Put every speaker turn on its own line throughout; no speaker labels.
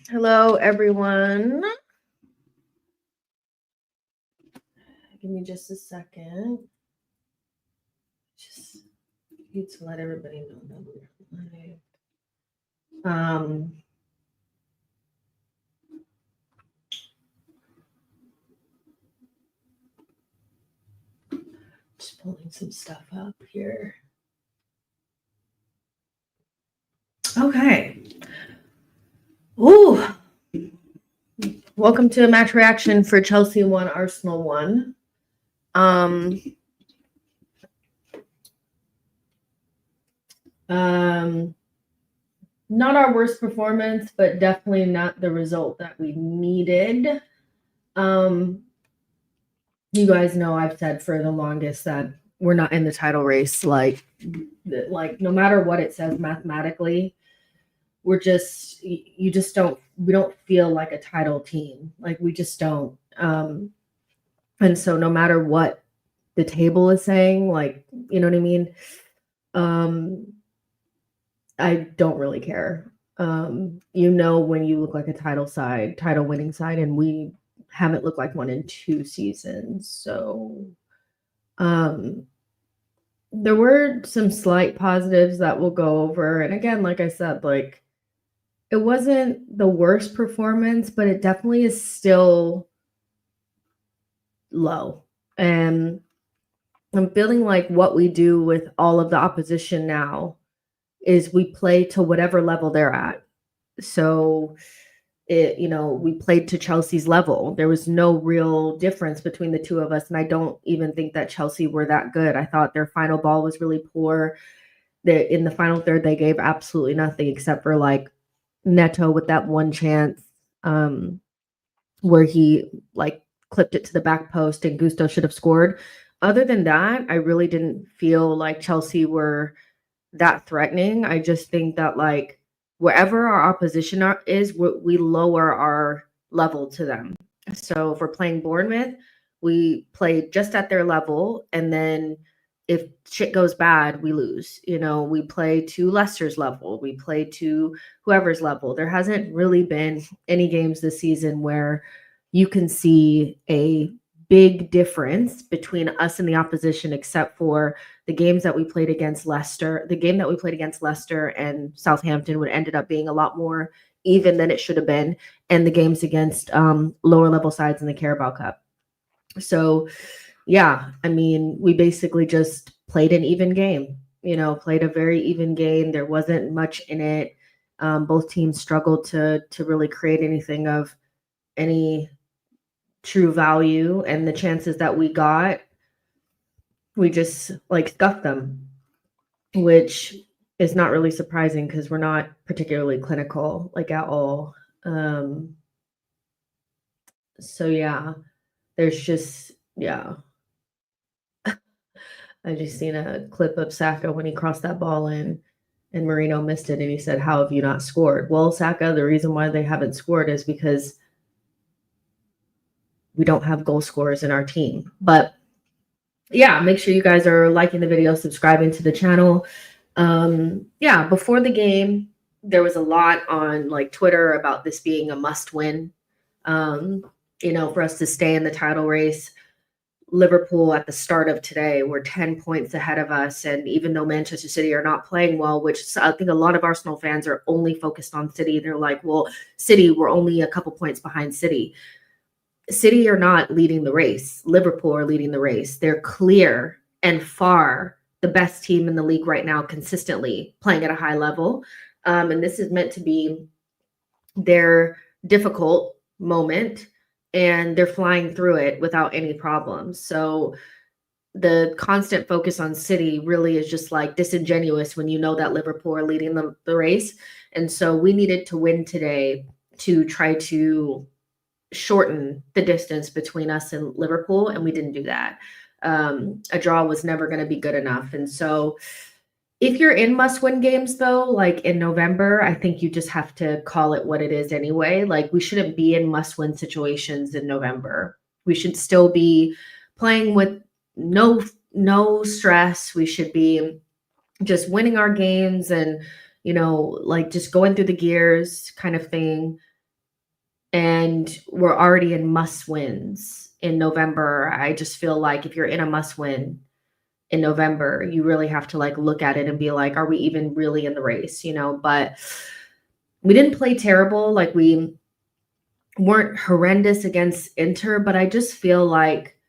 Hello, everyone. Give me just a second. Just need to let everybody know that we're live. Just pulling some stuff up here. Okay. Ooh. Welcome to a match reaction for Chelsea 1, Arsenal 1. Not our worst performance, but definitely not the result that we needed. You guys know I've said for the longest that we're not in the title race. Like no matter what it says mathematically, we don't feel like a title team. Like we just don't. And so no matter what the table is saying, like, you know what I mean? I don't really care. When you look like a title winning side, and we haven't looked like one in 2 seasons. So there were some slight positives that we'll go over. And again, like I said, like it wasn't the worst performance, but it definitely is still low. And I'm feeling like what we do with all of the opposition now is we play to whatever level they're at. So we played to Chelsea's level. There was no real difference between the two of us. And I don't even think that Chelsea were that good. I thought their final ball was really poor. In the final third, they gave absolutely nothing except for like Neto with that one chance where he like clipped it to the back post and Gusto should have scored. Other than that, I really didn't feel like Chelsea were that threatening. I just think that like wherever our opposition is, we lower our level to them. So if we're playing Bournemouth, we play just at their level, and then if shit goes bad, we lose. We play to Leicester's level, we play to whoever's level. There hasn't really been any games this season where you can see a big difference between us and the opposition, except for the games that we played against Leicester. The game that we played against Leicester and Southampton would ended up being a lot more even than it should have been, and the games against lower level sides in the Carabao Cup. So yeah, I mean, we basically just played an even game, played a very even game. There wasn't much in it. Both teams struggled to really create anything of any true value, and the chances that we got, we just like scuffed them, which is not really surprising because we're not particularly clinical like at all. So yeah, there's just I just seen a clip of Saka when he crossed that ball in and Marino missed it, and he said, "How have you not scored?" Well, Saka, the reason why they haven't scored is because we don't have goal scorers in our team. But yeah, make sure you guys are liking the video, subscribing to the channel. Before the game, there was a lot on like Twitter about this being a must win, for us to stay in the title race. Liverpool at the start of today were 10 points ahead of us. And even though Manchester City are not playing well, which I think a lot of Arsenal fans are only focused on City. They're like, well, City, we're only a couple points behind City. City are not leading the race. Liverpool are leading the race. They're clear and far the best team in the league right now, consistently playing at a high level. And this is meant to be their difficult moment, and they're flying through it without any problems. So the constant focus on City really is just like disingenuous when you know that Liverpool are leading the race. And so we needed to win today to try to shorten the distance between us and Liverpool, and we didn't do that. A draw was never going to be good enough. And so if you're in must-win games, though, like in November, I think you just have to call it what it is anyway. Like we shouldn't be in must-win situations in November. We should still be playing with no stress. We should be just winning our games and, like just going through the gears kind of thing. and we're already in must wins in November. I just feel like if you're in a must win in November, you really have to like look at it and be like, are we even really in the race? But we didn't play terrible. Like we weren't horrendous against Inter, but I just feel like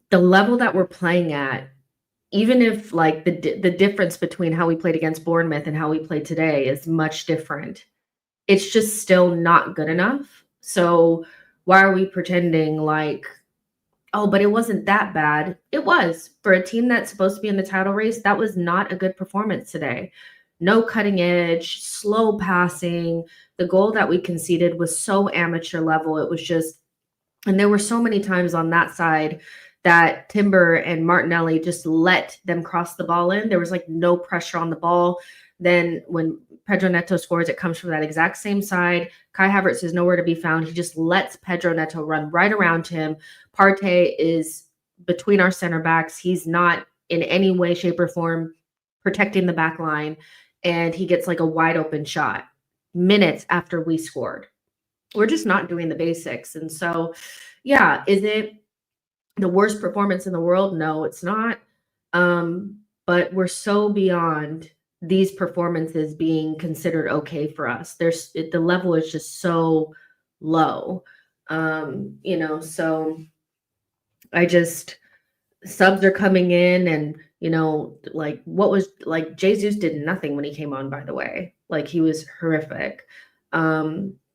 the level that we're playing at, even if like the difference between how we played against Bournemouth and how we played today is much different, it's just still not good enough. So why are we pretending like, oh, but it wasn't that bad? It was. For a team that's supposed to be in the title race, that was not a good performance today. No cutting edge, slow passing. The goal that we conceded was so amateur level. It was just, and there were so many times on that side that Timber and Martinelli just let them cross the ball in. There was like no pressure on the ball. Then when Pedro Neto scores, it comes from that exact same side. Kai Havertz is nowhere to be found. He just lets Pedro Neto run right around him. Partey is between our center backs. He's not in any way, shape, or form protecting the back line. And he gets like a wide open shot minutes after we scored. We're just not doing the basics. And so, yeah, is it the worst performance in the world? No, it's not. But we're so beyond these performances being considered okay for us. The level is just so low. So I just, subs are coming in and, like what was like Jesus did nothing when he came on, by the way. Like he was horrific.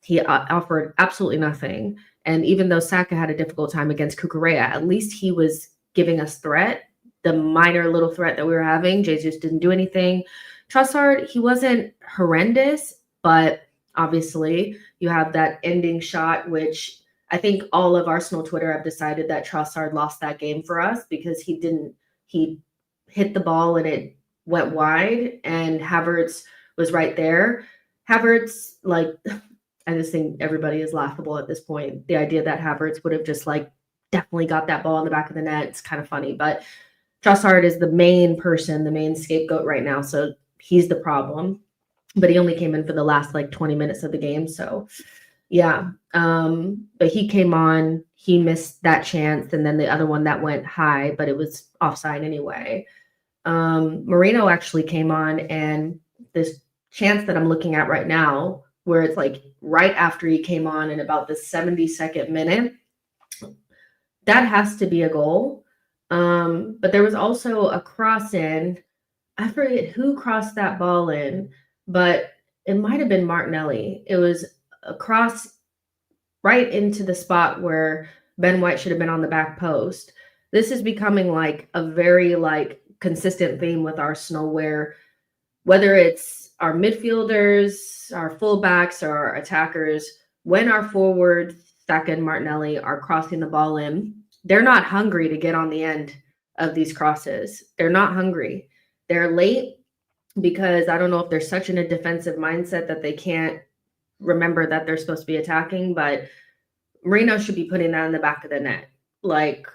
He offered absolutely nothing. And even though Saka had a difficult time against Cucurella, at least he was giving us threat. The minor little threat that we were having, Jesus didn't do anything. Trossard, he wasn't horrendous, but obviously you have that ending shot, which I think all of Arsenal Twitter have decided that Trossard lost that game for us because he hit the ball and it went wide and Havertz was right there. Havertz, like, I just think everybody is laughable at this point. The idea that Havertz would have just like definitely got that ball in the back of the net, it's kind of funny, but Trossard is the main person, the main scapegoat right now. So he's the problem, but he only came in for the last like 20 minutes of the game. So yeah. But he came on, he missed that chance. And then the other one that went high, but it was offside anyway. Moreno actually came on, and this chance that I'm looking at right now, where it's like right after he came on in about the 72nd minute, that has to be a goal. But there was also a cross in. I forget who crossed that ball in, but it might have been Martinelli. It was a cross right into the spot where Ben White should have been on the back post. This is becoming like a very like consistent theme with Arsenal, where whether it's our midfielders, our fullbacks, or our attackers, when our forwards, Saka and Martinelli, are crossing the ball in, they're not hungry to get on the end of these crosses. They're not hungry. They're late because I don't know if they're such in a defensive mindset that they can't remember that they're supposed to be attacking, but Moreno should be putting that in the back of the net. Like,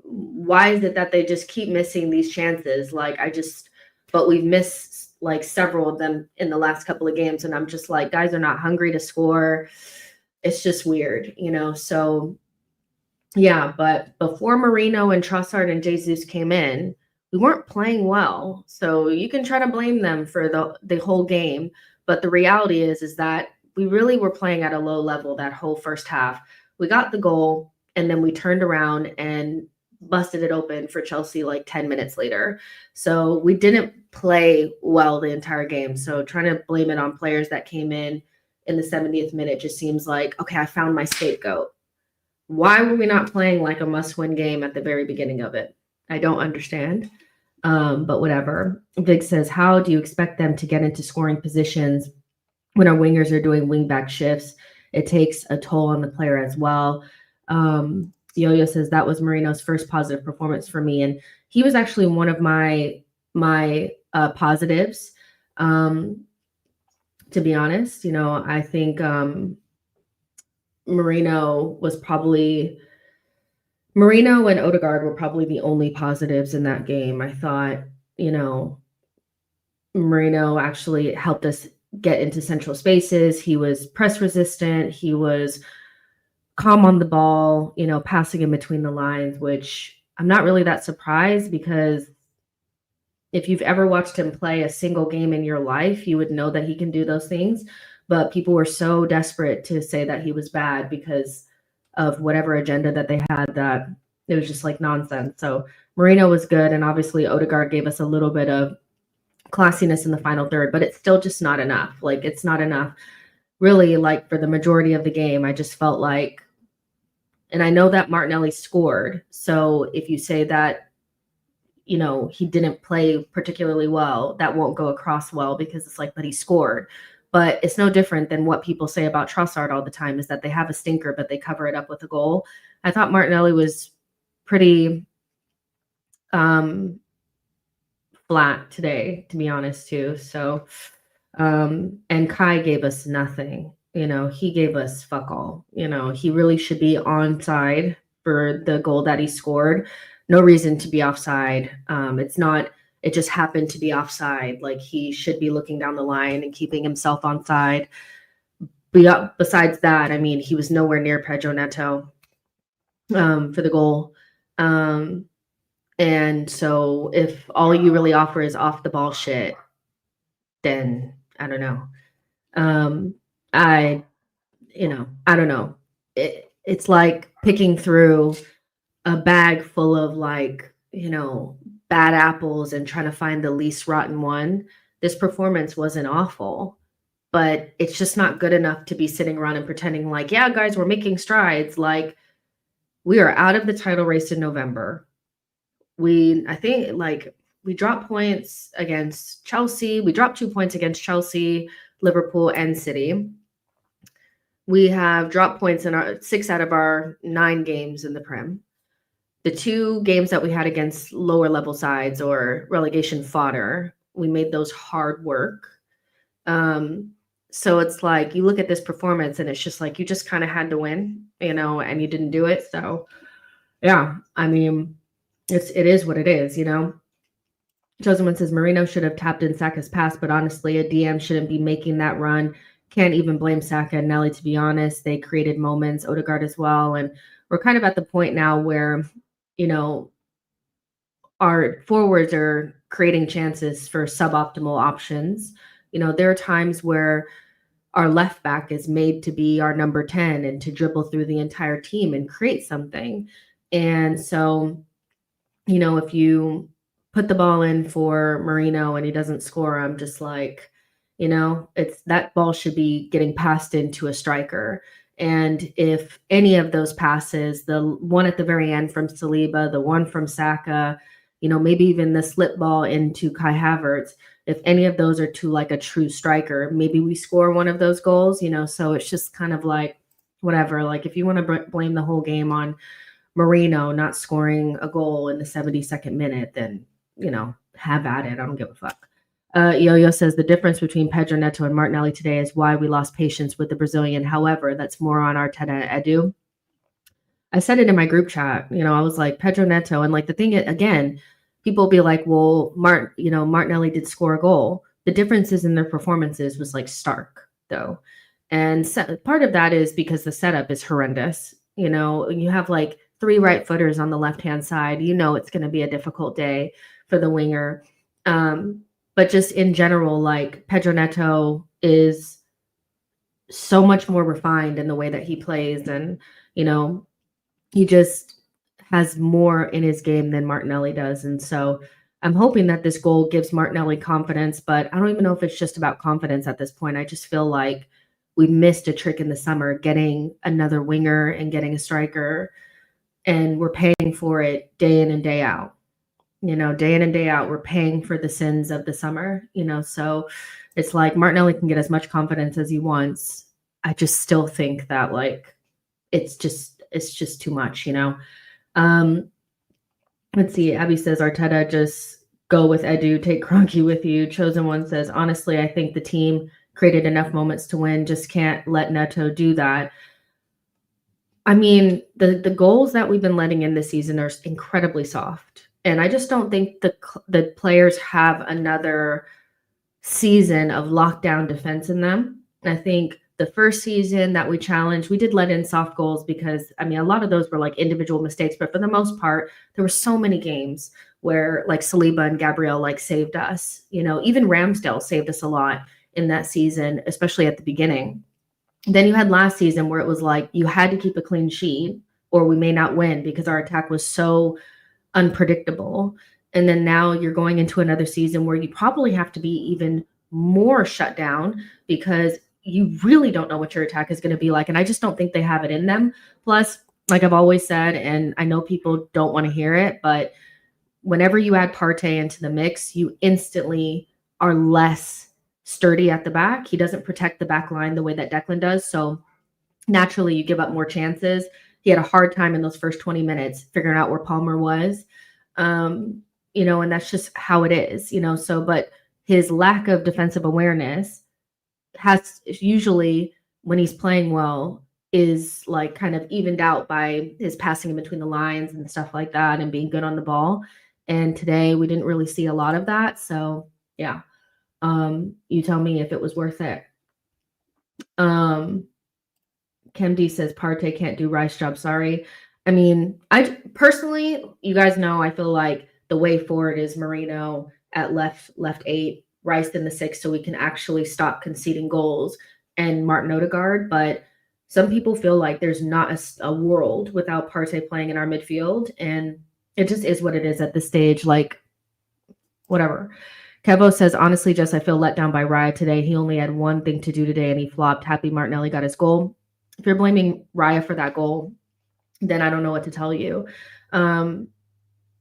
why is it that they just keep missing these chances? But we've missed like several of them in the last couple of games. And I'm just like, guys are not hungry to score. It's just weird, So yeah, but before Moreno and Trossard and Jesus came in, we weren't playing well. So you can try to blame them for the whole game. But the reality is that we really were playing at a low level that whole first half. We got the goal, and then we turned around and busted it open for Chelsea like 10 minutes later. So we didn't play well the entire game. So trying to blame it on players that came in the 70th minute just seems like, okay, I found my scapegoat. Why were we not playing like a must-win game at the very beginning of it? I don't understand. But whatever. Vic says, how do you expect them to get into scoring positions when our wingers are doing wing-back shifts? It takes a toll on the player as well. Yo-Yo says, that was Moreno's first positive performance for me. And he was actually one of my positives. To be honest, I think Moreno and Odegaard were probably the only positives in that game. I thought, Moreno actually helped us get into central spaces. He was press resistant. He was calm on the ball, passing in between the lines, which I'm not really that surprised, because if you've ever watched him play a single game in your life, you would know that he can do those things. But people were so desperate to say that he was bad because of whatever agenda that they had, that it was just like nonsense. So Marino was good, and obviously Odegaard gave us a little bit of classiness in the final third, but it's still just not enough. Like, it's not enough. Really, like, for the majority of the game, I just felt like, and I know that Martinelli scored. So if you say that, he didn't play particularly well, that won't go across well, because it's like, but he scored. But it's no different than what people say about Trossard all the time, is that they have a stinker, but they cover it up with a goal. I thought Martinelli was pretty flat today, to be honest, too. So, and Kai gave us nothing. He gave us fuck all. He really should be onside for the goal that he scored. No reason to be offside. It just happened to be offside. Like, he should be looking down the line and keeping himself onside. But besides that, I mean, he was nowhere near Pedro Neto for the goal. And so if all you really offer is off the ball shit, then I don't know. I don't know. It's like picking through a bag full of, like, bad apples and trying to find the least rotten one. This performance wasn't awful, but it's just not good enough to be sitting around and pretending like, yeah, guys, we're making strides. Like, we are out of the title race in November. I think, like, we dropped points against Chelsea. We dropped 2 points against Chelsea, Liverpool, and City. We have dropped points in our 6 out of our 9 games in the Prem. The 2 games that we had against lower level sides or relegation fodder, we made those hard work. So it's like, you look at this performance and it's just like, you just kind of had to win, and you didn't do it. So yeah, I mean, it is what it is, Chosen One says Marino should have tapped in Saka's pass, but honestly, a DM shouldn't be making that run. Can't even blame Saka and Nelly, to be honest. They created moments, Odegaard as well. And we're kind of at the point now where, our forwards are creating chances for suboptimal options. There are times where our left back is made to be our number 10 and to dribble through the entire team and create something. And so, if you put the ball in for Marino and he doesn't score, I'm just like, it's that ball should be getting passed into a striker. And if any of those passes, the one at the very end from Saliba, the one from Saka, maybe even the slip ball into Kai Havertz, if any of those are to, like, a true striker, maybe we score one of those goals, so it's just kind of like, whatever. Like, if you want to blame the whole game on Marino not scoring a goal in the 72nd minute, then, have at it. I don't give a fuck. Yo-Yo says the difference between Pedro Neto and Martinelli today is why we lost patience with the Brazilian. However, that's more on Arteta and Edu. I said it in my group chat. I was like, Pedro Neto, and like, the thing again, people be like, well, Martinelli did score a goal. The differences in their performances was, like, stark, though. And part of that is because the setup is horrendous. You have, like, 3 right footers on the left-hand side. It's going to be a difficult day for the winger. But just in general, like, Pedro Neto is so much more refined in the way that he plays. And, he just has more in his game than Martinelli does. And so I'm hoping that this goal gives Martinelli confidence, but I don't even know if it's just about confidence at this point. I just feel like we missed a trick in the summer, getting another winger and getting a striker, and we're paying for it day in and day out. Day in and day out, we're paying for the sins of the summer, so it's like Martinelli can get as much confidence as he wants. I just still think that, like, it's just too much, Let's see. Abby says Arteta, just go with Edu, take Kroenke with you. Chosen One says, honestly, I think the team created enough moments to win, just can't let Neto do that. I mean, the goals that we've been letting in this season are incredibly soft. And I just don't think the players have another season of lockdown defense in them. I think the first season that we challenged, we did let in soft goals because, I mean, a lot of those were like individual mistakes, but for the most part, there were so many games where like Saliba and Gabriel like saved us. You know, even Ramsdale saved us a lot in that season, especially at the beginning. Then you had last season where it was like you had to keep a clean sheet or we may not win because our attack was so unpredictable. And then now you're going into another season where you probably have to be even more shut down because you really don't know what your attack is going to be like. And I just don't think they have it in them. Plus, like I've always said, and I know people don't want to hear it, but whenever you add Partey into the mix, you instantly are less sturdy at the back. He doesn't protect the back line the way that Declan does. So naturally, you give up more chances. He had a hard time in those first 20 minutes figuring out where Palmer was. You know, and that's just how it is, you know. So, but his lack of defensive awareness has usually, when he's playing well, is like kind of evened out by his passing in between the lines and stuff like that and being good on the ball. And today we didn't really see a lot of that. So, yeah. You tell me if it was worth it. Kim D says Partey can't do Rice job. Sorry. I mean, I personally, you guys know, I feel like the way forward is Marino at left 8, Rice in the 6, so we can actually stop conceding goals, and Martin Odegaard. But some people feel like there's not a world without Partey playing in our midfield, and it just is what it is at this stage. Like, whatever. Kevo says, honestly, Jess, I feel let down by Raya today. He only had one thing to do today, and he flopped. Happy Martinelli got his goal. If you're blaming Raya for that goal, then I don't know what to tell you.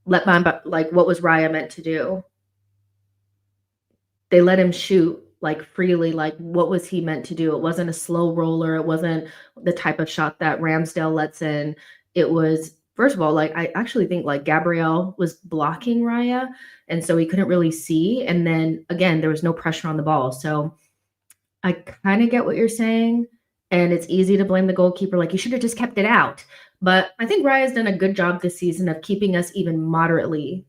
What was Raya meant to do? They let him shoot like freely. Like, what was he meant to do? It wasn't a slow roller. It wasn't the type of shot that Ramsdale lets in. It was, first of all, like, I actually think like Gabriel was blocking Raya, and so he couldn't really see. And then again, there was no pressure on the ball. So I kind of get what you're saying. And it's easy to blame the goalkeeper. Like, you should have just kept it out. But I think Raya's done a good job this season of keeping us even moderately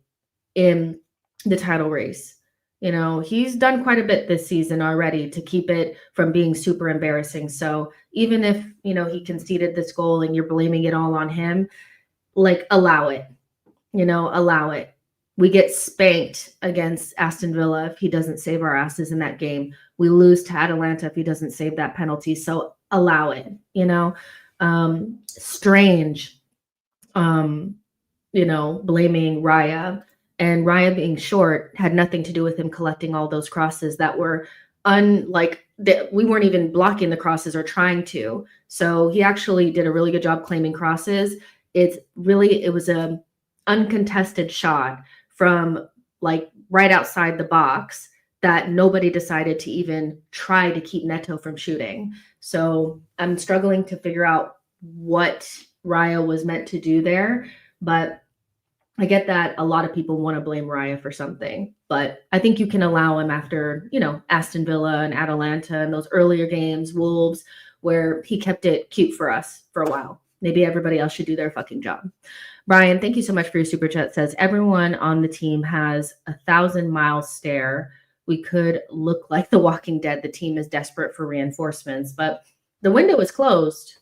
in the title race. You know, he's done quite a bit this season already to keep it from being super embarrassing. So even if, you know, he conceded this goal and you're blaming it all on him, like, allow it. You know, allow it. We get spanked against Aston Villa if he doesn't save our asses in that game. We lose to Atalanta if he doesn't save that penalty. So allow it, you know. Strange, you know, blaming Raya, and Raya being short had nothing to do with him collecting all those crosses that were we weren't even blocking the crosses or trying to. So he actually did a really good job claiming crosses. It was a uncontested shot from like right outside the box that nobody decided to even try to keep Neto from shooting. So I'm struggling to figure out what Raya was meant to do there, but I get that a lot of people want to blame Raya for something, but I think you can allow him after, you know, Aston Villa and Atalanta and those earlier games, Wolves, where he kept it cute for us for a while. Maybe everybody else should do their fucking job. Brian, thank you so much for your super chat. Says everyone on the team has 1,000-mile stare. We could look like the Walking Dead. The team is desperate for reinforcements, but the window is closed.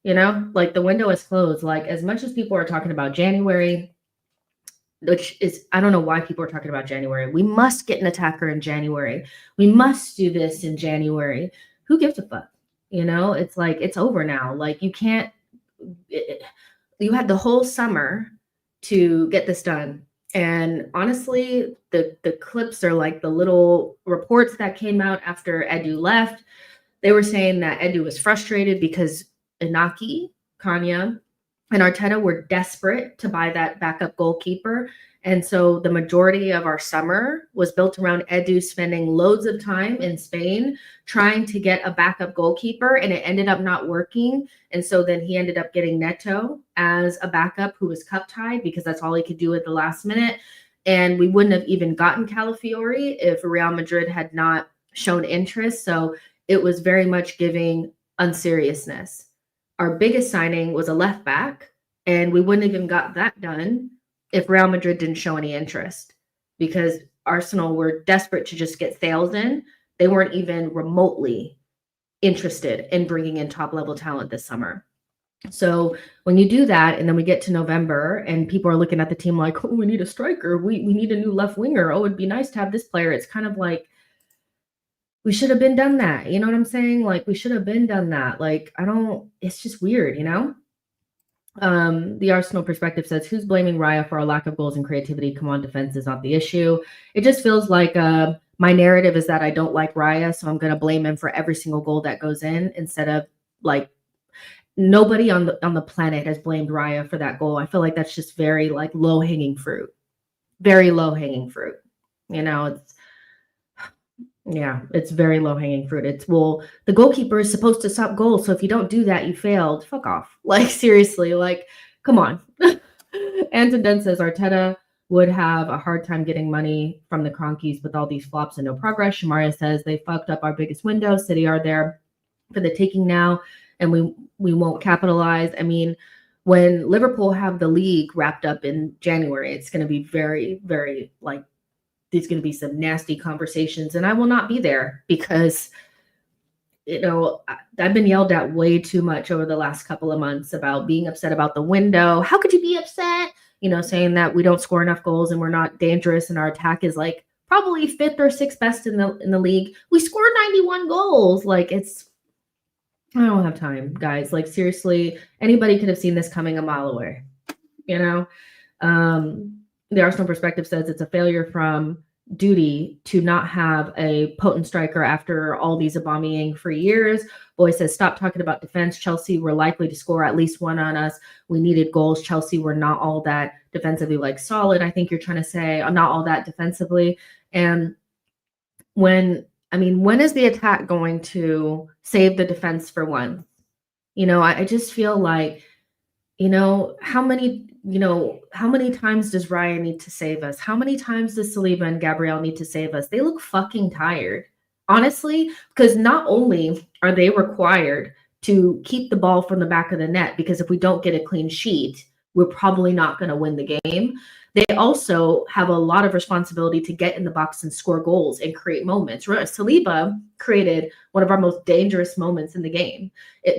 You know, like, the window is closed. Like, as much as people are talking about January, which is, I don't know why people are talking about January. We must get an attacker in January. We must do this in January. Who gives a fuck? You know, it's like, it's over now. Like, you can't, you had the whole summer to get this done. And honestly, the clips are like the little reports that came out after Edu left. They were saying that Edu was frustrated because Inaki, Kanya, and Arteta were desperate to buy that backup goalkeeper. And so the majority of our summer was built around Edu spending loads of time in Spain trying to get a backup goalkeeper, and it ended up not working. And so then he ended up getting Neto as a backup who was cup tied because that's all he could do at the last minute. And we wouldn't have even gotten Calafiori if Real Madrid had not shown interest. So it was very much giving unseriousness. Our biggest signing was a left back, and we wouldn't have even got that done if Real Madrid didn't show any interest, because Arsenal were desperate to just get sales in, they weren't even remotely interested in bringing in top level talent this summer. So when you do that, and then we get to November and people are looking at the team like, oh, we need a striker. We need a new left winger. Oh, it'd be nice to have this player. It's kind of like, we should have been done that. You know what I'm saying? Like, we should have been done that. Like, it's just weird, you know? The Arsenal perspective says, who's blaming Raya for our lack of goals and creativity? Come on, defense is not the issue. It just feels like my narrative is that I don't like Raya, so I'm going to blame him for every single goal that goes in, instead of like, nobody on the planet has blamed Raya for that goal. I feel like that's just very like low-hanging fruit. Very low-hanging fruit. You know, it's very low-hanging fruit. It's, well, the goalkeeper is supposed to stop goals, so if you don't do that, you failed. Fuck off. Like, seriously, like, come on. Anton Den says Arteta would have a hard time getting money from the Cronkies with all these flops and no progress. Shamaria says they fucked up our biggest window. City are there for the taking now, and we won't capitalize. I mean, when Liverpool have the league wrapped up in January, it's going to be very, very, like, there's going to be some nasty conversations, and I will not be there because, you know, I've been yelled at way too much over the last couple of months about being upset about the window. How could you be upset? You know, saying that we don't score enough goals and we're not dangerous and our attack is like probably 5th or 6th best in the league. We scored 91 goals. Like, I don't have time, guys. Like, seriously, anybody could have seen this coming a mile away, you know? The Arsenal perspective says it's a failure from duty to not have a potent striker after all these Aubameyang for years. Boy says, stop talking about defense. Chelsea were likely to score at least one on us. We needed goals. Chelsea were not all that defensively, like, solid. I think you're trying to say not all that defensively. And when is the attack going to save the defense for one? You know, I just feel like, how many times does Raya need to save us? How many times does Saliba and Gabriel need to save us? They look fucking tired, honestly, because not only are they required to keep the ball from the back of the net, because if we don't get a clean sheet, we're probably not going to win the game. They also have a lot of responsibility to get in the box and score goals and create moments. Saliba created one of our most dangerous moments in the game.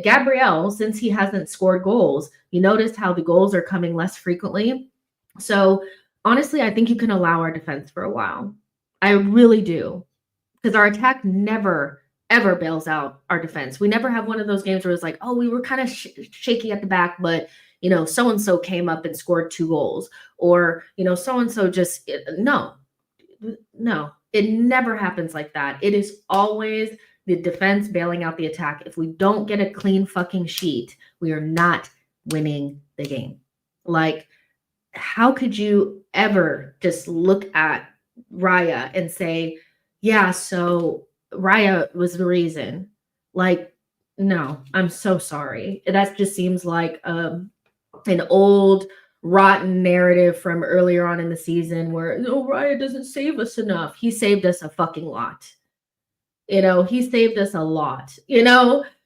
Gabriel, since he hasn't scored goals, you noticed how the goals are coming less frequently. So honestly, I think you can allow our defense for a while. I really do. Because our attack never, ever bails out our defense. We never have one of those games where it's like, oh, we were kind of shaky at the back, but so-and-so came up and scored 2 goals, or, so-and-so just, no, it never happens like that. It is always the defense bailing out the attack. If we don't get a clean fucking sheet, we are not winning the game. Like, how could you ever just look at Raya and say, yeah, so Raya was the reason? Like, no, I'm so sorry. That just seems like an old rotten narrative from earlier on in the season where, no, Raya doesn't save us enough. He saved us a fucking lot. He saved us a lot.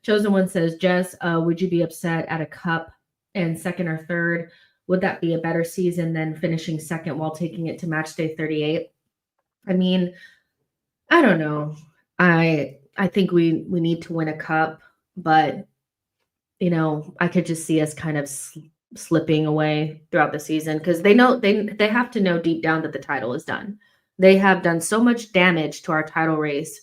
Chosen One says, Jess, would you be upset at a cup and 2nd or 3rd? Would that be a better season than finishing 2nd while taking it to match day 38? I mean, I don't know. I think we need to win a cup, but I could just see us kind of slipping away throughout the season, because they know they have to know deep down that the title is done. They have done so much damage to our title race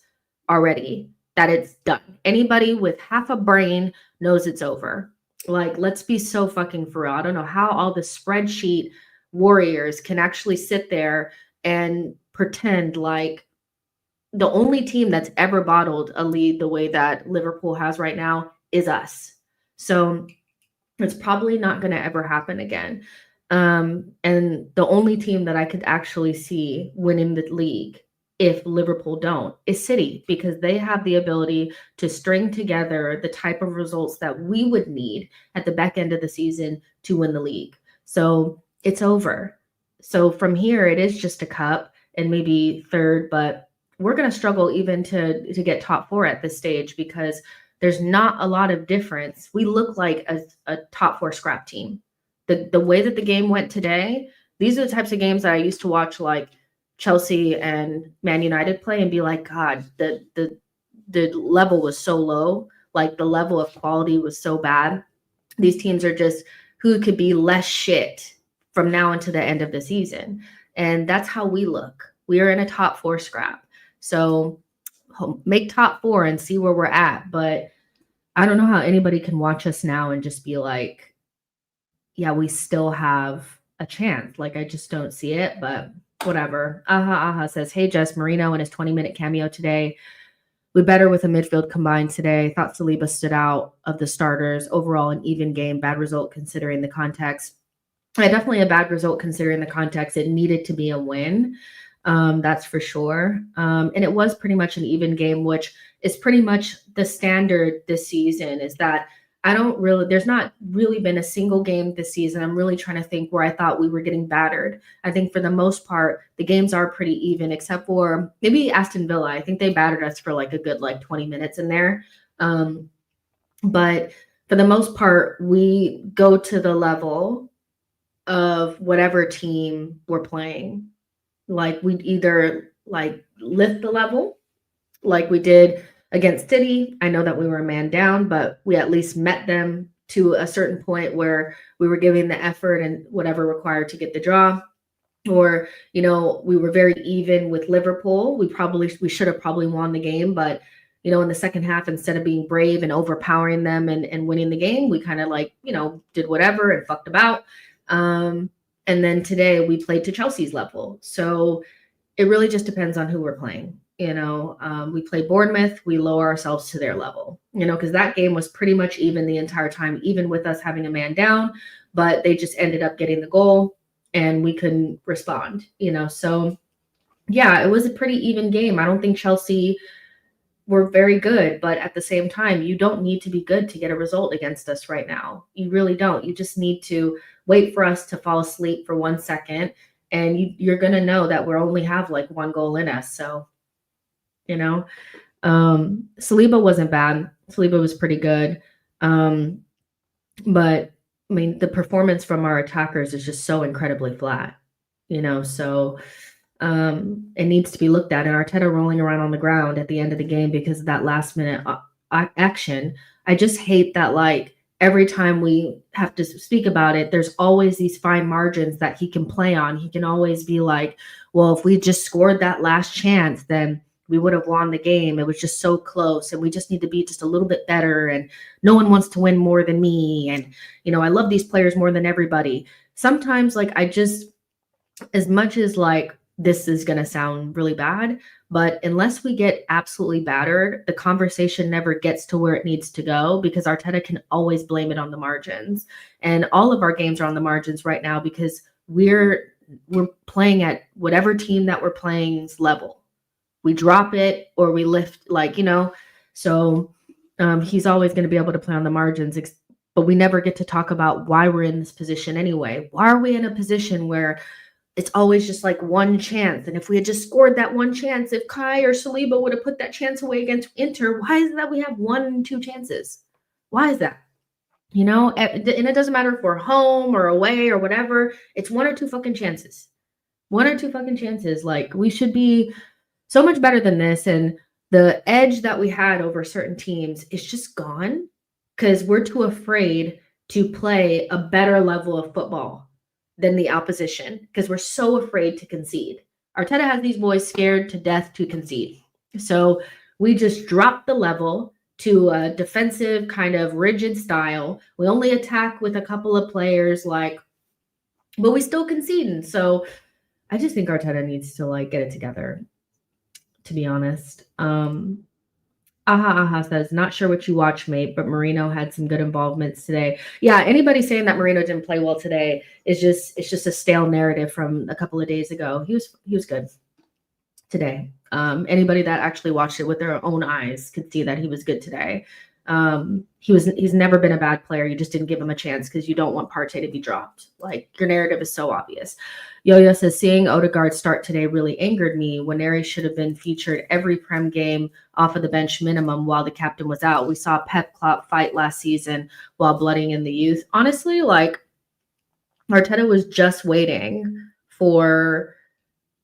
already that it's done. Anybody with half a brain knows it's over. Like, let's be so fucking for real. I don't know how all the spreadsheet warriors can actually sit there and pretend like the only team that's ever bottled a lead the way that Liverpool has right now is us. So it's probably not going to ever happen again. And the only team that I could actually see winning the league, if Liverpool don't, is City, because they have the ability to string together the type of results that we would need at the back end of the season to win the league. So it's over. So from here, it is just a cup and maybe 3rd, but we're going to struggle even to get top 4 at this stage, because there's not a lot of difference. We look like a top 4 scrap team. The way that the game went today, these are the types of games that I used to watch like Chelsea and Man United play and be like, God, the level was so low. Like the level of quality was so bad. These teams are just who could be less shit from now until the end of the season. And that's how we look. We are in a top 4 scrap. So make top 4 and see where we're at. But I don't know how anybody can watch us now and just be like, yeah, we still have a chance. Like, I just don't see it, but whatever. Aha says, hey, Jess, Marino in his 20-minute cameo today. We better with a midfield combined today. Thought Saliba stood out of the starters. Overall, an even game. Bad result considering the context. Definitely a bad result considering the context. It needed to be a win. That's for sure. And it was pretty much an even game, which is pretty much the standard this season, is that there's not really been a single game this season. I'm really trying to think where I thought we were getting battered. I think for the most part, the games are pretty even, except for maybe Aston Villa. I think they battered us for like a good 20 minutes in there. But for the most part, we go to the level of whatever team we're playing. Like we'd either lift the level like we did against City. I know that we were a man down, but we at least met them to a certain point where we were giving the effort and whatever required to get the draw. Or, we were very even with Liverpool. We should have probably won the game, but in the second half, instead of being brave and overpowering them and winning the game, we kind of did whatever and fucked about. And then today we played to Chelsea's level. So it really just depends on who we're playing. We play Bournemouth, we lower ourselves to their level, because that game was pretty much even the entire time, even with us having a man down, but they just ended up getting the goal and we couldn't respond, So yeah, it was a pretty even game. I don't think Chelsea were very good, but at the same time, you don't need to be good to get a result against us right now. You really don't. You just need to wait for us to fall asleep for 1 second, and you're going to know that we only have 1 goal in us. So, Saliba wasn't bad. Saliba was pretty good. But I mean, the performance from our attackers is just so incredibly flat, so it needs to be looked at. And Arteta rolling around on the ground at the end of the game because of that last minute action. I just hate that every time we have to speak about it, there's always these fine margins that he can play on. He can always be like, well, if we just scored that last chance, then we would have won the game. It was just so close and we just need to be just a little bit better. And no one wants to win more than me. And, I love these players more than everybody. Sometimes as much as this is going to sound really bad, but unless we get absolutely battered, the conversation never gets to where it needs to go because Arteta can always blame it on the margins. And all of our games are on the margins right now because we're playing at whatever team that we're playing's level. We drop it or we lift, so he's always going to be able to play on the margins, but we never get to talk about why we're in this position anyway. Why are we in a position where it's always just one chance? And if we had just scored that one chance, if Kai or Saliba would have put that chance away against Inter, why is it that we have 1 and 2 chances? Why is that? And it doesn't matter if we're home or away or whatever. It's 1 or 2 fucking chances. 1 or 2 fucking chances. We should be so much better than this. And the edge that we had over certain teams is just gone because we're too afraid to play a better level of football than the opposition because we're so afraid to concede. Arteta has these boys scared to death to concede. So we just drop the level to a defensive kind of rigid style. We only attack with a couple of players, but we still concede. So I just think Arteta needs to get it together, to be honest. Aha says, not sure what you watch, mate, but Marino had some good involvements today. Yeah, anybody saying that Marino didn't play well today it's just a stale narrative from a couple of days ago. He was good today. Anybody that actually watched it with their own eyes could see that he was good today. He's never been a bad player. You just didn't give him a chance because you don't want Partey to be dropped. Your narrative is so obvious. Yo-Yo says, seeing Odegaard start today really angered me. Waneri should have been featured every Prem game off of the bench minimum while the captain was out. We saw Pep Klopp fight last season while blooding in the youth. Honestly, Arteta was just waiting for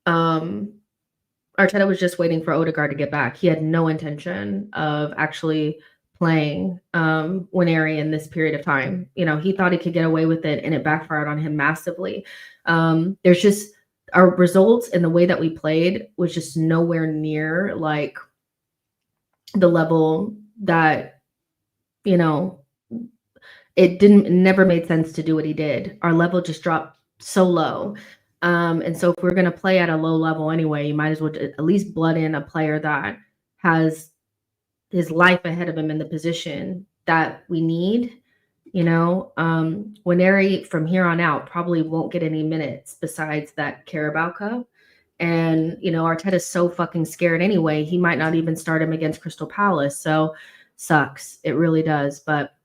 Arteta was just waiting for Odegaard to get back. He had no intention of actually playing Nwaneri in this period of time. You know, he thought he could get away with it, and it backfired on him massively. There's just our results and the way that we played was just nowhere near like the level that, you know, it never made sense to do what he did. Our level just dropped so low. And so if we're going to play at a low level anyway, you might as well at least blood in a player that has his life ahead of him in the position that we need. You know, Nwaneri from here on out probably won't get any minutes besides that Carabao Cup. And, you know, Arteta's so fucking scared anyway, he might not even start him against Crystal Palace. So sucks. It really does. But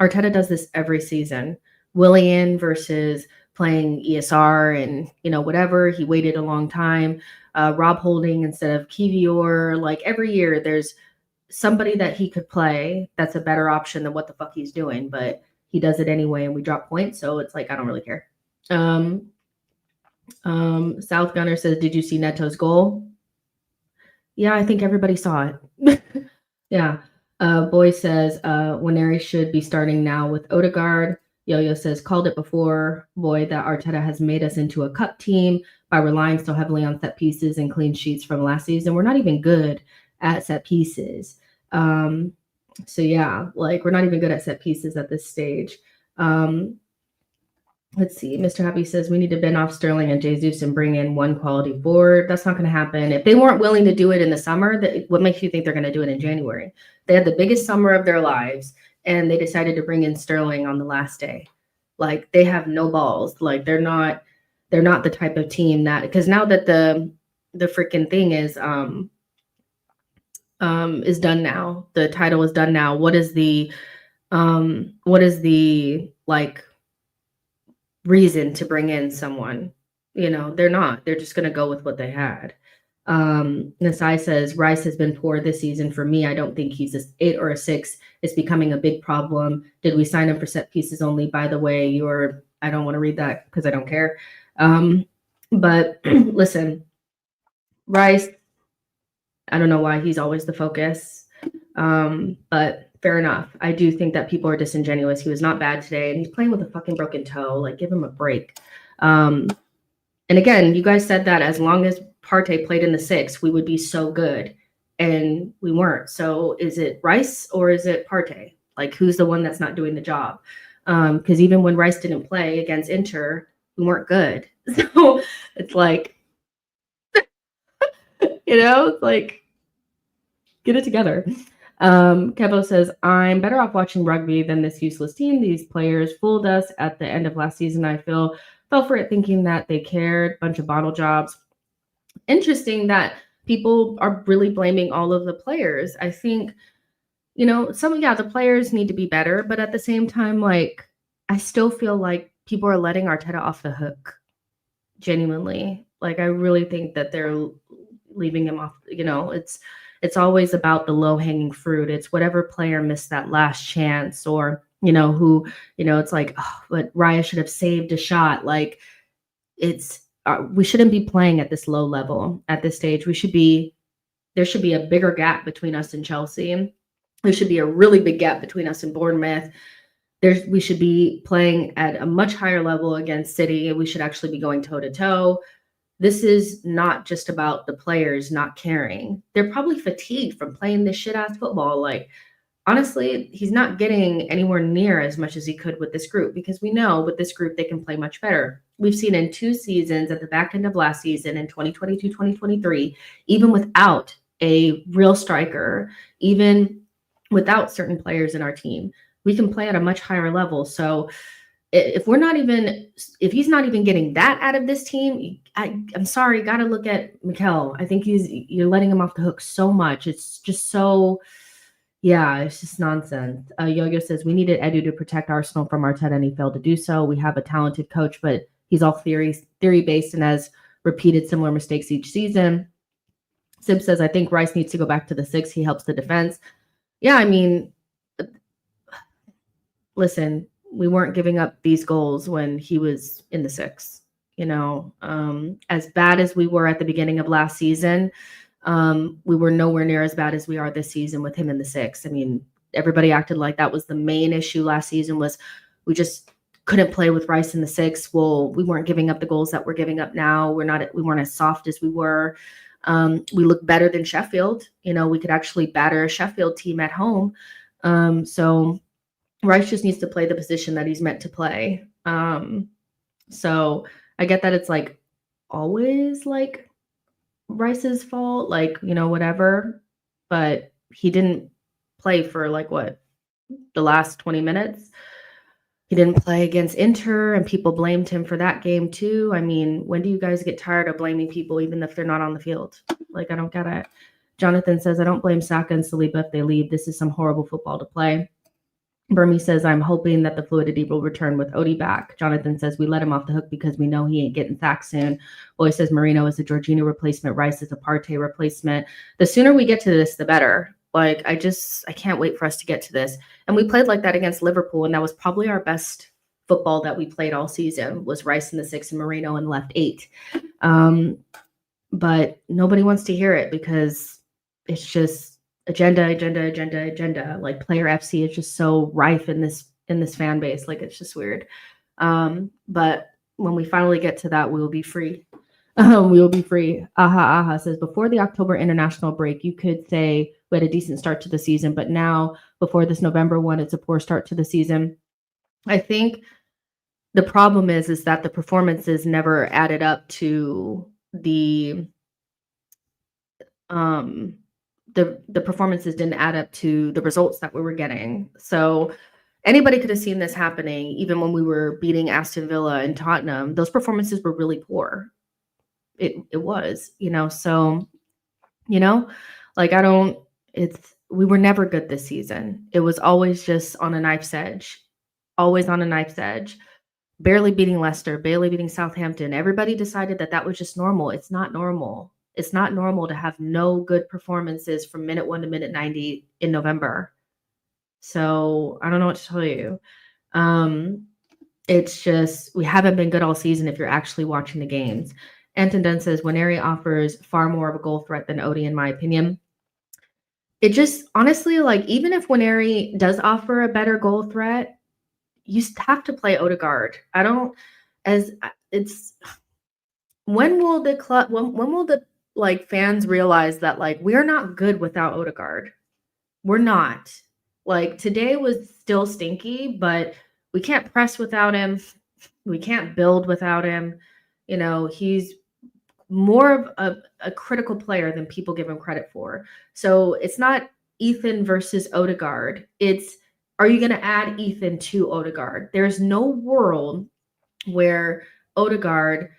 Arteta does this every season. Willian versus playing ESR and, you know, whatever. He waited a long time. Rob Holding instead of Kivior. Like every year there's somebody that he could play that's a better option than what the fuck he's doing. But he does it anyway and we drop points. So it's like, I don't really care. South Gunner says, did you see Neto's goal? Yeah, I think everybody saw it. Yeah. Boy says Nwaneri should be starting now with Odegaard. Yo-Yo says, called it before, boy, that Arteta has made us into a cup team by relying so heavily on set pieces and clean sheets from last season. We're not even good at set pieces. So yeah, like we're not even good at set pieces at this stage. Let's see. Mr. Happy says we need to bin off Sterling and Jesus and bring in one quality forward. That's not going to happen. If they weren't willing to do it in the summer, what makes you think they're going to do it in January? They had the biggest summer of their lives, and they decided to bring in Sterling on the last day. Like they have no balls. Like they're not the type of team that, because now that the freaking thing is done now, the title is done now. What is the like reason to bring in someone? You know, they're just going to go with what they had. Nasai says Rice has been poor this season for me. I don't think he's an 8 or a 6. It's becoming a big problem. Did we sign him for set pieces only? By the way, I don't want to read that because I don't care. But listen, Rice, I don't know why he's always the focus. But fair enough. I do think that people are disingenuous. He was not bad today, and he's playing with a fucking broken toe. Like, give him a break. And again, you guys said that as long as Partey played in the 6, we would be so good, and we weren't. So is it Rice or is it Partey? Like, who's the one that's not doing the job? Because even when Rice didn't play against Inter, we weren't good. So it's like, you know, it's like, get it together. Kevo says, I'm better off watching rugby than this useless team. These players fooled us at the end of last season. I fell for it thinking that they cared. Bunch of bottle jobs. Interesting that people are really blaming all of the players. I think, you know, the players need to be better, but at the same time, like, I still feel like people are letting Arteta off the hook. Genuinely. Like, I really think that they're leaving him off. You know, it's always about the low-hanging fruit. It's whatever player missed that last chance, or, you know, who, you know, it's like, oh, but Raya should have saved a shot. Like, we shouldn't be playing at this low level at this stage. There should be a bigger gap between us and Chelsea. There should be a really big gap between us and Bournemouth. We should be playing at a much higher level against City. We should actually be going toe-to-toe. This is not just about the players not caring. They're probably fatigued from playing this shit-ass football. Like, honestly, he's not getting anywhere near as much as he could with this group, because we know with this group they can play much better. We've seen in 2 seasons, at the back end of last season in 2022, 2023, even without a real striker, even without certain players in our team, we can play at a much higher level. So if he's not even getting that out of this team, I'm sorry, got to look at Mikel. I think you're letting him off the hook so much. It's just so, yeah, it's just nonsense. Yo-Yo says, we needed Edu to protect Arsenal from Arteta, and he failed to do so. We have a talented coach, but he's all theory-based and has repeated similar mistakes each season. Sib says, I think Rice needs to go back to the 6. He helps the defense. Yeah, I mean, listen, we weren't giving up these goals when he was in the 6. As bad as we were at the beginning of last season, we were nowhere near as bad as we are this season with him in the 6. I mean, everybody acted like that was the main issue last season, was we just couldn't play with Rice in the 6. Well, we weren't giving up the goals that we're giving up now. We weren't as soft as we were. We look better than Sheffield. We could actually batter a Sheffield team at home. So Rice just needs to play the position that he's meant to play. So I get that it's like always like Rice's fault, like, whatever, but he didn't play for like what, the last 20 minutes. He didn't play against Inter, and people blamed him for that game too. I mean, when do you guys get tired of blaming people even if they're not on the field? Like, I don't get it. Jonathan says, I don't blame Saka and Saliba if they leave. This is some horrible football to play. Burmese says, I'm hoping that the fluidity will return with Odie back. Jonathan says, we let him off the hook because we know he ain't getting sacked soon. Boy says, Marino is a Jorginho replacement. Rice is a Partey replacement. The sooner we get to this, the better. Like, I can't wait for us to get to this. And we played like that against Liverpool, and that was probably our best football that we played all season, was Rice in the 6 and Marino in the left 8. But nobody wants to hear it because it's just agenda. Like, Player FC is just so rife in this fan base. Like, it's just weird. But when we finally get to that, we will be free. We will be free. Aha says, before the October international break, you could say we had a decent start to the season, but now before this November one, it's a poor start to the season. I think the problem is that the performances never added up to the performances didn't add up to the results that we were getting. So anybody could have seen this happening. Even when we were beating Aston Villa and Tottenham, those performances were really poor. It was, so, like, we were never good this season. It was always just on a knife's edge, barely beating Leicester, barely beating Southampton. Everybody decided that was just normal. It's not normal. It's not normal to have no good performances from minute 1 to minute 90 in November. So I don't know what to tell you. It's just, we haven't been good all season if you're actually watching the games. Anton Dunn says, Waneri offers far more of a goal threat than Odie, in my opinion. It just, honestly, like, even if Waneri does offer a better goal threat, you have to play Odegaard. When will the like fans realize that, like, we're not good without Odegaard? We're not. Like, today was still stinky, but we can't press without him. We can't build without him. He's more of a critical player than people give him credit for. So it's not Ethan versus Odegaard. It's, are you going to add Ethan to Odegaard? There's no world where Odegaard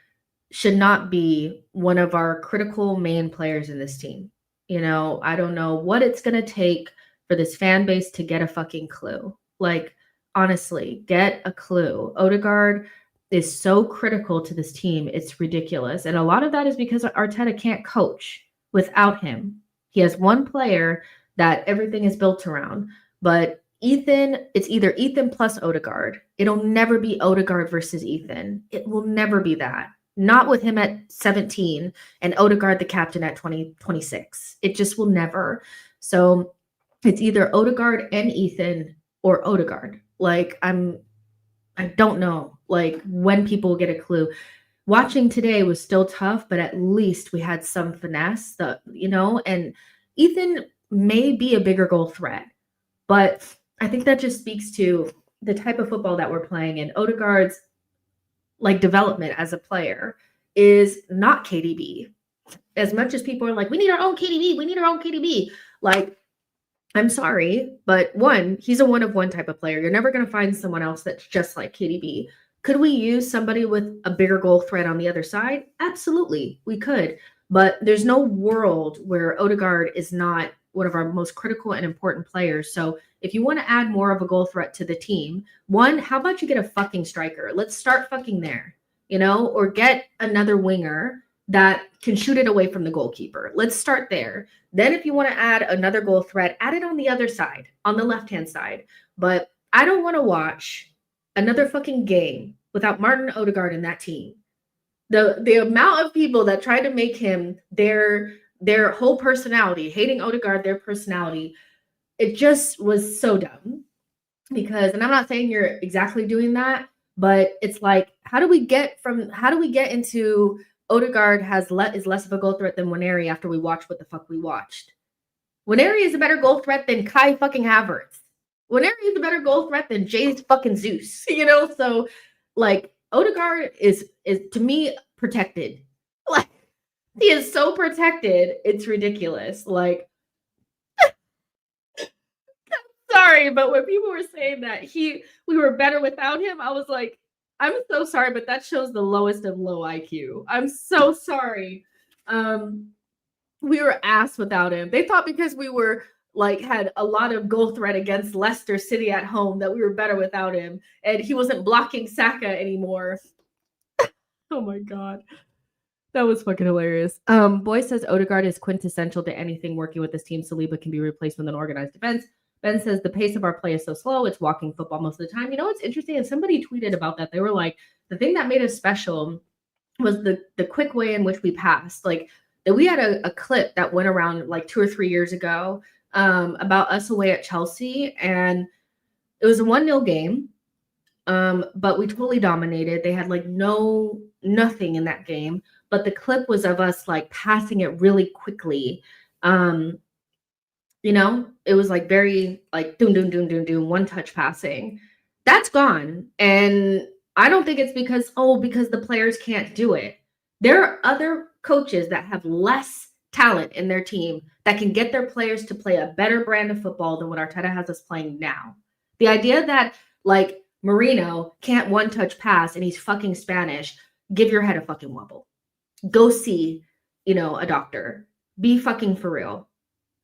should not be one of our critical main players in this team. I don't know what it's going to take for this fan base to get a fucking clue. Like, honestly, get a clue. Odegaard is so critical to this team. It's ridiculous. And a lot of that is because Arteta can't coach without him. He has one player that everything is built around. But Ethan, it's either Ethan plus Odegaard. It'll never be Odegaard versus Ethan. It will never be that. Not with him at 17 and Odegaard the captain at 26. It just will never. So it's either Odegaard and Ethan or Odegaard. Like, I don't know, like, when people will get a clue. Watching today was still tough, but at least we had some finesse, and Ethan may be a bigger goal threat, but I think that just speaks to the type of football that we're playing. And Odegaard's, like, development as a player is not KDB. As much as people are like, we need our own KDB. Like, I'm sorry, but one, he's a one-of-one type of player. You're never going to find someone else that's just like KDB. Could we use somebody with a bigger goal threat on the other side? Absolutely, we could. But there's no world where Odegaard is not one of our most critical and important players. So if you want to add more of a goal threat to the team, one, how about you get a fucking striker? Let's start fucking there, or get another winger that can shoot it away from the goalkeeper. Let's start there. Then if you want to add another goal threat, add it on the other side, on the left-hand side. But I don't want to watch another fucking game without Martin Odegaard in that team. The amount of people that tried to make him their whole personality, hating Odegaard, their personality, it just was so dumb. Because, and I'm not saying you're exactly doing that, but it's like, how do we get into Odegaard is less of a goal threat than Waneri after we watched what the fuck we watched? Waneri is a better goal threat than Kai fucking Havertz. Waneri is a better goal threat than Jay's fucking Zeus, you know? So, like, Odegaard is to me protected. Like, he is so protected, it's ridiculous. Like, sorry, but when people were saying that we were better without him, I was like, I'm so sorry, but that shows the lowest of low IQ. I'm so sorry. We were ass without him. They thought because we were like had a lot of goal threat against Leicester City at home that we were better without him, and he wasn't blocking Saka anymore. Oh my god. That was fucking hilarious. Boy says Odegaard is quintessential to anything working with this team. Saliba can be replaced with an organized defense. Ben says the pace of our play is so slow. It's walking football most of the time. You know what's interesting? And somebody tweeted about that. They were like, the thing that made us special was the quick way in which we passed. Like that we had a clip that went around like 2 or 3 years ago about us away at Chelsea. And it was a 1-0 game. But we totally dominated. They had like nothing in that game. But the clip was of us like passing it really quickly. You know, it was like very like doom, one touch passing. That's gone. And I don't think it's because the players can't do it. There are other coaches that have less talent in their team that can get their players to play a better brand of football than what Arteta has us playing now. The idea that like Marino can't one touch pass and he's fucking Spanish, give your head a fucking wobble. Go see, a doctor. Be fucking for real.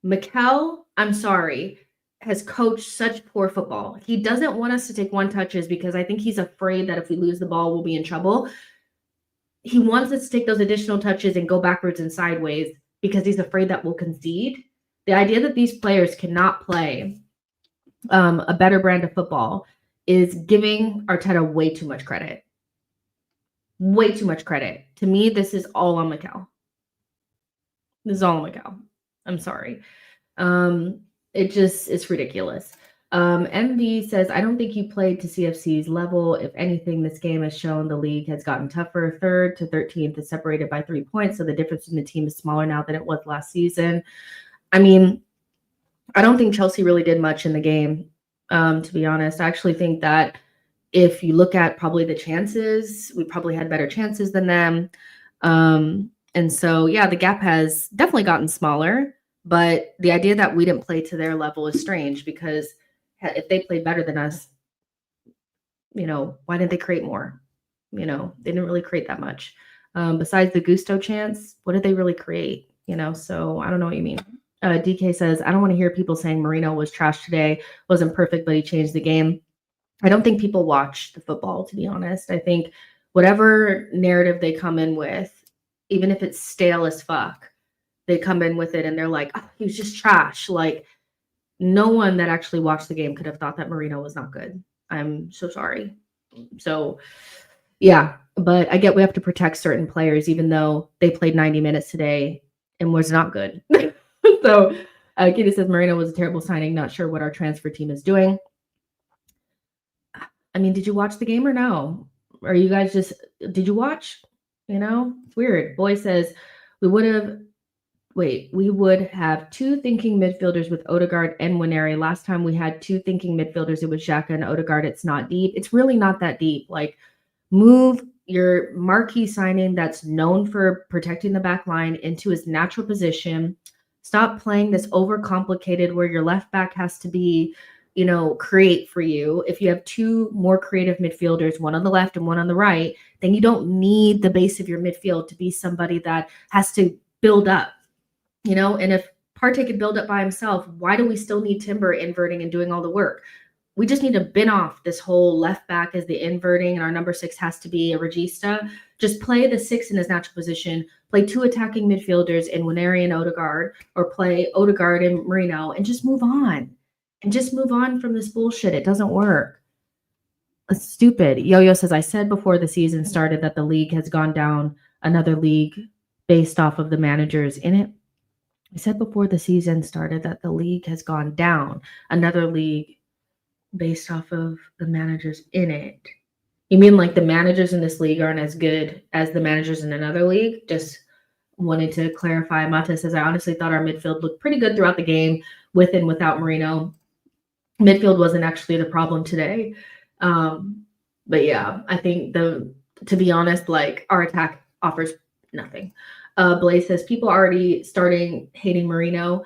Mikel, I'm sorry, has coached such poor football. He doesn't want us to take one touches because I think he's afraid that if we lose the ball, we'll be in trouble. He wants us to take those additional touches and go backwards and sideways because he's afraid that we'll concede. The idea that these players cannot play a better brand of football is giving Arteta way too much credit. Way too much credit. To me, this is all on Mikel. This is all on Mikel. I'm sorry. It's ridiculous. MV says, I don't think you played to CFC's level. If anything, this game has shown the league has gotten tougher. 3rd to 13th is separated by 3 points. So the difference in the team is smaller now than it was last season. I mean, I don't think Chelsea really did much in the game, to be honest. I actually think that if you look at probably the chances, we probably had better chances than them. And so, yeah, the gap has definitely gotten smaller. But the idea that we didn't play to their level is strange because if they played better than us, why didn't they create more? They didn't really create that much. Besides the Gusto chance, what did they really create? So I don't know what you mean. DK says, I don't want to hear people saying Marino was trash today, wasn't perfect, but he changed the game. I don't think people watch the football, to be honest. I think whatever narrative they come in with, even if it's stale as fuck, they come in with it and they're like, oh, he was just trash. Like, no one that actually watched the game could have thought that Marino was not good. I'm so sorry. So, yeah, but I get we have to protect certain players, even though they played 90 minutes today and was not good. So, Kitty says Marino was a terrible signing. Not sure what our transfer team is doing. I mean, did you watch the game or no? Or you guys did you watch? It's weird. Boy says we would have 2 thinking midfielders with Odegaard and Waneri. Last time we had 2 thinking midfielders, it was Xhaka and Odegaard. It's not deep. It's really not that deep. Like, move your marquee signing that's known for protecting the back line into his natural position. Stop playing this overcomplicated where your left back has to be, create for you. If you have 2 more creative midfielders, one on the left and one on the right, then you don't need the base of your midfield to be somebody that has to build up, and if Partey could build up by himself, why do we still need Timber inverting and doing all the work? We just need to bin off this whole left back as the inverting and our number 6 has to be a regista. Just play the 6 in his natural position, play 2 attacking midfielders in Waneri and Odegaard, or play Odegaard and Marino and just move on. And just move on from this bullshit. It doesn't work. Stupid. Yo-Yo says, I said before the season started that the league has gone down another league based off of the managers in it. I said before the season started that the league has gone down another league based off of the managers in it. You mean like the managers in this league aren't as good as the managers in another league? Just wanted to clarify. Mata says, I honestly thought our midfield looked pretty good throughout the game with and without Marino. Midfield wasn't actually the problem today. But yeah, I think to be honest, like our attack offers nothing. Blaze says people already starting hating Marino.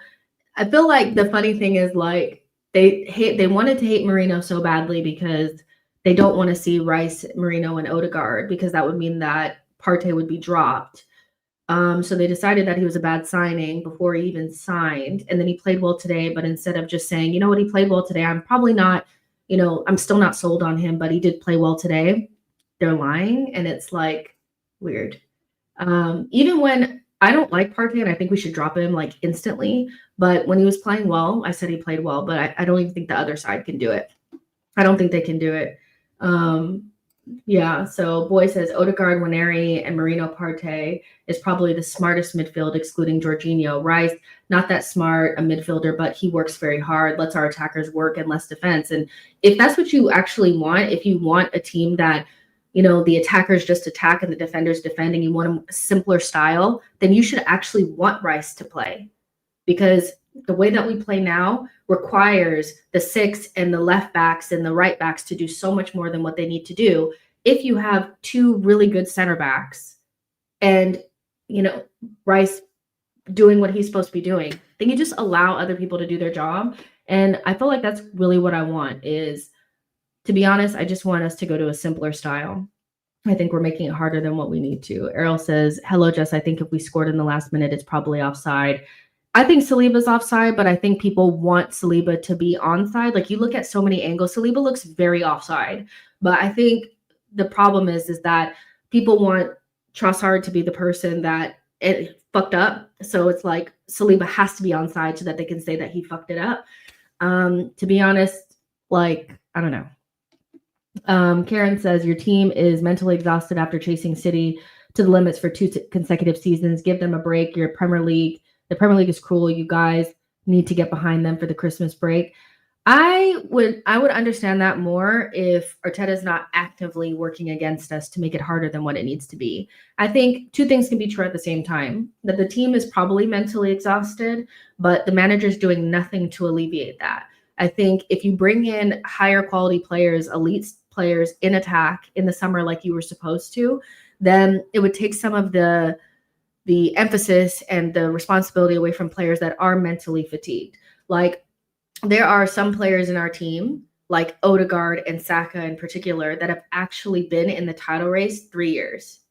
I feel like the funny thing is like they wanted to hate Marino so badly because they don't want to see Rice, Marino, and Odegaard because that would mean that Partey would be dropped. So they decided that he was a bad signing before he even signed. And then he played well today. But instead of just saying, you know what, he played well today, I'm probably not, I'm still not sold on him, but he did play well today. They're lying. And it's like weird. Even when I don't like Partey and I think we should drop him like instantly. But when he was playing well, I said he played well, but I don't even think the other side can do it. I don't think they can do it. Yeah, so Boy says Odegaard, Waneri, and Marino Partey is probably the smartest midfield, excluding Jorginho. Rice, not that smart, a midfielder, but he works very hard, lets our attackers work and less defense. And if that's what you actually want, if you want a team that, the attackers just attack and the defenders defend and you want a simpler style, then you should actually want Rice to play. Because the way that we play now requires the six and the left backs and the right backs to do so much more than what they need to do. If you have two really good center backs and, Rice doing what he's supposed to be doing, then you just allow other people to do their job. And I feel like that's really what I want is, to be honest, I just want us to go to a simpler style. I think we're making it harder than what we need to. Errol says, hello, Jess. I think if we scored in the last minute, it's probably offside. I think Saliba's offside, but I think people want Saliba to be onside. Like you look at so many angles, Saliba looks very offside. But I think the problem is that people want Trossard to be the person that it fucked up. So it's like Saliba has to be onside so that they can say that he fucked it up. To be honest, like, I don't know. Karen says, your team is mentally exhausted after chasing City to the limits for 2 consecutive seasons. Give them a break. You're Premier League. The Premier League is cruel. You guys need to get behind them for the Christmas break. I would understand that more if Arteta's not actively working against us to make it harder than what it needs to be. I think two things can be true at the same time. That the team is probably mentally exhausted, but the manager's doing nothing to alleviate that. I think if you bring in higher quality players, elite players in attack in the summer like you were supposed to, then it would take some of the emphasis and the responsibility away from players that are mentally fatigued. Like there are some players in our team, like Odegaard and Saka in particular, that have actually been in the title race 3 years.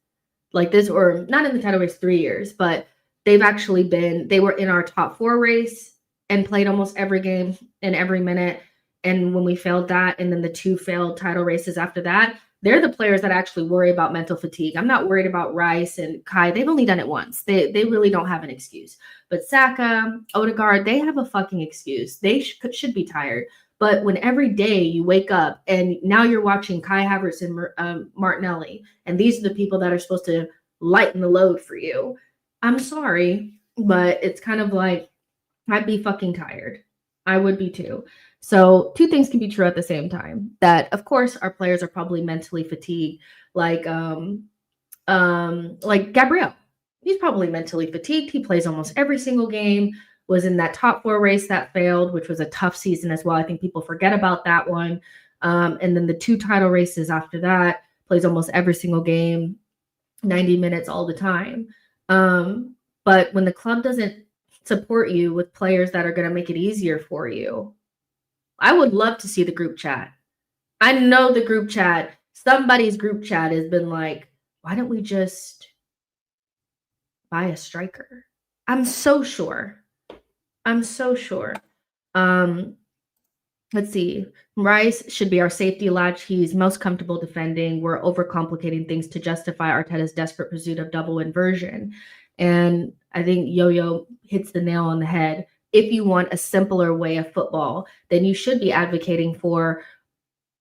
Like this, or not in the title race 3 years, but they were in our top 4 race and played almost every game and every minute. And when we failed that, and then the 2 failed title races after that, they're the players that actually worry about mental fatigue. I'm not worried about Rice and Kai. They've only done it once. They really don't have an excuse. But Saka, Odegaard, they have a fucking excuse. They should be tired. But when every day you wake up and now you're watching Kai Havertz and Martinelli, and these are the people that are supposed to lighten the load for you, I'm sorry, but it's kind of like I'd be fucking tired. I would be too. So 2 things can be true at the same time. That of course our players are probably mentally fatigued, like Gabriel. He's probably mentally fatigued. He plays almost every single game. Was in that top 4 race that failed, which was a tough season as well. I think people forget about that one. And then the 2 title races after that, plays almost every single game, 90 minutes all the time. But when the club doesn't support you with players that are going to make it easier for you, I would love to see the group chat. I know the group chat, somebody's group chat has been like, why don't we just buy a striker? I'm so sure. Let's see. Rice should be our safety latch. He's most comfortable defending. We're overcomplicating things to justify Arteta's desperate pursuit of double inversion. And I think Yo-Yo hits the nail on the head. If you want a simpler way of football, then you should be advocating for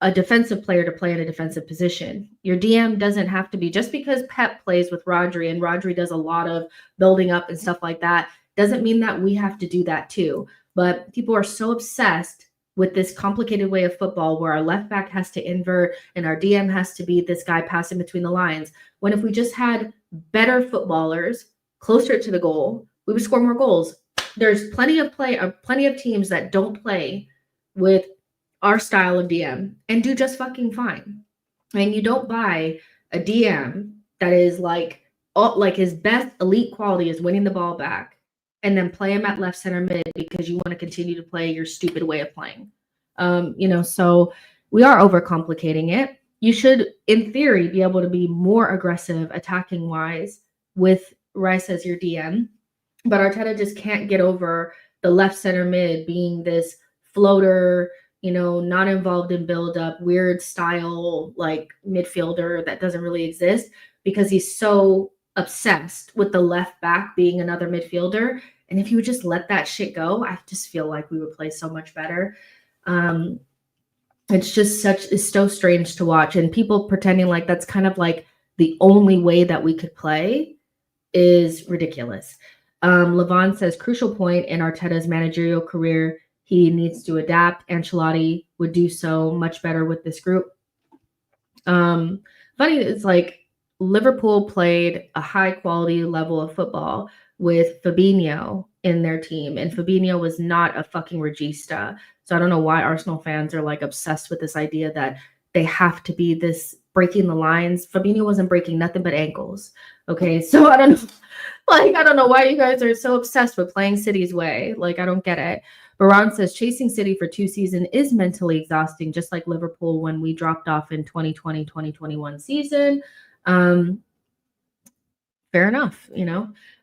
a defensive player to play in a defensive position. Your DM doesn't have to be, just because Pep plays with Rodri and Rodri does a lot of building up and stuff like that, doesn't mean that we have to do that too. But people are so obsessed with this complicated way of football where our left back has to invert and our DM has to be this guy passing between the lines. When if we just had better footballers closer to the goal, we would score more goals. There's plenty of teams that don't play with our style of DM and do just fucking fine. And you don't buy a DM that is like his best elite quality is winning the ball back and then play him at left center mid because you want to continue to play your stupid way of playing. So we are overcomplicating it. You should, in theory, be able to be more aggressive attacking wise with Rice as your DM. But Arteta just can't get over the left center mid being this floater, not involved in build up, weird style, like midfielder that doesn't really exist because he's so obsessed with the left back being another midfielder. And if you would just let that shit go, I just feel like we would play so much better. It's so strange to watch. And people pretending like that's kind of like the only way that we could play is ridiculous. Levon says, crucial point in Arteta's managerial career, he needs to adapt. Ancelotti would do so much better with this group. Funny, it's like Liverpool played a high quality level of football with Fabinho in their team, and Fabinho was not a fucking regista. So I don't know why Arsenal fans are like obsessed with this idea that they have to be this breaking the lines. Fabinho wasn't breaking nothing but ankles. Okay, so I don't know why you guys are so obsessed with playing City's way. Like, I don't get it. Baran says, chasing City for 2 seasons is mentally exhausting, just like Liverpool when we dropped off in 2020-2021 season. Fair enough,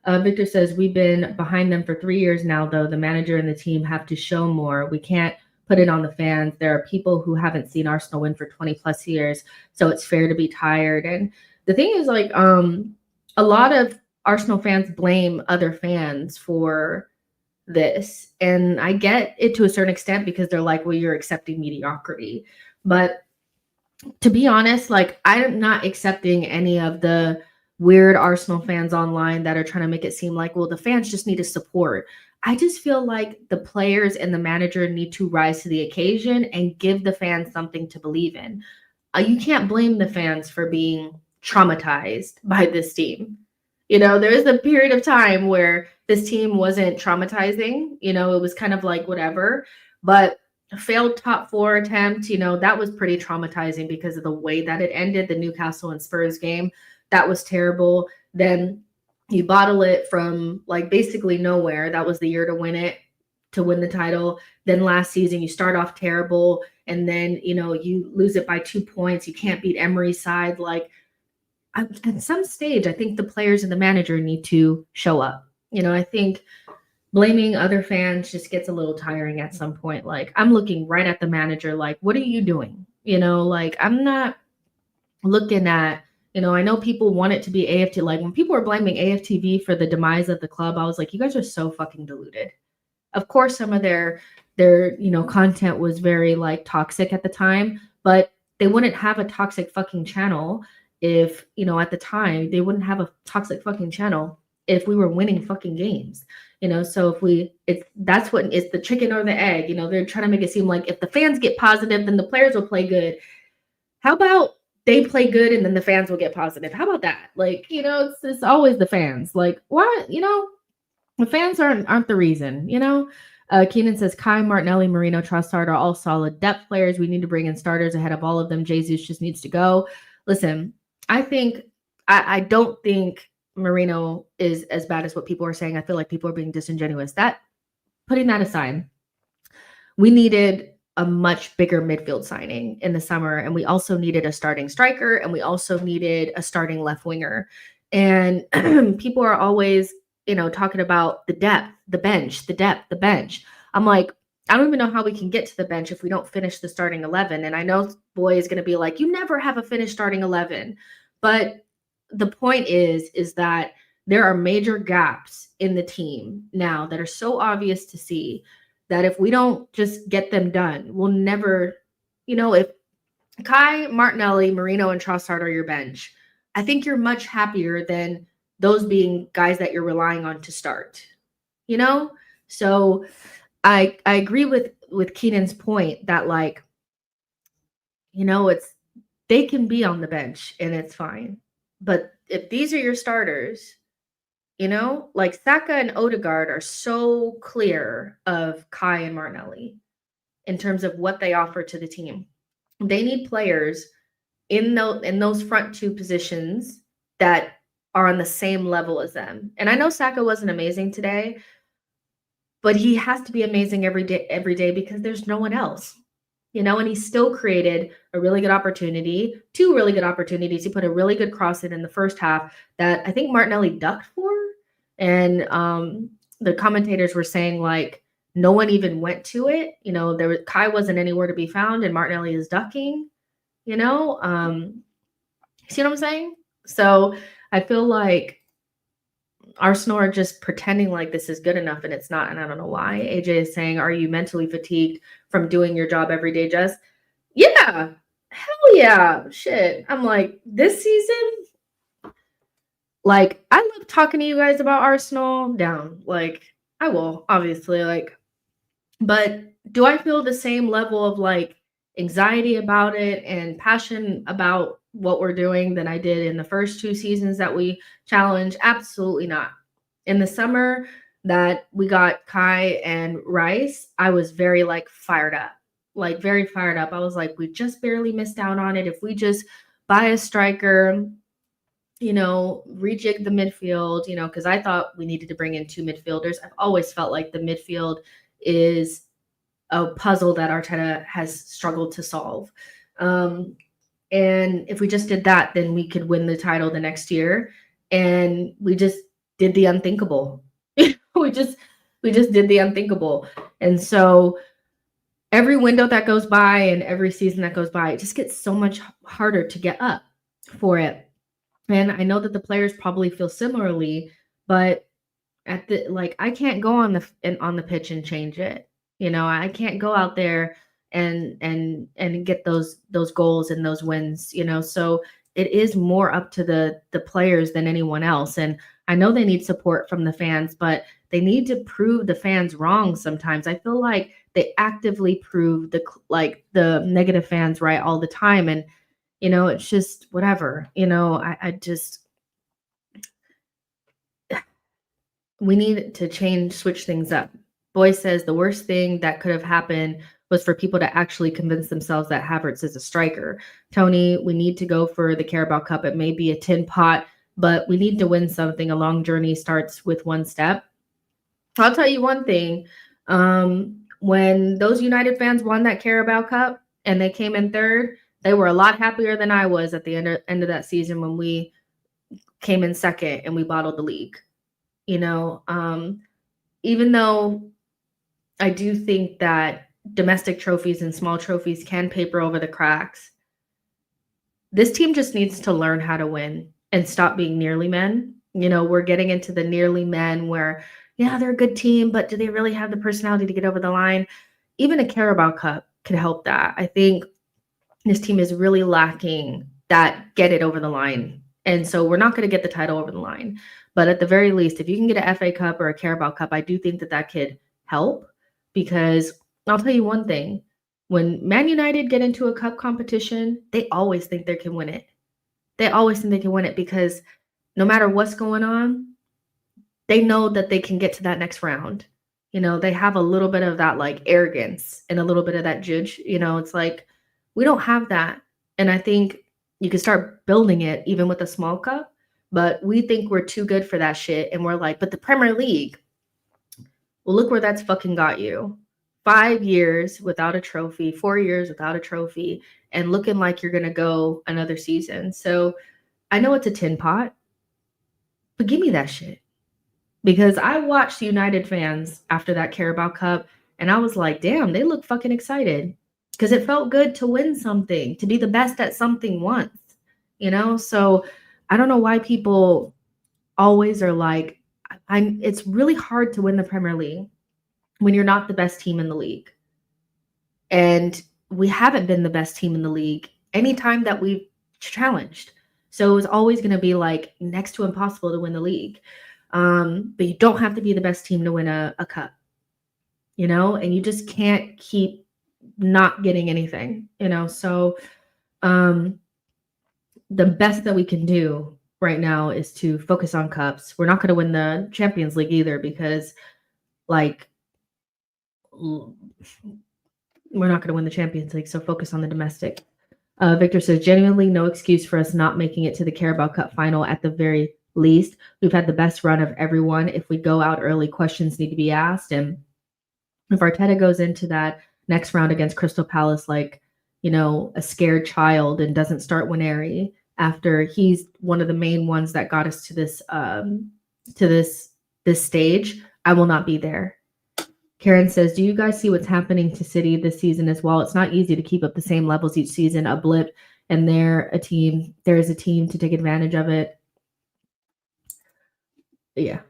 Victor says, we've been behind them for 3 years now, though. The manager and the team have to show more. We can't put it on the fans. There are people who haven't seen Arsenal win for 20 plus years, so it's fair to be tired. And the thing is, like, a lot of Arsenal fans blame other fans for this. And I get it to a certain extent because they're like, well, you're accepting mediocrity. But to be honest, like, I'm not accepting any of the weird Arsenal fans online that are trying to make it seem like, well, the fans just need to support. I just feel like the players and the manager need to rise to the occasion and give the fans something to believe in. You can't blame the fans for being traumatized by this team. There is a period of time where this team wasn't traumatizing. It was kind of like whatever, but a failed top 4 attempt, that was pretty traumatizing because of the way that it ended, the Newcastle and Spurs game. That was terrible. Then you bottle it from like basically nowhere. That was the year to win the title. Then last season, you start off terrible. And then, you lose it by 2 points. You can't beat Emery's side. Like, at some stage, I think the players and the manager need to show up. I think blaming other fans just gets a little tiring at some point. Like, I'm looking right at the manager, like, what are you doing? Like, I'm not looking at, I know people want it to be AFT. Like, when people were blaming AFTV for the demise of the club, I was like, you guys are so fucking deluded. Of course, some of their content was very like toxic at the time, but they wouldn't have a toxic fucking channel if, at the time, they wouldn't have a toxic fucking channel if we were winning fucking games. So that's what it's the chicken or the egg. They're trying to make it seem like if the fans get positive, then the players will play good. How about they play good and then the fans will get positive? How about that? Like, it's always the fans. Like, what? The fans aren't the reason, Keenan says, Kai, Martinelli, Marino, Trossard are all solid depth players. We need to bring in starters ahead of all of them. Jesus just needs to go. Listen, I don't think Marino is as bad as what people are saying. I feel like people are being disingenuous. Putting that aside, we needed a much bigger midfield signing in the summer, and we also needed a starting striker, and we also needed a starting left winger. And people are always, talking about the depth, the bench, the depth, the bench. I'm like, I don't even know how we can get to the bench if we don't finish the starting 11. And I know Boy is going to be like, you never have a finished starting 11. But the point is that there are major gaps in the team now that are so obvious to see that if we don't just get them done, we'll never, if Kai, Martinelli, Marino, and Trossard are your bench. I think you're much happier than those being guys that you're relying on to start. You know? So I agree with Keenan's point that, like, it's they can be on the bench and it's fine. But if these are your starters, like Saka and Odegaard are so clear of Kai and Martinelli in terms of what they offer to the team. They need players in those front two positions that are on the same level as them. And I know Saka wasn't amazing today, but he has to be amazing every day because there's no one else. And he still created a really good opportunity, two really good opportunities. He put a really good cross in the first half that I think Martinelli ducked for. And the commentators were saying, like, no one even went to it. Kai wasn't anywhere to be found, and Martinelli is ducking. See what I'm saying? So I feel like Arsenal are just pretending like this is good enough, and it's not. And I don't know why. AJ is saying, are you mentally fatigued from doing your job every day, Jess? Yeah. Hell yeah. Shit. I'm like, this season, like, I love talking to you guys about Arsenal down. Like, I will, obviously, like, but do I feel the same level of, like, anxiety about it and passion about what we're doing than I did in the first 2 seasons that we challenged? Absolutely not. In the summer that we got Kai and Rice, I was very, like, fired up. Like, very fired up. I was like, we just barely missed out on it. If we just buy a striker, rejig the midfield, because I thought we needed to bring in 2 midfielders. I've always felt like the midfield is a puzzle that Arteta has struggled to solve. And if we just did that, then we could win the title the next year. And we just did the unthinkable. we just did the unthinkable. And so every window that goes by and every season that goes by, it just gets so much harder to get up for it. And I know that the players probably feel similarly, but I can't go on the pitch and change it. I can't go out there and get those goals and those wins, so it is more up to the players than anyone else. And I know they need support from the fans, but they need to prove the fans wrong sometimes. I feel like they actively prove the negative fans right all the time. And it's just whatever. I just we need to switch things up. Boy says the worst thing that could have happened was for people to actually convince themselves that Havertz is a striker. Tony, we need to go for the Carabao Cup. It may be a tin pot, but we need to win something. A long journey starts with one step. I'll tell you one thing. When those United fans won that Carabao Cup and they came in third, they were a lot happier than I was at the end of that season when we came in second and we bottled the league. Even though I do think that domestic trophies and small trophies can paper over the cracks, this team just needs to learn how to win and stop being nearly men. We're getting into the nearly men where, yeah, they're a good team, but do they really have the personality to get over the line? Even a Carabao Cup could help that. I think this team is really lacking that get it over the line. And so we're not going to get the title over the line. But at the very least, if you can get an FA Cup or a Carabao Cup, I do think that could help, because I'll tell you one thing. When Man United get into a cup competition, they always think they can win it. They always think they can win it because no matter what's going on, they know that they can get to that next round. They have a little bit of that, like, arrogance and a little bit of that judge. It's like, we don't have that. And I think you can start building it even with a small cup, but we think we're too good for that shit. And we're like, but the Premier League, well, look where that's fucking got you. 5 years without a trophy, 4 years without a trophy, and looking like you're going to go another season. So I know it's a tin pot, but give me that shit. Because I watched United fans after that Carabao Cup, and I was like, damn, they look fucking excited. Because it felt good to win something, to be the best at something once, So I don't know why people always are like, it's really hard to win the Premier League when you're not the best team in the league. And we haven't been the best team in the league anytime that we've challenged. So it's always going to be like next to impossible to win the league. But you don't have to be the best team to win a cup, and you just can't keep not getting anything, So the best that we can do right now is to focus on cups. We're not going to win the Champions League either because, like, we're not going to win the Champions League. So focus on the domestic. Victor says, genuinely no excuse for us not making it to the Carabao Cup final at the very least. We've had the best run of everyone. If we go out early, questions need to be asked. And if Arteta goes into that next round against Crystal Palace like, a scared child and doesn't start Winery after he's one of the main ones that got us to this stage, I will not be there. Karen says, do you guys see what's happening to City this season as well? It's not easy to keep up the same levels each season, a blip, and there is a team to take advantage of it. Yeah.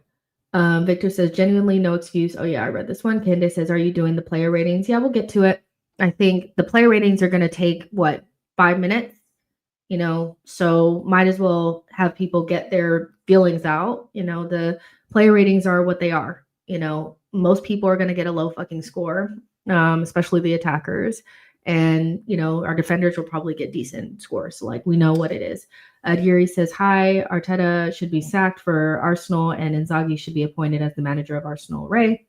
Victor says, genuinely no excuse. Oh yeah, I read this one. Candace says, are you doing the player ratings? Yeah, we'll get to it. I think the player ratings are going to take 5 minutes, so might as well have people get their feelings out. The player ratings are what they are. Most people are going to get a low fucking score, especially the attackers. And, our defenders will probably get decent scores. So, we know what it is. Yuri says, hi, Arteta should be sacked for Arsenal and Inzaghi should be appointed as the manager of Arsenal. Ray.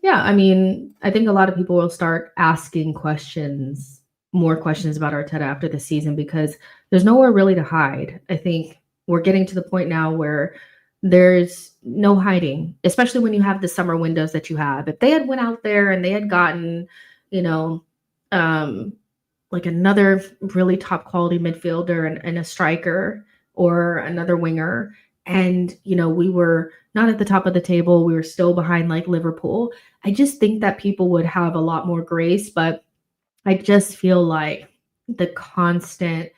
Yeah, I mean, I think a lot of people will start asking more questions about Arteta after the season because there's nowhere really to hide. I think we're getting to the point now where there's no hiding, especially when you have the summer windows that you have. If they had went out there and they had gotten, like another really top quality midfielder and a striker or another winger, and we were not at the top of the table, we were still behind like Liverpool, I just think that people would have a lot more grace. But I just feel like the constant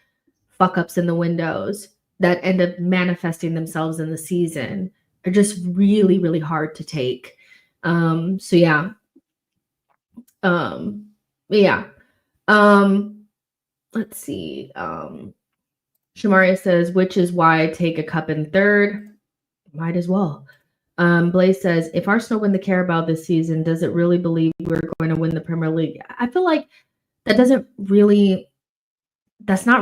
fuck ups in the windows that end up manifesting themselves in the season are just really, really hard to take. So yeah. Yeah. Let's see. Shamaria says, which is why I take a cup in third. Might as well. Blaze says, if Arsenal win the Carabao this season, does it really believe we're going to win the Premier League? I feel like that's not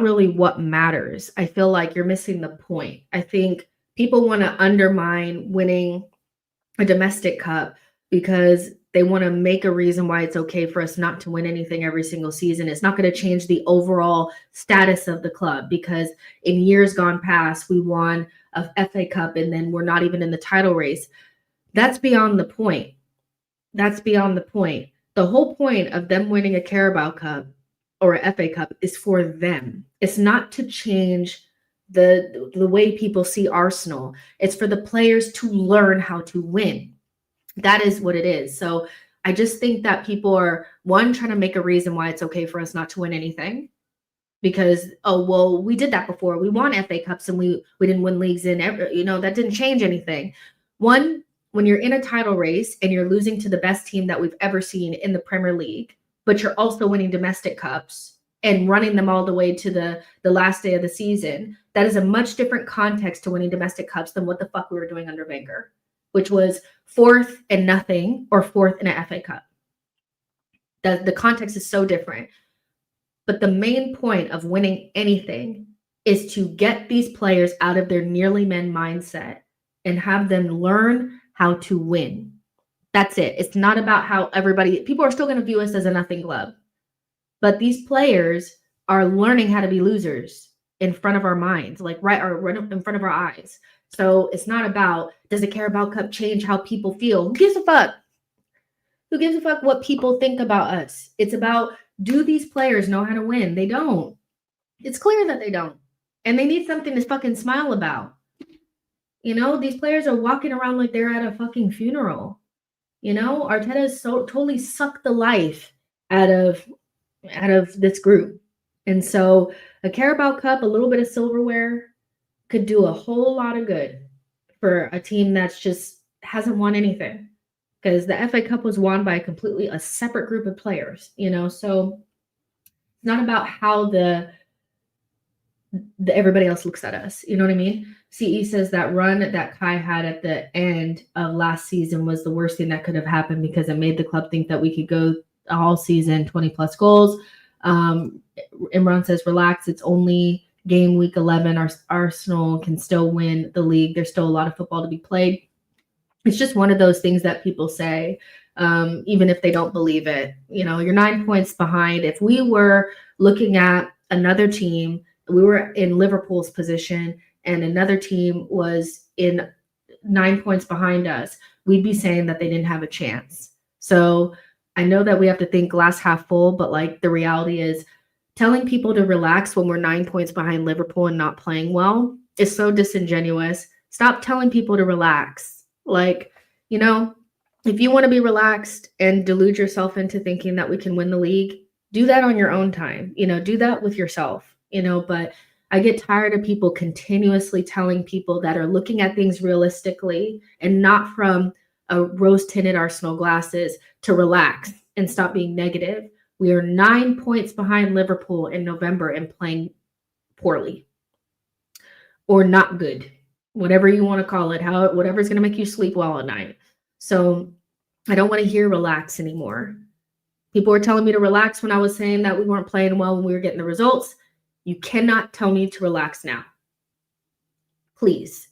really what matters. I feel like you're missing the point. I think people want to undermine winning a domestic cup because they want to make a reason why it's okay for us not to win anything every single season. It's not going to change the overall status of the club because in years gone past, we won a FA Cup and then we're not even in the title race. That's beyond the point. The whole point of them winning a Carabao Cup or a FA Cup is for them. It's not to change the way people see Arsenal. It's for the players to learn how to win. That is what it is. So I just think that people are, one, trying to make a reason why it's okay for us not to win anything. Because, oh, well, we did that before. We won FA Cups and we didn't win leagues in ever. That didn't change anything. One, when you're in a title race and you're losing to the best team that we've ever seen in the Premier League, but you're also winning domestic cups and running them all the way to the last day of the season, that is a much different context to winning domestic cups than what the fuck we were doing under Wenger, which was 4th and nothing or 4th in an FA Cup. The context is so different. But the main point of winning anything is to get these players out of their nearly men mindset and have them learn how to win. That's it. It's not about how people are still going to view us as a nothing club. But these players are learning how to be losers in front of our minds, right in front of our eyes. So it's not about, does the Carabao Cup change how people feel? Who gives a fuck? Who gives a fuck what people think about us? It's about, do these players know how to win? They don't. It's clear that they don't. And they need something to fucking smile about. These players are walking around like they're at a fucking funeral. Arteta has totally sucked the life out of this group. And so a Carabao Cup, a little bit of silverware could do a whole lot of good for a team that's just hasn't won anything. Because the FA Cup was won by a separate group of players, so It's not about how the everybody else looks at us. You know what I mean? CE says that run that Kai had at the end of last season was the worst thing that could have happened because it made the club think that we could go all season 20 plus goals. Imran says, relax. It's only game week 11. Arsenal can still win the league. There's still a lot of football to be played. It's just one of those things that people say, even if they don't believe it. You know, you're 9 points behind. If we were looking at another team, we were in Liverpool's position and another team was in 9 points behind us, we'd be saying that they didn't have a chance. So I know that we have to think glass half full, but like the reality is telling people to relax when we're 9 points behind Liverpool and not playing well is so disingenuous. Stop telling people to relax. Like, you know, if you want to be relaxed and delude yourself into thinking that we can win the league, do that on your own time. You know, do that with yourself, you know, but I get tired of people continuously telling people that are looking at things realistically and not from a rose-tinted Arsenal glasses to relax and stop being negative. We are 9 points behind Liverpool in November and playing poorly or not good, whatever you want to call it, whatever's going to make you sleep well at night. So I don't want to hear relax anymore. People were telling me to relax when I was saying that we weren't playing well when we were getting the results. You cannot tell me to relax now. Please.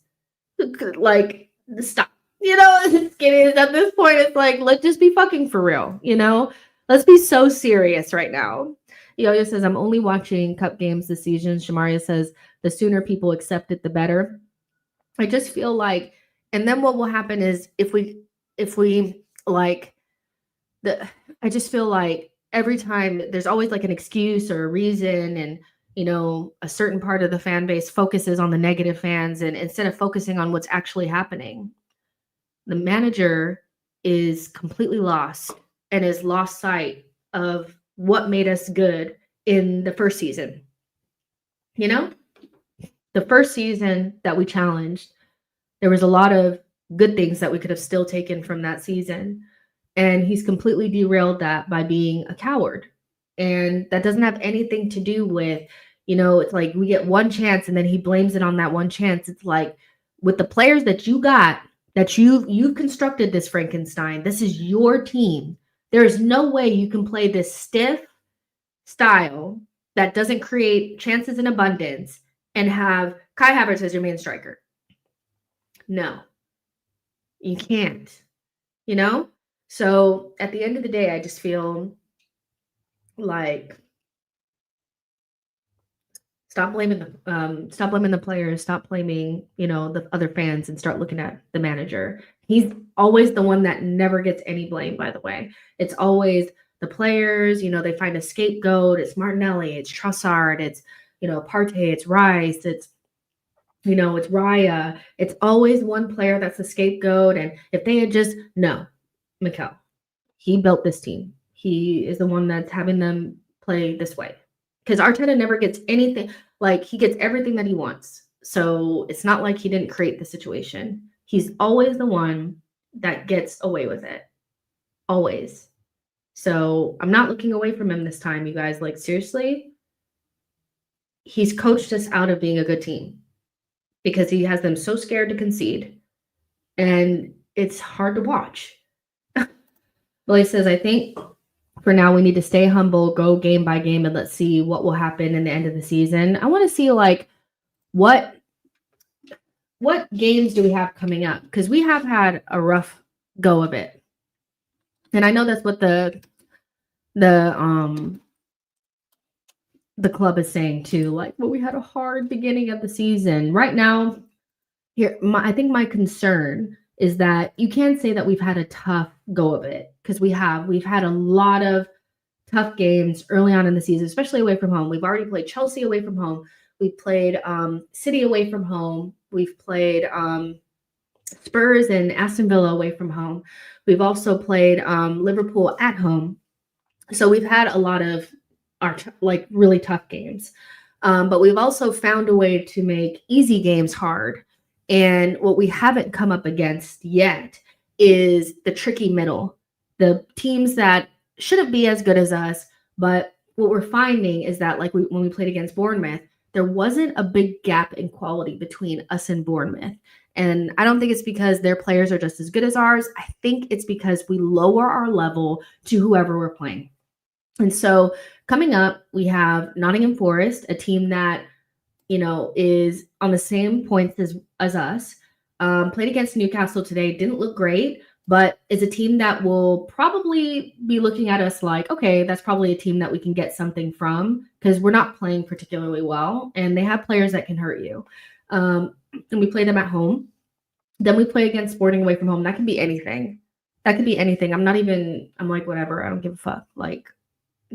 Like, stop. You know, it's kidding. At this point, it's like, let's just be fucking for real, you know? Let's be so serious right now. Yo-Yo says, I'm only watching cup games this season. Shamaria says, the sooner people accept it, the better. I just feel like, and then what will happen is if we like, I just feel like every time there's always like an excuse or a reason, and you know, a certain part of the fan base focuses on the negative fans and instead of focusing on what's actually happening. The manager is completely lost and has lost sight of what made us good in the first season. You know, the first season that we challenged, there was a lot of good things that we could have still taken from that season. And he's completely derailed that by being a coward. And that doesn't have anything to do with, you know, it's like we get one chance and then he blames it on that one chance. It's like with the players that you got, that you've constructed this Frankenstein, this is your team. There is no way you can play this stiff style that doesn't create chances in abundance and have Kai Havertz as your main striker. No, you can't, you know? So at the end of the day, I just feel like stop blaming the players, stop blaming, you know, the other fans and start looking at the manager. He's always the one that never gets any blame, by the way. It's always the players, you know, they find a scapegoat. It's Martinelli, it's Trossard, it's, you know, Partey, it's Rice, it's, you know, it's Raya. It's always one player that's the scapegoat. And if they had just, no, Mikel, he built this team. He is the one that's having them play this way. Because Arteta never gets anything, like he gets everything that he wants. So it's not like he didn't create the situation. He's always the one that gets away with it. Always. So I'm not looking away from him this time, you guys. Like, seriously, he's coached us out of being a good team because he has them so scared to concede. And it's hard to watch. Well, he says, I think for now we need to stay humble, go game by game, and let's see what will happen in the end of the season. I want to see like what games do we have coming up? Because we have had a rough go of it. And I know that's what the club is saying too. Like, well, we had a hard beginning of the season. Right now, I think my concern is that you can say that we've had a tough go of it because we've had a lot of tough games early on in the season, especially away from home. We've already played Chelsea away from home. We've played City away from home. We've played Spurs and Aston Villa away from home. We've also played Liverpool at home. So we've had a lot of our like really tough games. But we've also found a way to make easy games hard. And what we haven't come up against yet is the tricky middle, the teams that shouldn't be as good as us, but what we're finding is that like when we played against Bournemouth, there wasn't a big gap in quality between us and Bournemouth. And I don't think it's because their players are just as good as ours. I think it's because we lower our level to whoever we're playing. And so coming up, we have Nottingham Forest, a team that, is on the same points as us. Played against Newcastle today, didn't look great, but is a team that will probably be looking at us like, okay, that's probably a team that we can get something from because we're not playing particularly well, and they have players that can hurt you. And we play them at home. Then we play against Sporting away from home. That can be anything. That could be anything. I'm like, whatever. I don't give a fuck. Like,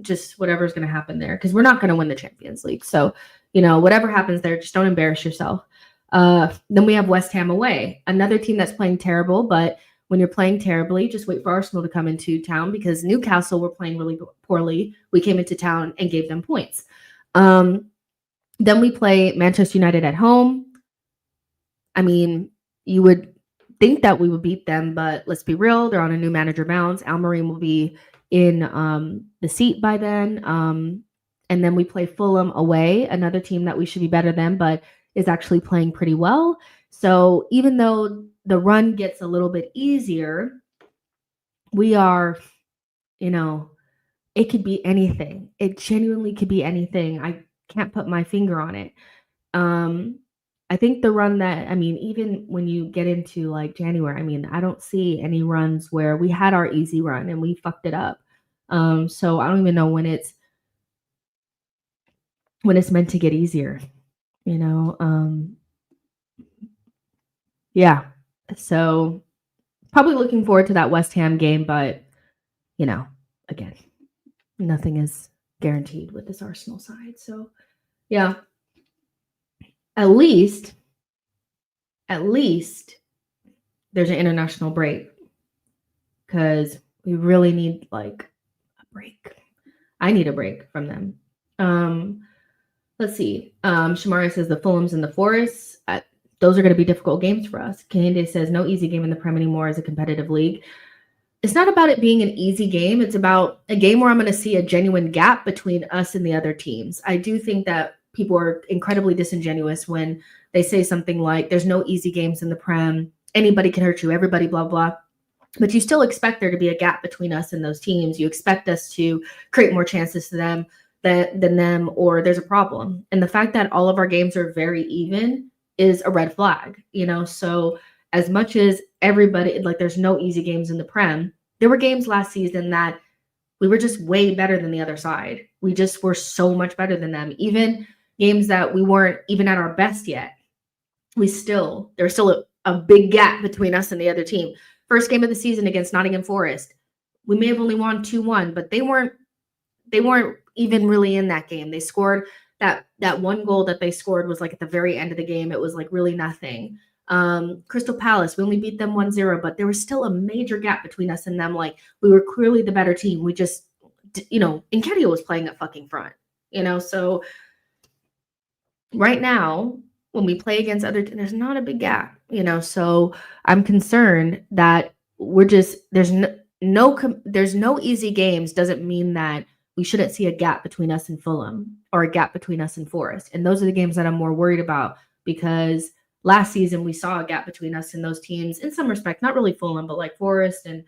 just whatever's going to happen there because we're not going to win the Champions League. So, whatever happens there, just don't embarrass yourself. Then we have West Ham away, another team that's playing terrible. But when you're playing terribly, just wait for Arsenal to come into town because Newcastle were playing really poorly. We came into town and gave them points. Then we play Manchester United at home. I mean, you would think that we would beat them, but let's be real. They're on a new manager bounce. Almarine will be in the seat by then. And then we play Fulham away, another team that we should be better than, but is actually playing pretty well. So even though the run gets a little bit easier, we are, it could be anything. It genuinely could be anything. I can't put my finger on it. I think the run that, even when you get into like January, I don't see any runs where we had our easy run and we fucked it up. So I don't even know when it's meant to get easier, yeah. So probably looking forward to that West Ham game, but again, nothing is guaranteed with this Arsenal side. So yeah. At least there's an international break because we really need like a break. I need a break from them. Let's see. Shamara says the Fulhams and the Forests. Those are going to be difficult games for us. Kehinde says no easy game in the Prem anymore as a competitive league. It's not about it being an easy game. It's about a game where I'm going to see a genuine gap between us and the other teams. I do think that people are incredibly disingenuous when they say something like, there's no easy games in the Prem. Anybody can hurt you. Everybody, blah, blah. But you still expect there to be a gap between us and those teams. You expect us to create more chances to them than them, or there's a problem. And the fact that all of our games are very even is a red flag, So as much as everybody, like there's no easy games in the Prem, there were games last season that we were just way better than the other side. We just were so much better than them. Even games that we weren't even at our best yet, there's still a big gap between us and the other team. First game of the season against Nottingham Forest, we may have only won 2-1, but they weren't even really in that game. They scored that one goal that they scored was like at the very end of the game. It was like really nothing. Crystal Palace, we only beat them 1-0, but there was still a major gap between us and them. Like we were clearly the better team. We just, Nketiah was playing up fucking front, so right now when we play against there's not a big gap, so I'm concerned that there's no easy games doesn't mean that we shouldn't see a gap between us and Fulham or a gap between us and Forest. And those are the games that I'm more worried about because last season we saw a gap between us and those teams in some respect, not really Fulham, but like Forest and,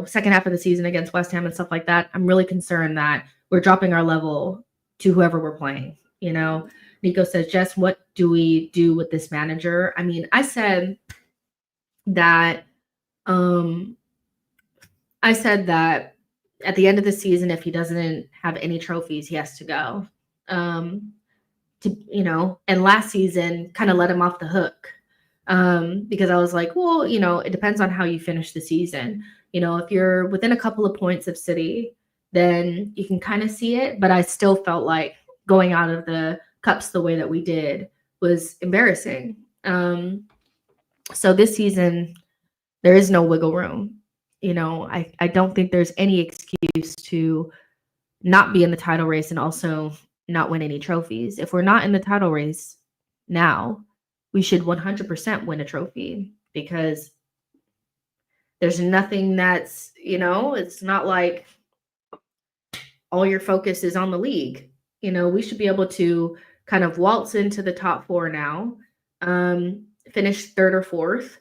second half of the season against West Ham and stuff like that. I'm really concerned that we're dropping our level to whoever we're playing. Nico says, Jess, what do we do with this manager? I said that at the end of the season, if he doesn't have any trophies, he has to go. And last season kind of let him off the hook because I was like, well, it depends on how you finish the season. If you're within a couple of points of City, then you can kind of see it. But I still felt like going out of the cups the way that we did was embarrassing. So this season, there is no wiggle room. I don't think there's any excuse to not be in the title race and also not win any trophies. If we're not in the title race now, we should 100% win a trophy because there's nothing that's, it's not like all your focus is on the league. We should be able to kind of waltz into the top 4 now, finish 3rd or 4th,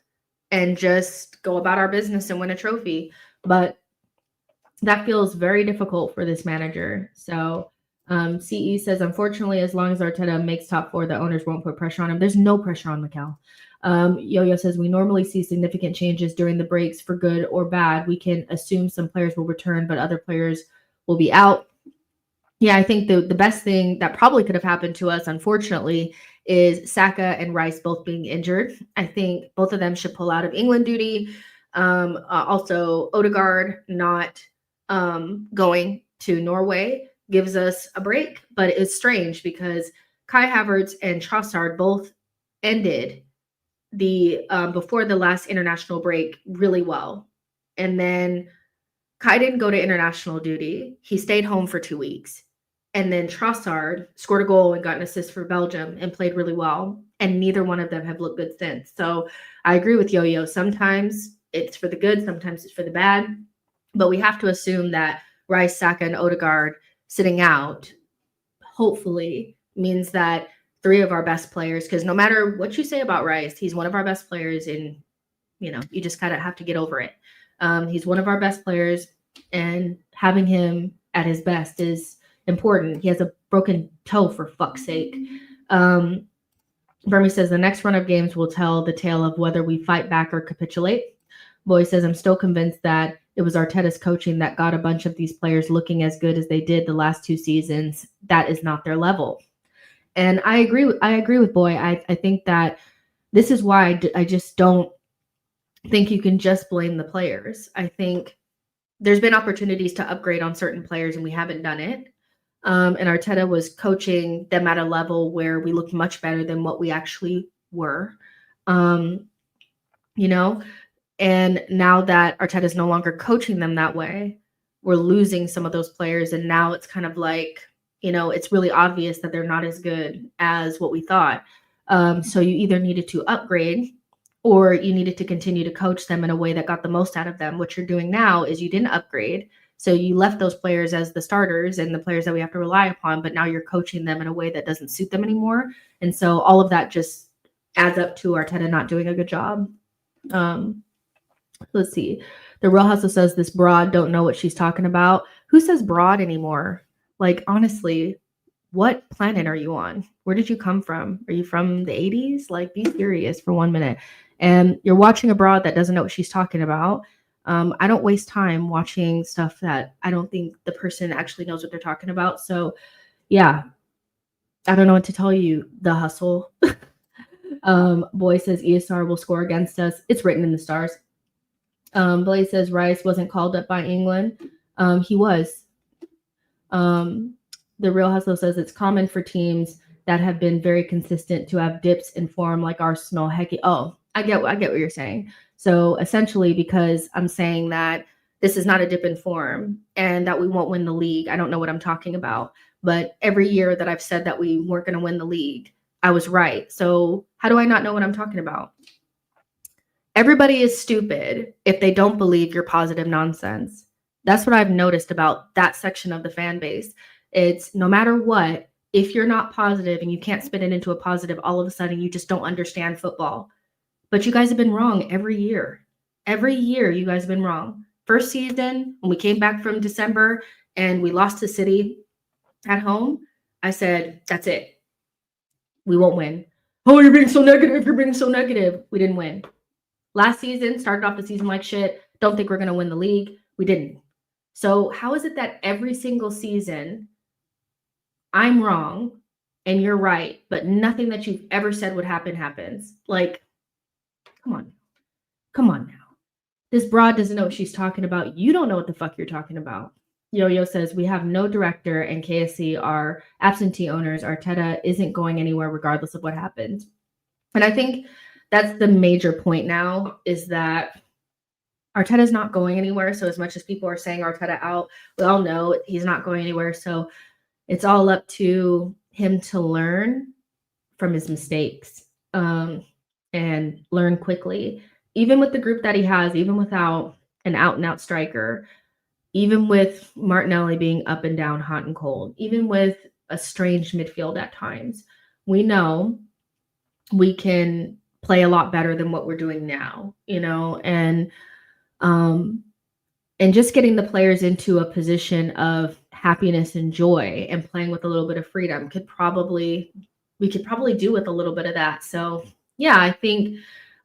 and just go about our business and win a trophy. But that feels very difficult for this manager. So CE says, unfortunately, as long as Arteta makes top 4, the owners won't put pressure on him. There's no pressure on Mikel. Yo-Yo says, we normally see significant changes during the breaks for good or bad. We can assume some players will return, but other players will be out. Yeah, I think the best thing that probably could have happened to us, unfortunately, is Saka and Rice both being injured. I think both of them should pull out of England duty. Also, Odegaard not going to Norway gives us a break, but it's strange because Kai Havertz and Trossard both ended the before the last international break really well. And then Kai didn't go to international duty. He stayed home for 2 weeks. And then Trossard scored a goal and got an assist for Belgium and played really well. And neither one of them have looked good since. So I agree with Yo-Yo. Sometimes it's for the good, sometimes it's for the bad. But we have to assume that Rice, Saka, and Odegaard sitting out, hopefully, means that 3 of our best players, because no matter what you say about Rice, he's one of our best players, and you just kind of have to get over it. He's one of our best players, and having him at his best is important. He has a broken toe, for fuck's sake. Burmy says, the next run of games will tell the tale of whether we fight back or capitulate. Boy says, I'm still convinced that it was Arteta's coaching that got a bunch of these players looking as good as they did the last 2 seasons. That is not their level. And I agree with Boy. I think that this is why I just don't think you can just blame the players. I think there's been opportunities to upgrade on certain players and we haven't done it. And Arteta was coaching them at a level where we looked much better than what we actually were. And now that Arteta is no longer coaching them that way, we're losing some of those players. And now it's kind of like, it's really obvious that they're not as good as what we thought. So you either needed to upgrade or you needed to continue to coach them in a way that got the most out of them. What you're doing now is you didn't upgrade. So you left those players as the starters and the players that we have to rely upon, but now you're coaching them in a way that doesn't suit them anymore. And so all of that just adds up to Arteta not doing a good job. Let's see. The Real Hustle says this broad don't know what she's talking about. Who says broad anymore? Like, honestly, what planet are you on? Where did you come from? Are you from the 80s? Like, be serious for 1 minute. And you're watching a broad that doesn't know what she's talking about. I don't waste time watching stuff that I don't think the person actually knows what they're talking about. So, yeah, I don't know what to tell you, the hustle. Boy says ESR will score against us. It's written in the stars. Blaze says Rice wasn't called up by England. He was. The Real Hustle says it's common for teams that have been very consistent to have dips in form like Arsenal. I get what you're saying. So essentially, because I'm saying that this is not a dip in form and that we won't win the league, I don't know what I'm talking about. But every year that I've said that we weren't going to win the league, I was right. So how do I not know what I'm talking about? Everybody is stupid if they don't believe your positive nonsense. That's what I've noticed about that section of the fan base. It's no matter what, if you're not positive and you can't spin it into a positive, all of a sudden you just don't understand football. But you guys have been wrong every year. Every year you guys have been wrong. First season, when we came back from December and we lost to City at home, I said, that's it. We won't win. Oh, you're being so negative. You're being so negative. We didn't win. Last season, started off the season like shit. Don't think we're going to win the league. We didn't. So how is it that every single season I'm wrong and you're right, but nothing that you've ever said would happen happens? Like, come on now. This broad doesn't know what she's talking about. You don't know what the fuck you're talking about. Yo-Yo says, we have no director and KSC are absentee owners. Arteta isn't going anywhere regardless of what happened. And I think that's the major point now is that Arteta's not going anywhere. So as much as people are saying Arteta out, we all know he's not going anywhere. So it's all up to him to learn from his mistakes and learn quickly. Even with the group that he has, even without an out-and-out striker, even with Martinelli being up and down, hot and cold, even with a strange midfield at times, we know we can play a lot better than what we're doing now, um, and just getting the players into a position of happiness and joy and playing with a little bit of freedom we could probably do with a little bit of that. So yeah, I think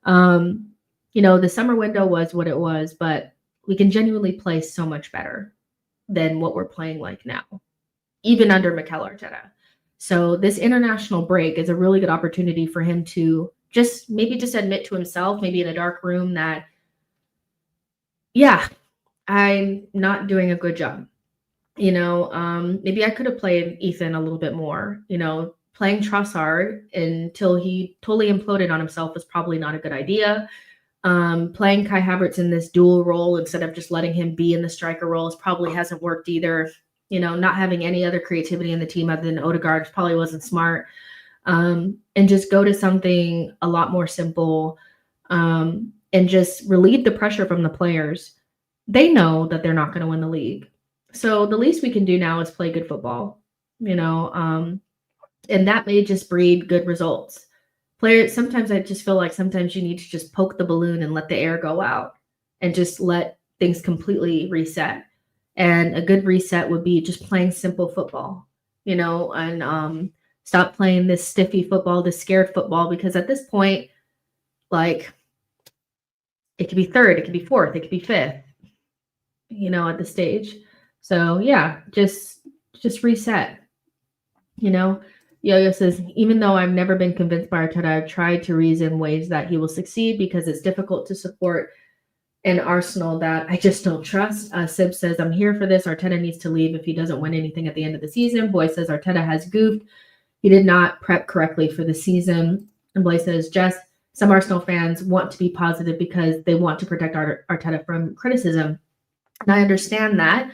the summer window was what it was, but we can genuinely play so much better than what we're playing like now, even under Mikel Arteta. So this international break is a really good opportunity for him to just admit to himself, maybe in a dark room, that yeah, I'm not doing a good job. Maybe I could have played Ethan a little bit more. Playing Trossard until he totally imploded on himself was probably not a good idea. Playing Kai Havertz in this dual role instead of just letting him be in the striker roles probably hasn't worked either. Not having any other creativity in the team other than Odegaard probably wasn't smart. And just go to something a lot more simple, and just relieve the pressure from the players. They know that they're not going to win the league. So the least we can do now is play good football, and that may just breed good results. Players, sometimes I just feel like sometimes you need to just poke the balloon and let the air go out and just let things completely reset. And a good reset would be just playing simple football, and stop playing this stiffy football, this scared football, because at this point, like, it could be third, it could be fourth, it could be fifth, at the stage. So yeah, just reset. Yo-Yo says, even though I've never been convinced by Arteta, I've tried to reason ways that he will succeed because it's difficult to support an Arsenal that I just don't trust. Sib says, I'm here for this. Arteta needs to leave if he doesn't win anything at the end of the season. Boy says, Arteta has goofed. He did not prep correctly for the season. And Blaise says, Jess, some Arsenal fans want to be positive because they want to protect Arteta from criticism. And I understand that,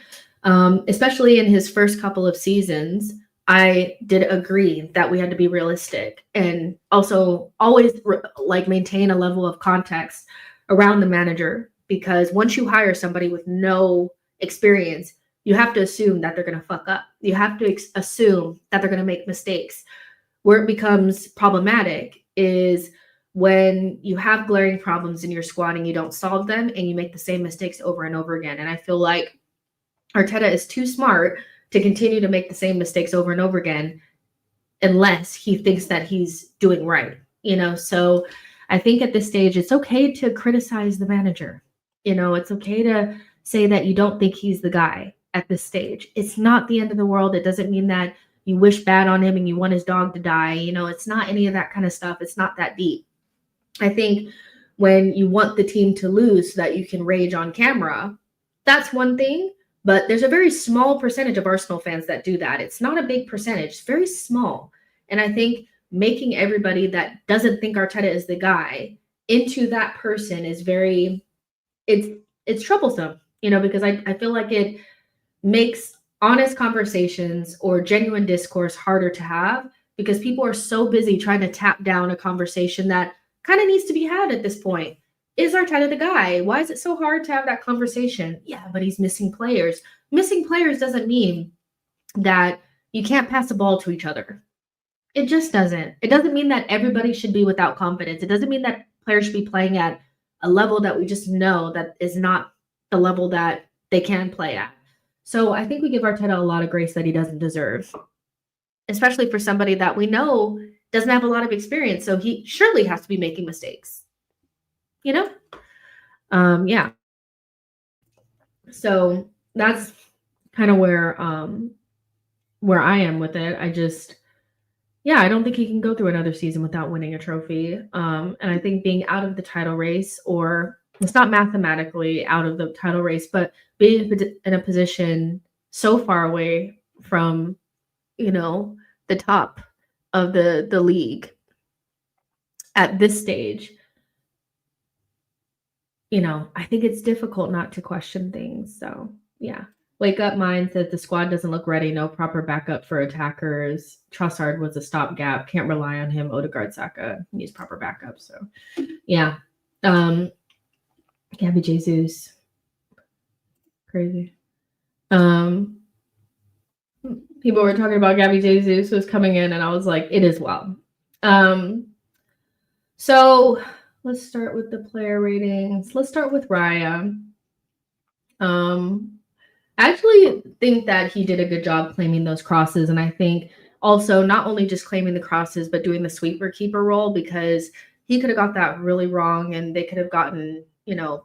especially in his first couple of seasons. I did agree that we had to be realistic and also always maintain a level of context around the manager, because once you hire somebody with no experience, you have to assume that they're going to fuck up. You have to assume that they're going to make mistakes. Where it becomes problematic is when you have glaring problems in your squad and you don't solve them and you make the same mistakes over and over again. And I feel like Arteta is too smart to continue to make the same mistakes over and over again unless he thinks that he's doing right, So I think at this stage, it's okay to criticize the manager. It's okay to say that you don't think he's the guy at this stage. It's not the end of the world. It doesn't mean that you wish bad on him and you want his dog to die. It's not any of that kind of stuff. It's not that deep. I think when you want the team to lose so that you can rage on camera, that's one thing. But there's a very small percentage of Arsenal fans that do that. It's not a big percentage. It's very small. And I think making everybody that doesn't think Arteta is the guy into that person is it's troublesome, because I feel like it makes honest conversations or genuine discourse harder to have, because people are so busy trying to tap down a conversation that kind of needs to be had at this point. Is Arteta the guy? Why is it so hard to have that conversation? Yeah, but he's missing players. Missing players doesn't mean that you can't pass the ball to each other. It just doesn't. It doesn't mean that everybody should be without confidence. It doesn't mean that players should be playing at a level that we just know that is not the level that they can play at. So I think we give Arteta a lot of grace that he doesn't deserve, especially for somebody that we know doesn't have a lot of experience. So he surely has to be making mistakes. Yeah. So that's kind of where I am with it. I don't think he can go through another season without winning a trophy. And I think being out of the title race, or it's not mathematically out of the title race, but being in a position so far away from, the top of the league at this stage, I think it's difficult not to question things. So yeah. Wake Up Mind says the squad doesn't look ready. No proper backup for attackers. Trossard was a stopgap. Can't rely on him. Odegaard, Saka needs proper backup. So yeah. Gabby Jesus. Crazy. Um, People were talking about Gabby Jesus was coming in, and I was like, it is well. So let's start with the player ratings. Let's start with Raya. I actually think that he did a good job claiming those crosses, and I think also not only just claiming the crosses, but doing the sweeper keeper role, because he could have got that really wrong, and they could have gotten,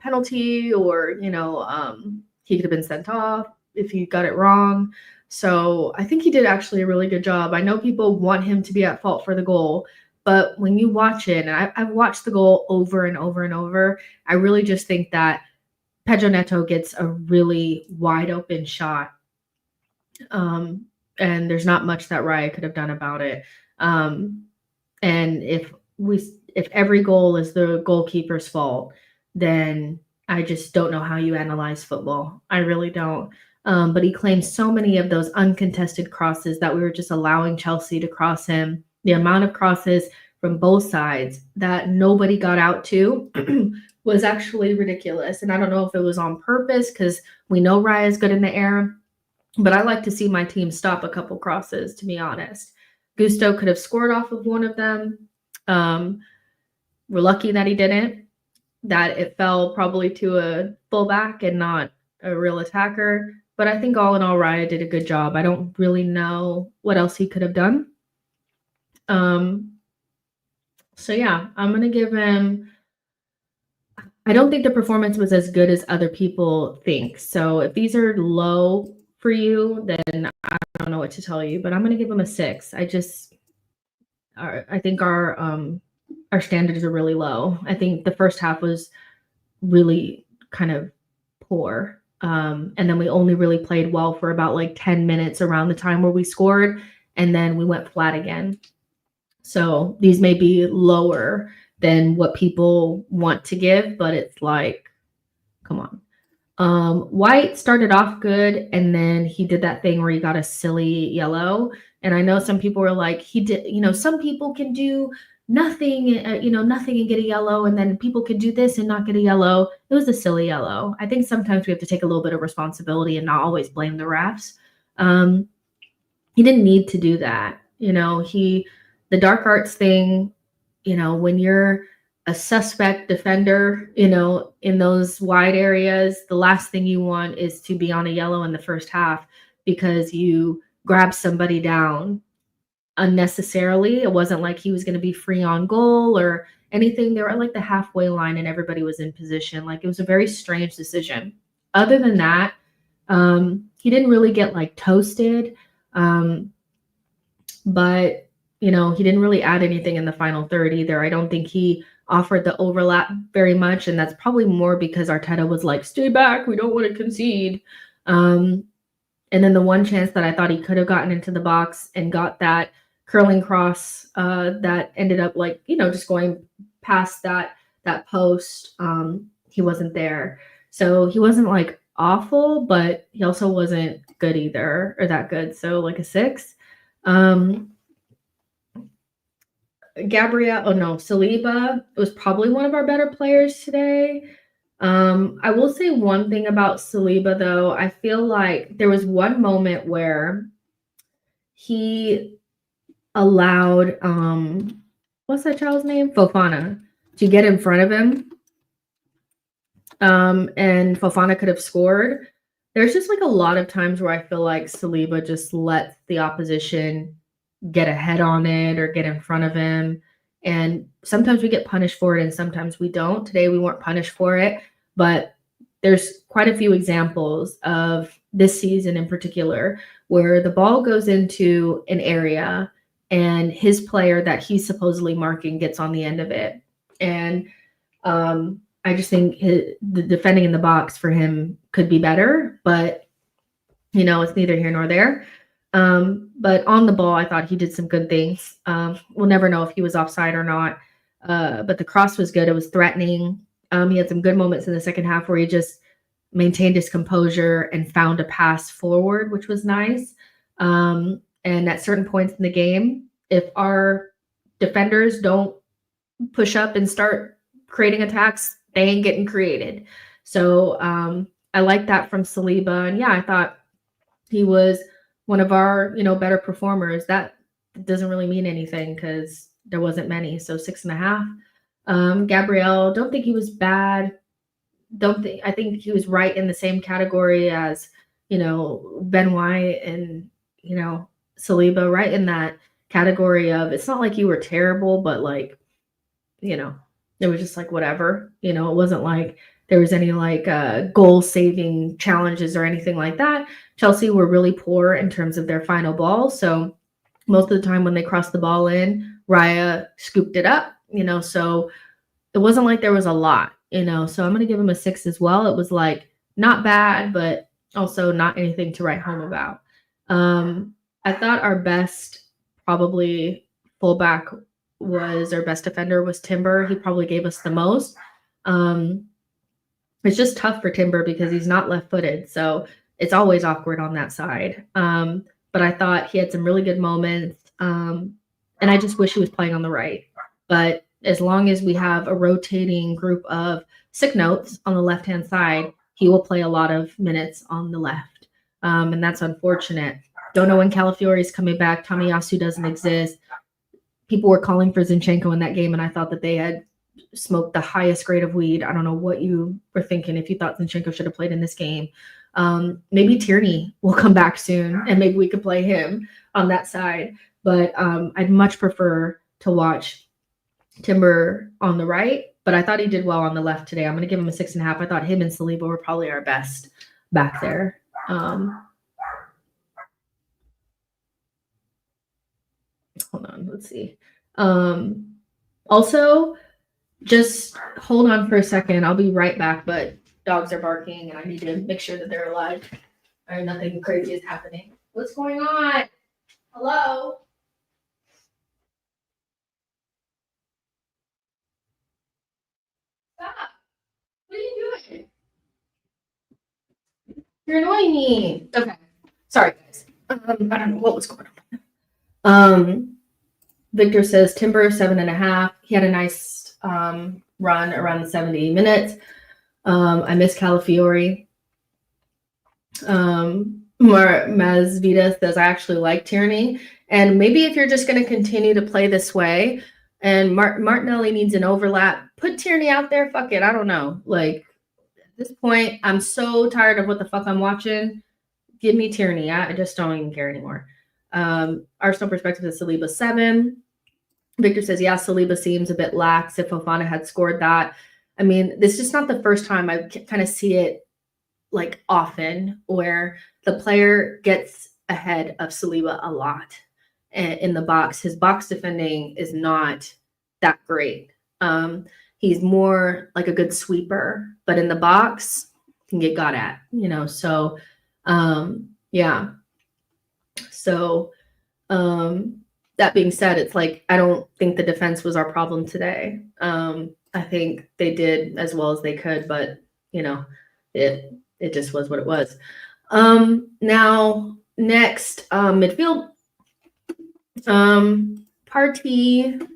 penalty, or he could have been sent off if he got it wrong. So I think he did actually a really good job. I know people want him to be at fault for the goal, but when you watch it, and I've watched the goal over and over and over, I really just think that Pedro Neto gets a really wide open shot, and there's not much that Raya could have done about it. And if every goal is the goalkeeper's fault, then I just don't know how you analyze football. I really don't. But he claims so many of those uncontested crosses that we were just allowing Chelsea to cross him. The amount of crosses from both sides that nobody got out to was actually ridiculous. And I don't know if it was on purpose, because we know Raya is good in the air, but I like to see my team stop a couple crosses, to be honest. Gusto could have scored off of one of them. We're lucky that he didn't, that it fell probably to a fullback and not a real attacker. But I think all in all, Raya did a good job. I don't really know what else he could have done. So yeah, I'm going to give him, I don't think the performance was as good as other people think. So if these are low for you, then I don't know what to tell you, but I'm going to give him a 6. I think our standards are really low. I think the first half was really kind of poor. And then we only really played well for about like 10 minutes around the time where we scored, and then we went flat again. So these may be lower than what people want to give, but it's like, come on. White started off good, and then he did that thing where he got a silly yellow. And I know some people were like, he did, some people can do nothing, nothing and get a yellow, and then people can do this and not get a yellow. It was a silly yellow. I think sometimes we have to take a little bit of responsibility and not always blame the refs. He didn't need to do that. The dark arts thing, when you're a suspect defender, in those wide areas, the last thing you want is to be on a yellow in the first half because you grab somebody down unnecessarily. It wasn't like he was going to be free on goal or anything. They were at like the halfway line and everybody was in position. Like, it was a very strange decision. Other than that, he didn't really get like toasted. But he didn't really add anything in the final third either. I don't think he offered the overlap very much, and that's probably more because Arteta was like, stay back, we don't want to concede. And then the one chance that I thought he could have gotten into the box and got that curling cross that ended up like, just going past that post, he wasn't there. So he wasn't like awful, but he also wasn't good either, or that good. So like a 6. Saliba was probably one of our better players today. I will say one thing about Saliba, though. I feel like there was one moment where he allowed, what's that child's name? Fofana, to get in front of him. And Fofana could have scored. There's just like a lot of times where I feel like Saliba just lets the opposition get ahead on it or get in front of him. And sometimes we get punished for it and sometimes we don't. Today we weren't punished for it, but there's quite a few examples of this season in particular where the ball goes into an area and his player that he's supposedly marking gets on the end of it. And I just think the defending in the box for him could be better, but it's neither here nor there. But on the ball, I thought he did some good things. We'll never know if he was offside or not. But the cross was good. It was threatening. He had some good moments in the second half where he just maintained his composure and found a pass forward, which was nice. And at certain points in the game, if our defenders don't push up and start creating attacks, they ain't getting created. So I like that from Saliba. And yeah, I thought He was one of our, better performers. That doesn't really mean anything because there wasn't many. So 6.5. Gabrielle, don't think he was bad. I think he was right in the same category as, Ben White and, Saliba, right in that category of, it's not like you were terrible, but like, it was just like whatever, it wasn't like there was any like goal saving challenges or anything like that. Chelsea were really poor in terms of their final ball. So most of the time when they crossed the ball in, Raya scooped it up, so it wasn't like there was a lot, so I'm going to give him a 6 as well. It was like not bad, but also not anything to write home about. I thought our best probably fullback was our best defender was Timber. He probably gave us the most. It's just tough for Timber because he's not left-footed, so it's always awkward on that side. But I thought he had some really good moments, and I just wish he was playing on the right. But as long as we have a rotating group of sick notes on the left-hand side, he will play a lot of minutes on the left, and that's unfortunate. Don't know when Calafiori is coming back. Tomiyasu doesn't exist. People were calling for Zinchenko in that game, and I thought that they had smoked the highest grade of weed. I don't know what you were thinking if you thought Zinchenko should have played in this game. Maybe Tierney will come back soon, and maybe we could play him on that side. But I'd much prefer to watch Timber on the right, but I thought he did well on the left today. I'm going to give him a 6.5. I thought him and Saliba were probably our best back there. Hold on, let's see. Also, just hold on for a second. I'll be right back, but dogs are barking and I need to make sure that they're alive or nothing crazy is happening. What's going on? Hello? Stop. What are you doing? You're annoying me. Okay. Sorry, guys. I don't know what was going on. Victor says Timber 7.5. He had a nice run around the 70 minutes. I miss Calafiori. Mazvita says I actually like Tierney. And maybe if you're just going to continue to play this way and Martinelli needs an overlap, put Tierney out there. Fuck it. I don't know. Like at this point, I'm so tired of what the fuck I'm watching. Give me Tierney. I just don't even care anymore. Arsenal perspective is Saliba 7. Victor says, yeah, Saliba seems a bit lax if Fofana had scored that. I mean, this is just not the first time I kind of see it like often where the player gets ahead of Saliba a lot in the box. His box defending is not that great. He's more like a good sweeper, but in the box can get got at, so yeah. So that being said, it's like I don't think the defense was our problem today. I think they did as well as they could, but it just was what it was. Now next, midfield. Partey,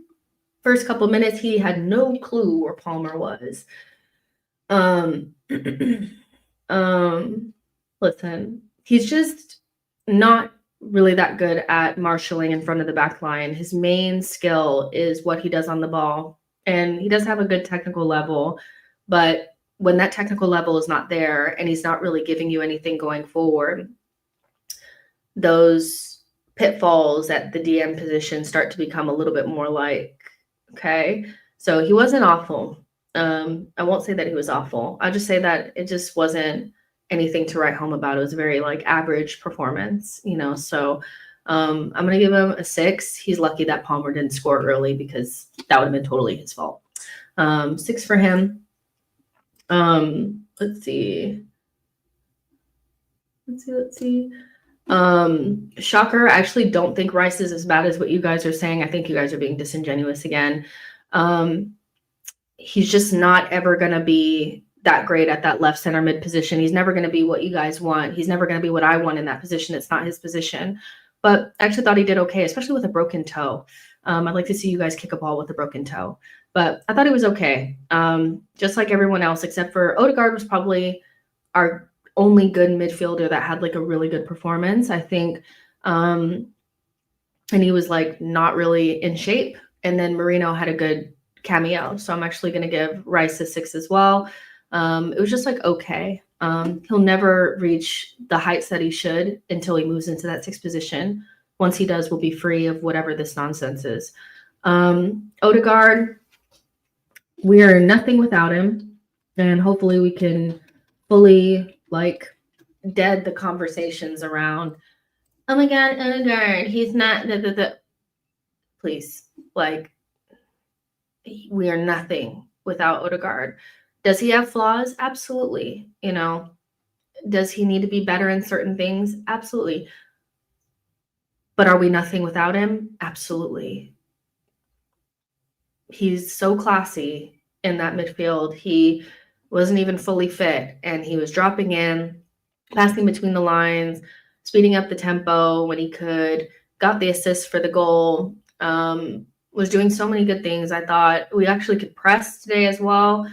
first couple minutes, he had no clue where Palmer was. Listen, he's just not really that good at marshalling in front of the back line. His main skill is what he does on the ball. And he does have a good technical level, but when that technical level is not there and he's not really giving you anything going forward, those pitfalls at the DM position start to become a little bit more like, okay. So he wasn't awful. I won't say that he was awful. I'll just say that it just wasn't anything to write home about. It was a very like average performance, so I'm gonna give him a 6. He's lucky that Palmer didn't score early because that would have been totally his fault. 6 for him. Let's see. Shocker, I actually don't think Rice is as bad as what you guys are saying. I think you guys are being disingenuous again. He's just not ever gonna be that great at that left center mid position. He's never going to be what you guys want. He's never going to be what I want in that position. It's not his position. But I actually thought he did okay, especially with a broken toe. I'd like to see you guys kick a ball with a broken toe. But I thought he was okay. Just like everyone else, except for Odegaard was probably our only good midfielder that had like a really good performance, I think. And he was like not really in shape. And then Marino had a good cameo. So I'm actually going to give Rice a 6 as well. It was just like, okay. He'll never reach the heights that he should until he moves into that 6th position. Once he does, we'll be free of whatever this nonsense is. Odegaard, we are nothing without him. And hopefully we can fully like dead the conversations around, oh my God, Odegaard, he's not please, like, we are nothing without Odegaard. Does he have flaws? Absolutely. You know, does he need to be better in certain things? Absolutely. But are we nothing without him? Absolutely. He's so classy in that midfield. He wasn't even fully fit, and he was dropping in, passing between the lines, speeding up the tempo when he could, got the assist for the goal, was doing so many good things. I thought we actually could press today as well,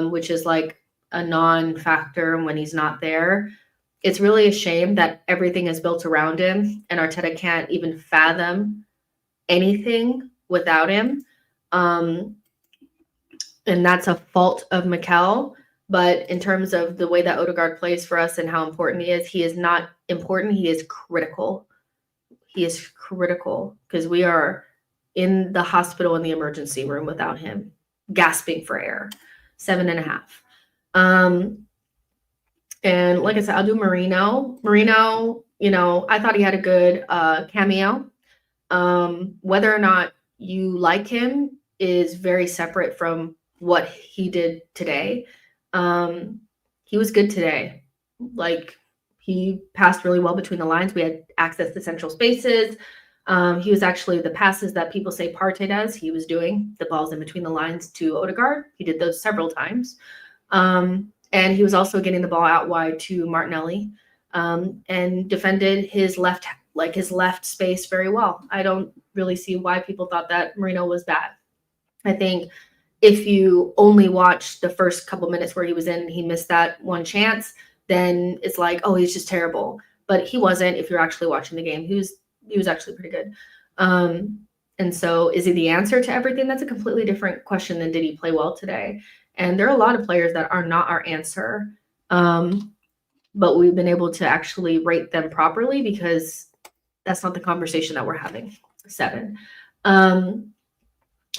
which is like a non-factor when he's not there. It's really a shame that everything is built around him and Arteta can't even fathom anything without him. And that's a fault of Mikel. But in terms of the way that Odegaard plays for us and how important he is not important. He is critical. He is critical because we are in the hospital in the emergency room without him, gasping for air. 7.5. And like I said, I'll do Marino. Marino, you know, I thought he had a good cameo. Whether or not you like him is very separate from what he did today. He was good today. Like, he passed really well between the lines. We had access to central spaces. He was actually the passes that people say Partey does. He was doing the balls in between the lines to Odegaard. He did those several times. And he was also getting the ball out wide to Martinelli, and defended his left space very well. I don't really see why people thought that Marino was bad. I think if you only watch the first couple minutes where he was in, he missed that one chance, then it's like, oh, he's just terrible. But he wasn't. If you're actually watching the game, he was actually pretty good. And so is he the answer to everything? That's a completely different question than did he play well today? And there are a lot of players that are not our answer, but we've been able to actually rate them properly because that's not the conversation that we're having. 7.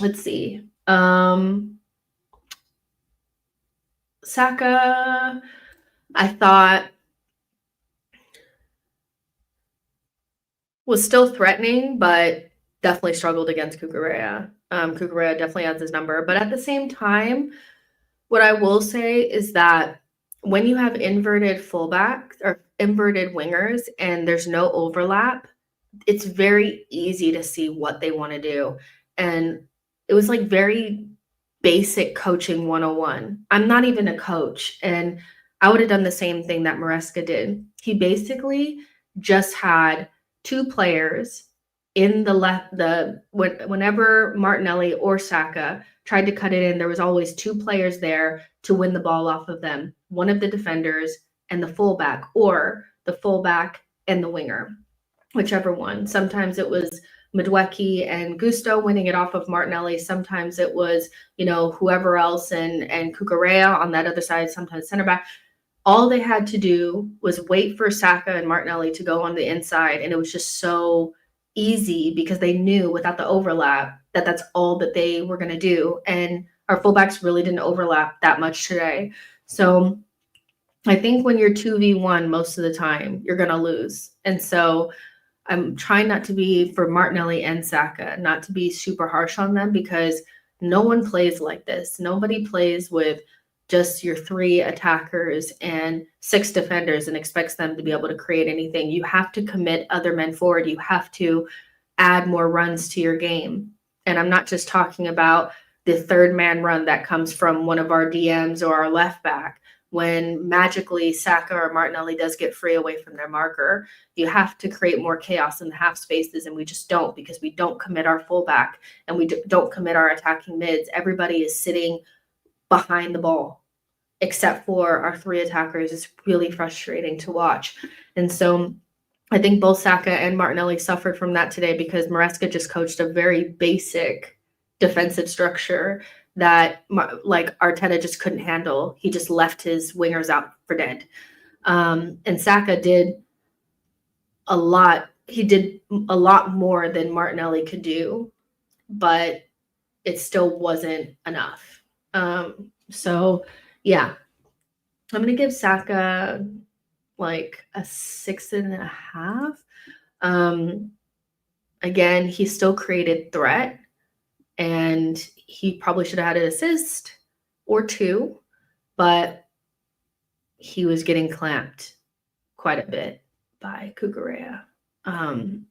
Let's see. Saka, I thought was still threatening, but definitely struggled against Cucurella. Cucurella definitely has his number. But at the same time, what I will say is that when you have inverted fullbacks or inverted wingers and there's no overlap, it's very easy to see what they want to do. And it was like very basic coaching 101. I'm not even a coach, and I would have done the same thing that Maresca did. He basically just had 2 players in the left, whenever Martinelli or Saka tried to cut it in, there was always 2 players there to win the ball off of them. One of the defenders and the fullback, or the fullback and the winger, whichever one. Sometimes it was Madueke and Gusto winning it off of Martinelli. Sometimes it was, you know, whoever else and Cucurella on that other side, sometimes center back. All they had to do was wait for Saka and Martinelli to go on the inside, and it was just so easy because they knew without the overlap that that's all that they were going to do. And our fullbacks really didn't overlap that much today. So I think when you're 2v1 most of the time, you're going to lose. And so I'm trying not to be, for Martinelli and Saka, not to be super harsh on them because no one plays like this. Nobody plays with just your 3 attackers and 6 defenders and expects them to be able to create anything. You have to commit other men forward. You have to add more runs to your game. And I'm not just talking about the 3rd man run that comes from one of our DMs or our left back. When magically Saka or Martinelli does get free away from their marker, you have to create more chaos in the half spaces, and we just don't, because we don't commit our fullback and we don't commit our attacking mids. Everybody is sitting behind the ball. except for our 3 attackers, is really frustrating to watch. And so I think both Saka and Martinelli suffered from that today because Maresca just coached a very basic defensive structure that like Arteta just couldn't handle. He just left his wingers out for dead. And Saka did a lot. He did a lot more than Martinelli could do, but it still wasn't enough. So yeah, I'm gonna give Saka like a 6.5. Again, he still created threat, and he probably should have had an assist or 2, but he was getting clamped quite a bit by Cucurella.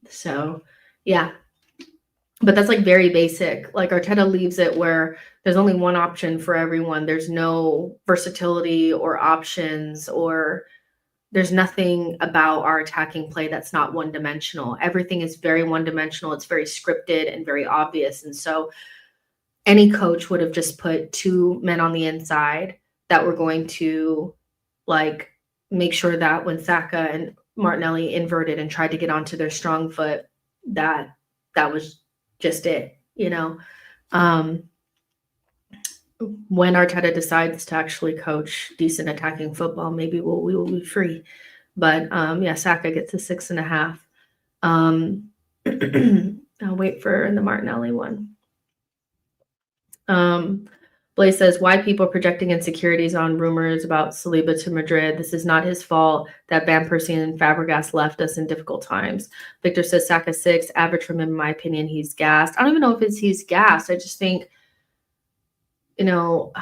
So yeah, but that's like very basic. Like Arteta leaves it where there's only one option for everyone. There's no versatility or options, or there's nothing about our attacking play that's not one-dimensional. Everything is very one-dimensional. It's very scripted and very obvious. And so any coach would have just put 2 men on the inside that were going to like make sure that when Saka and Martinelli inverted and tried to get onto their strong foot, that was just it, you know. When Arteta decides to actually coach decent attacking football, maybe we will be free. But yeah, Saka gets a 6.5. I'll wait for the Martinelli one. Blaze says, why people projecting insecurities on rumors about Saliba to Madrid? This is not his fault that Van Persie and Fabregas left us in difficult times. Victor says, Saka 6, average from him, in my opinion, he's gassed. I don't even know if he's gassed. I just think, you know,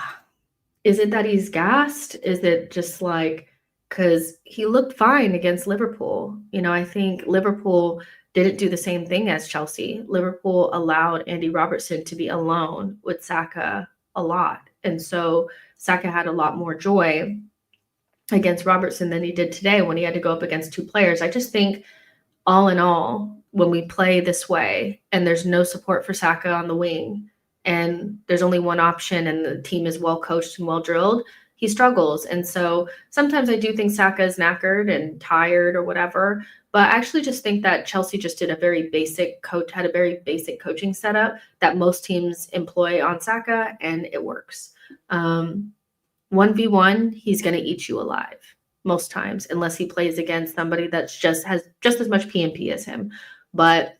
is it that he's gassed? Is it just like, because he looked fine against Liverpool. You know, I think Liverpool didn't do the same thing as Chelsea. Liverpool allowed Andy Robertson to be alone with Saka a lot. And so Saka had a lot more joy against Robertson than he did today when he had to go up against 2 players. I just think all in all, when we play this way and there's no support for Saka on the wing and there's only one option and the team is well coached and well drilled, he struggles. And so sometimes I do think Saka is knackered and tired or whatever, but I actually just think that Chelsea just did a very basic coaching setup that most teams employ on Saka, and it works. 1v1, he's going to eat you alive most times, unless he plays against somebody that's has just as much P&P as him. But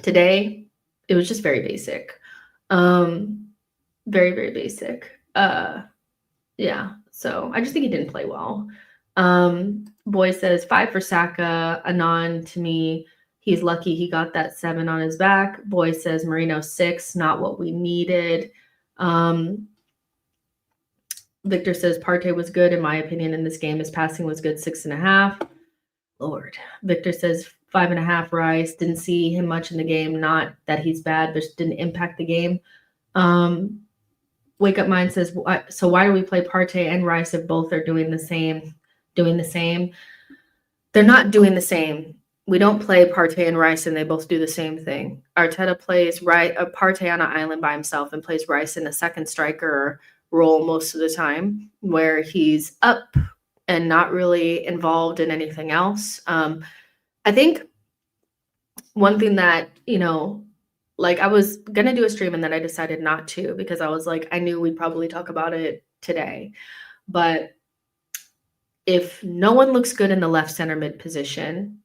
today, it was just very basic. Very, very basic. Yeah, so I just think he didn't play well. Boy says 5 for Saka. Anon, to me, he's lucky he got that 7 on his back. Boy says Marino 6, not what we needed. Victor says Partey was good, in my opinion, in this game. His passing was good, 6.5. Lord. Victor says 5.5 Rice. Didn't see him much in the game. Not that he's bad, but just didn't impact the game. Wake Up Mind says, so why do we play Partey and Rice if both are doing the same? They're not doing the same. We don't play Partey and Rice and they both do the same thing. Arteta plays Partey on an island by himself and plays Rice in a second striker role most of the time, where he's up and not really involved in anything else. I think one thing that, like I was going to do a stream and then I decided not to because I was like, I knew we'd probably talk about it today. But if no one looks good in the left center mid position,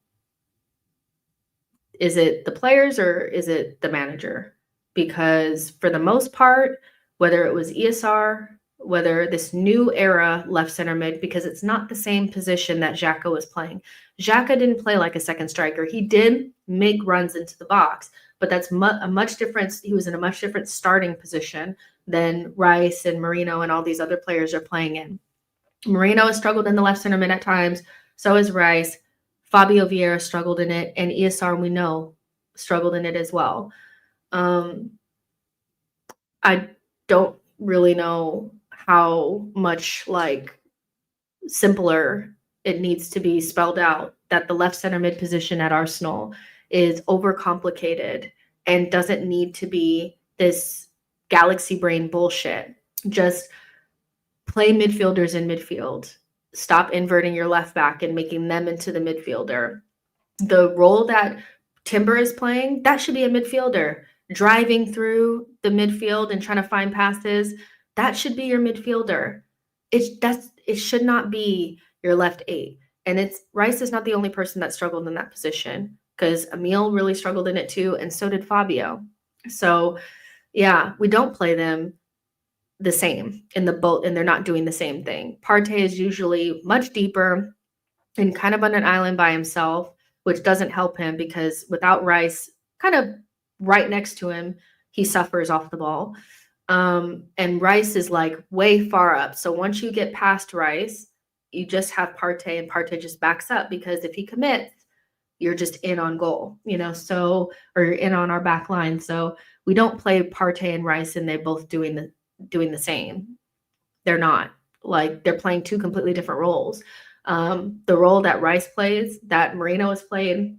is it the players or is it the manager? Because for the most part, whether it was ESR, whether this new era left center mid, because it's not the same position that Xhaka was playing. Xhaka didn't play like a second striker. He did make runs into the box, but that's a much different. He was in a much different starting position than Rice and Marino and all these other players are playing in. Marino has struggled in the left center mid at times. So has Rice. Fabio Vieira struggled in it, and ESR, we know, struggled in it as well. I don't really know how much simpler it needs to be spelled out that the left center mid position at Arsenal is overcomplicated and doesn't need to be this galaxy brain bullshit. Just play midfielders in midfield. Stop inverting your left back and making them into the midfielder. The role that Timber is playing, that should be a midfielder. Driving through the midfield and trying to find passes, that should be your midfielder. It should not be your left 8. And Rice is not the only person that struggled in that position, because Emil really struggled in it too, and so did Fabio. So yeah, we don't play them the same in the boat, and they're not doing the same thing. Partey is usually much deeper and kind of on an island by himself, which doesn't help him, because without Rice kind of right next to him, he suffers off the ball. And Rice is like way far up. So once you get past Rice, you just have Partey, and Partey just backs up, because if he commits, you're just in on goal, or in on our back line. So we don't play Partey and Rice and they're both doing the same. They're not. Like, they're playing two completely different roles. The role that Rice plays, that Moreno has played,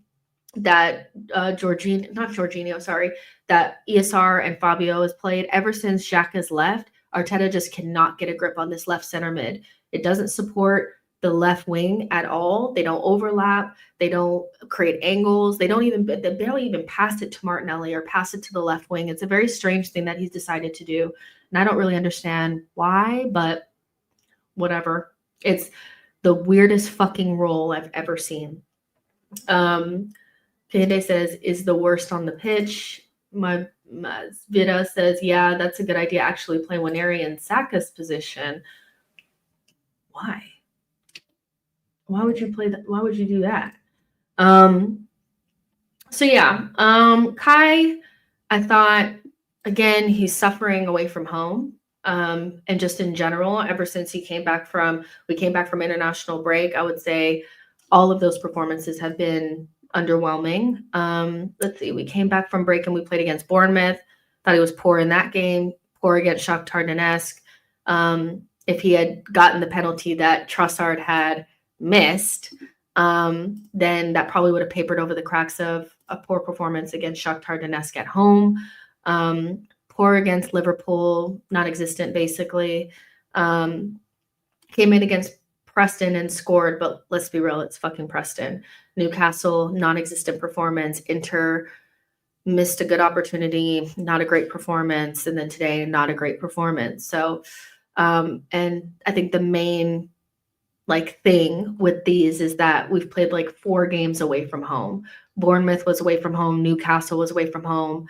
that that ESR and Fabio has played, ever since Xhaka's left, Arteta just cannot get a grip on this left center mid. It doesn't support the left wing at all. They don't overlap. They don't create angles. They barely even pass it to Martinelli or pass it to the left wing. It's a very strange thing that he's decided to do. And I don't really understand why, but whatever. It's the weirdest fucking role I've ever seen. Kende says, is the worst on the pitch. My Vida says, yeah, that's a good idea. Actually play Waneri in Saka's position. Why? Why would you play that? Why would you do that? So yeah, Kai, I thought, again, he's suffering away from home. And just in general, ever since we came back from international break, I would say all of those performances have been underwhelming. Let's see, we came back from break and we played against Bournemouth. Thought he was poor in that game, poor against Shakhtar Donetsk. If he had gotten the penalty that Trossard had missed, then that probably would have papered over the cracks of a poor performance against Shakhtar Donetsk at home. Poor against Liverpool, non-existent basically. Came in against Preston and scored, but let's be real, it's fucking Preston. Newcastle, non-existent performance. Inter missed a good opportunity, not a great performance. And then today, not a great performance. So, and I think the main thing with these is that we've played 4 games away from home. Bournemouth was away from home. Newcastle was away from home.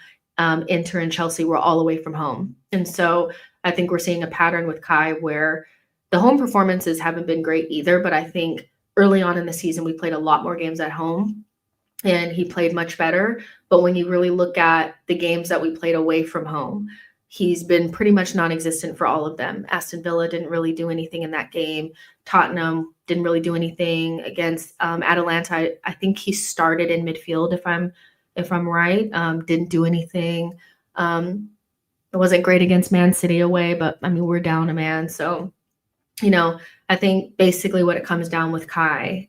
Inter and Chelsea were all away from home. And so I think we're seeing a pattern with Kai where the home performances haven't been great either, but I think early on in the season, we played a lot more games at home and he played much better. But when you really look at the games that we played away from home, he's been pretty much non-existent for all of them. Aston Villa didn't really do anything in that game. Tottenham didn't really do anything against Atalanta. I think he started in midfield, if I'm right. Didn't do anything. It wasn't great against Man City away, but I mean, we're down a man. So, I think basically what it comes down with Kai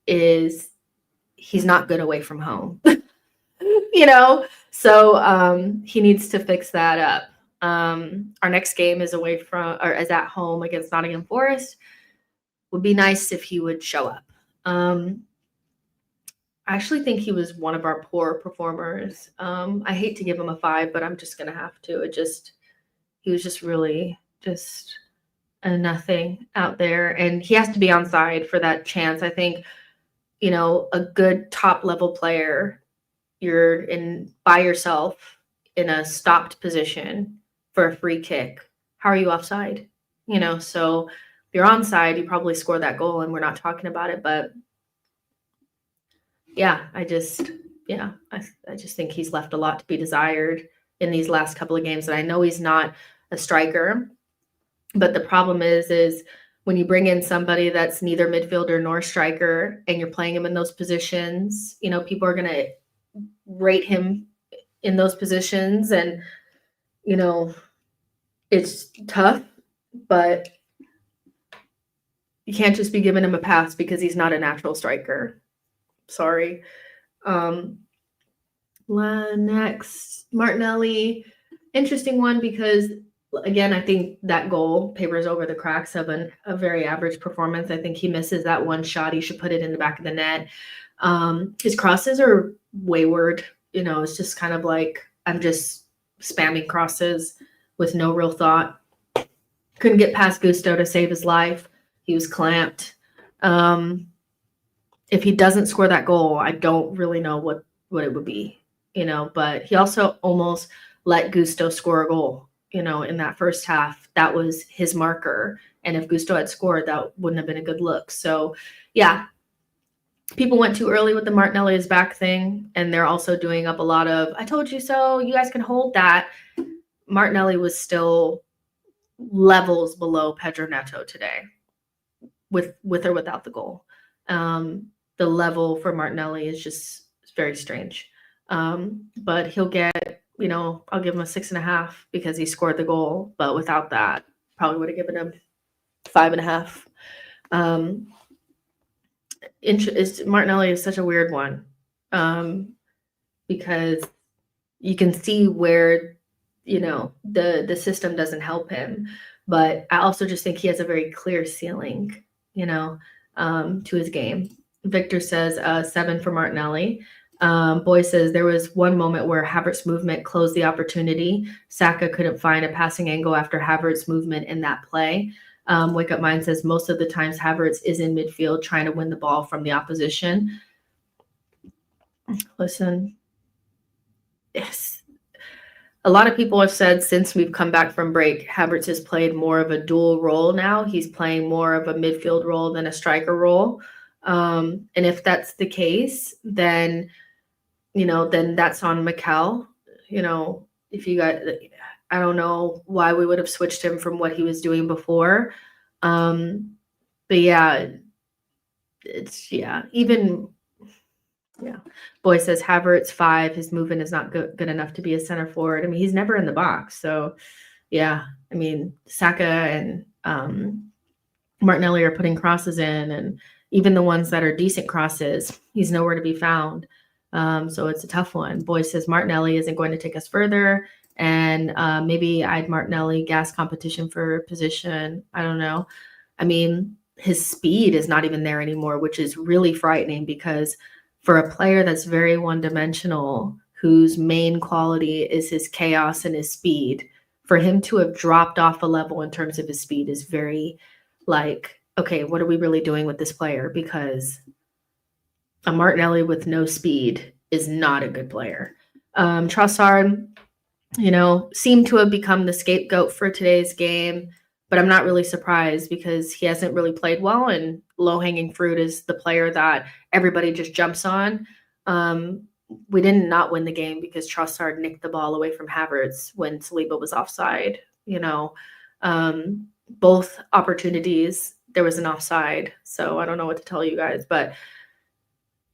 is he's not good away from home, So he needs to fix that up. Our next game is is at home against Nottingham Forest. Would be nice if he would show up. I actually think he was one of our poor performers. I hate to give him a 5, but I'm just gonna have to. He was just really just a nothing out there, and he has to be on side for that chance. I think, a good top level player, you're by yourself in a stopped position for a free kick. How are you offside? So if you're onside, you probably score that goal and we're not talking about it. But yeah, I just think he's left a lot to be desired in these last couple of games. And I know he's not a striker, but the problem is when you bring in somebody that's neither midfielder nor striker and you're playing him in those positions, people are going to rate him in those positions. And, it's tough, but you can't just be giving him a pass because he's not a natural striker. Sorry. Next, Martinelli. Interesting one because Again, I think that goal papers over the cracks of a very average performance. I think he misses that one shot. He should put it in the back of the net. His crosses are wayward. It's just kind of like I'm just spamming crosses with no real thought. Couldn't get past Gusto to save his life. He was clamped. If he doesn't score that goal, I don't really know what it would be, but he also almost let Gusto score a goal, in that first half. That was his marker. And if Gusto had scored, that wouldn't have been a good look. So, yeah, people went too early with the Martinelli is back thing. And they're also doing up a lot of, I told you so, you guys can hold that. Martinelli was still levels below Pedro Neto today with or without the goal. The level for Martinelli is just very strange. But he'll get, I'll give him a 6.5 because he scored the goal. But without that, probably would have given him 5.5. Martinelli is such a weird one because you can see where, the system doesn't help him. But I also just think he has a very clear ceiling, to his game. Victor says 7 for Martinelli. Boy says there was one moment where Havertz's movement closed the opportunity. Saka couldn't find a passing angle after Havertz's movement in that play. Wake Up Mind says most of the times Havertz is in midfield trying to win the ball from the opposition. Listen, yes. A lot of people have said since we've come back from break, Havertz has played more of a dual role now. He's playing more of a midfield role than a striker role. And if that's the case, then, then that's on Mikel. If you got, I don't know why we would have switched him from what he was doing before. But yeah, Boy says Havertz 5. His movement is not good enough to be a center forward. I mean, he's never in the box. So, yeah, I mean, Saka and Martinelli are putting crosses in, and even the ones that are decent crosses, he's nowhere to be found. So it's a tough one. Boy says Martinelli isn't going to take us further, and maybe I'd Martinelli gas competition for position. I don't know. I mean, his speed is not even there anymore, which is really frightening because for a player that's very one-dimensional, whose main quality is his chaos and his speed, for him to have dropped off a level in terms of his speed is very okay, what are we really doing with this player? Because a Martinelli with no speed is not a good player. Trossard, seemed to have become the scapegoat for today's game, but I'm not really surprised because he hasn't really played well, and low-hanging fruit is the player that everybody just jumps on. We did not win the game because Trossard nicked the ball away from Havertz when Saliba was offside. Both opportunities, there was an offside. So I don't know what to tell you guys, but,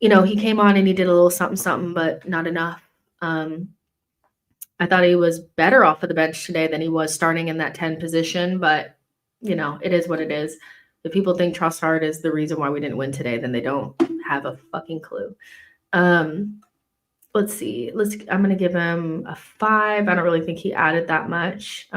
he came on and he did a little something, but not enough. I thought he was better off of the bench today than he was starting in that 10 position, but, it is what it is. If people think Trossard is the reason why we didn't win today, then they don't have a fucking clue. Let's see. I'm going to give him a 5. I don't really think he added that much.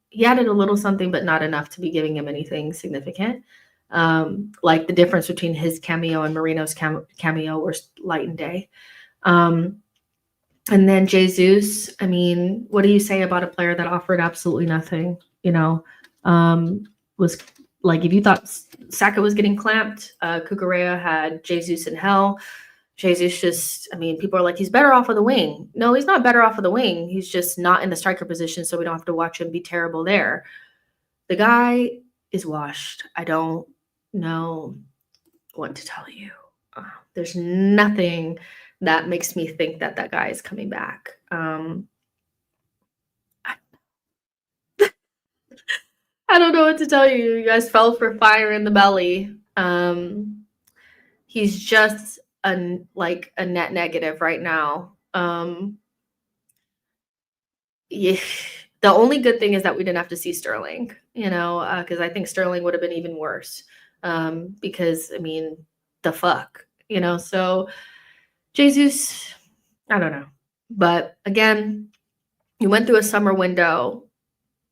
He added a little something, but not enough to be giving him anything significant. Like the difference between his cameo and Marino's cameo were light and day. And then Jesus, I mean, what do you say about a player that offered absolutely nothing? Was like, if you thought Saka was getting clamped, Cucurella had Jesus in hell. Jesus just, I mean, people are like, he's better off of the wing. No, he's not better off of the wing. He's just not in the striker position, so we don't have to watch him be terrible there. The guy is washed. I don't know what to tell you. There's nothing that makes me think that guy is coming back. I don't know what to tell you. You guys fell for fire in the belly. He's just a net negative right now. Yeah, the only good thing is that we didn't have to see Sterling, because I think Sterling would have been even worse. Because I mean, the fuck, so Jesus, I don't know. But again, you went through a summer window.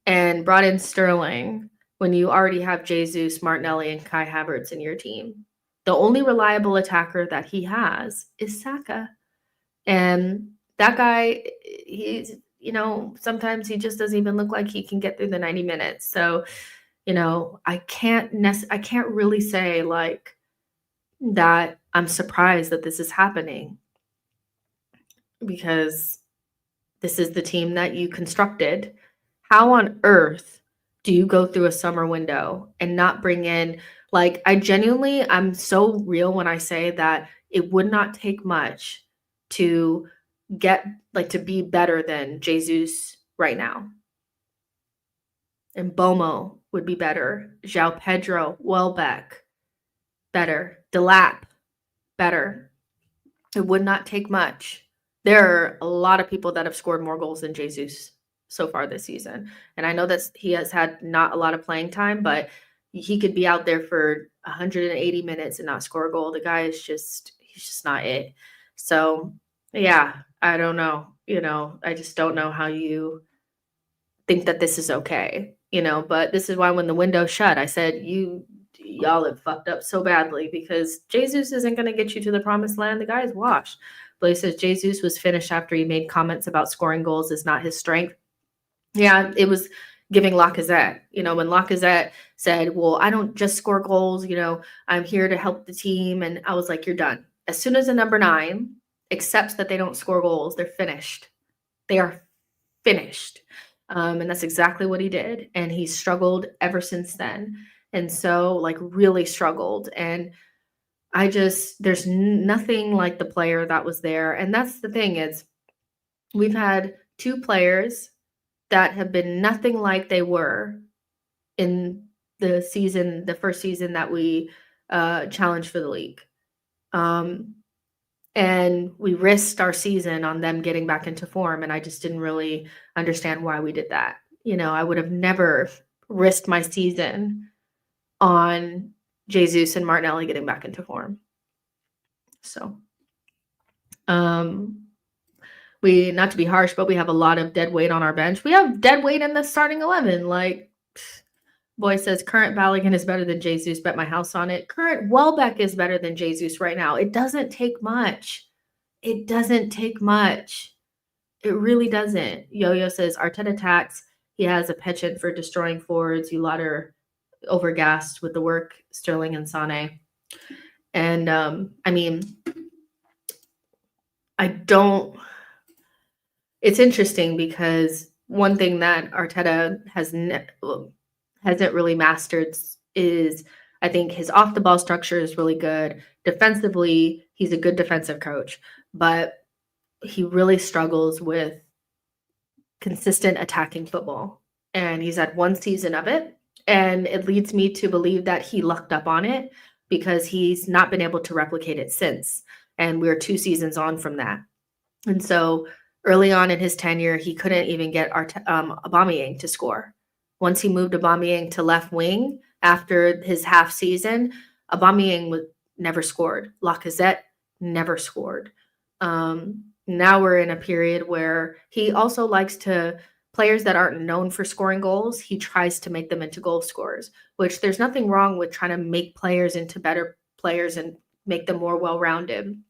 and brought in Sterling when you already have Jesus, Martinelli, and Kai Havertz in your team. The only reliable attacker that he has is Saka. And that guy, he's, sometimes he just doesn't even look like he can get through the 90 minutes. So, I can't really say like that I'm surprised that this is happening, because this is the team that you constructed. How on earth do you go through a summer window and not bring in, like, I'm so real when I say that it would not take much to get, like, to be better than Jesus right now. And Bomo would be better. João Pedro, Welbeck, better. Delap, better. It would not take much. There are a lot of people that have scored more goals than Jesus so far this season. And I know that he has had not a lot of playing time, but he could be out there for 180 minutes and not score a goal. The guy is he's just not it. So, yeah, I don't know. I just don't know how you think that this is okay, but this is why when the window shut, I said, y'all have fucked up so badly, because Jesus isn't going to get you to the promised land. The guy is washed. But he says Jesus was finished after he made comments about scoring goals is not his strength. Yeah, it was giving Lacazette. When Lacazette said, well, I don't just score goals, I'm here to help the team. And I was like, you're done. As soon as a number 9 accepts that they don't score goals, they're finished. They are finished. And that's exactly what he did. And he struggled ever since then. And so, like, really struggled. And there's nothing like the player that was there. And that's the thing, is we've had 2 players that have been nothing like they were in the first season that we challenged for the league. And we risked our season on them getting back into form. And I just didn't really understand why we did that. I would have never risked my season on Jesus and Martinelli getting back into form. So, not to be harsh, but we have a lot of dead weight on our bench. We have dead weight in the starting 11. Like, Boy says, current Balogun is better than Jesus. Bet my house on it. Current Welbeck is better than Jesus right now. It doesn't take much. It doesn't take much. It really doesn't. Yo-Yo says, Arteta attacks. He has a penchant for destroying forwards. You lot are overgassed with the work, Sterling and Sané. And, it's interesting because one thing that Arteta hasn't really mastered is, I think, his off-the-ball structure is really good. Defensively, he's a good defensive coach, but he really struggles with consistent attacking football. And he's had 1 season of it, and it leads me to believe that he lucked up on it because he's not been able to replicate it since. And we're 2 seasons on from that. And so early on in his tenure, he couldn't even get Aubameyang to score. Once he moved Aubameyang to left wing after his half season, Aubameyang never scored. Lacazette never scored. Now we're in a period where he also likes to, players that aren't known for scoring goals, he tries to make them into goal scorers, which there's nothing wrong with trying to make players into better players and make them more well-rounded.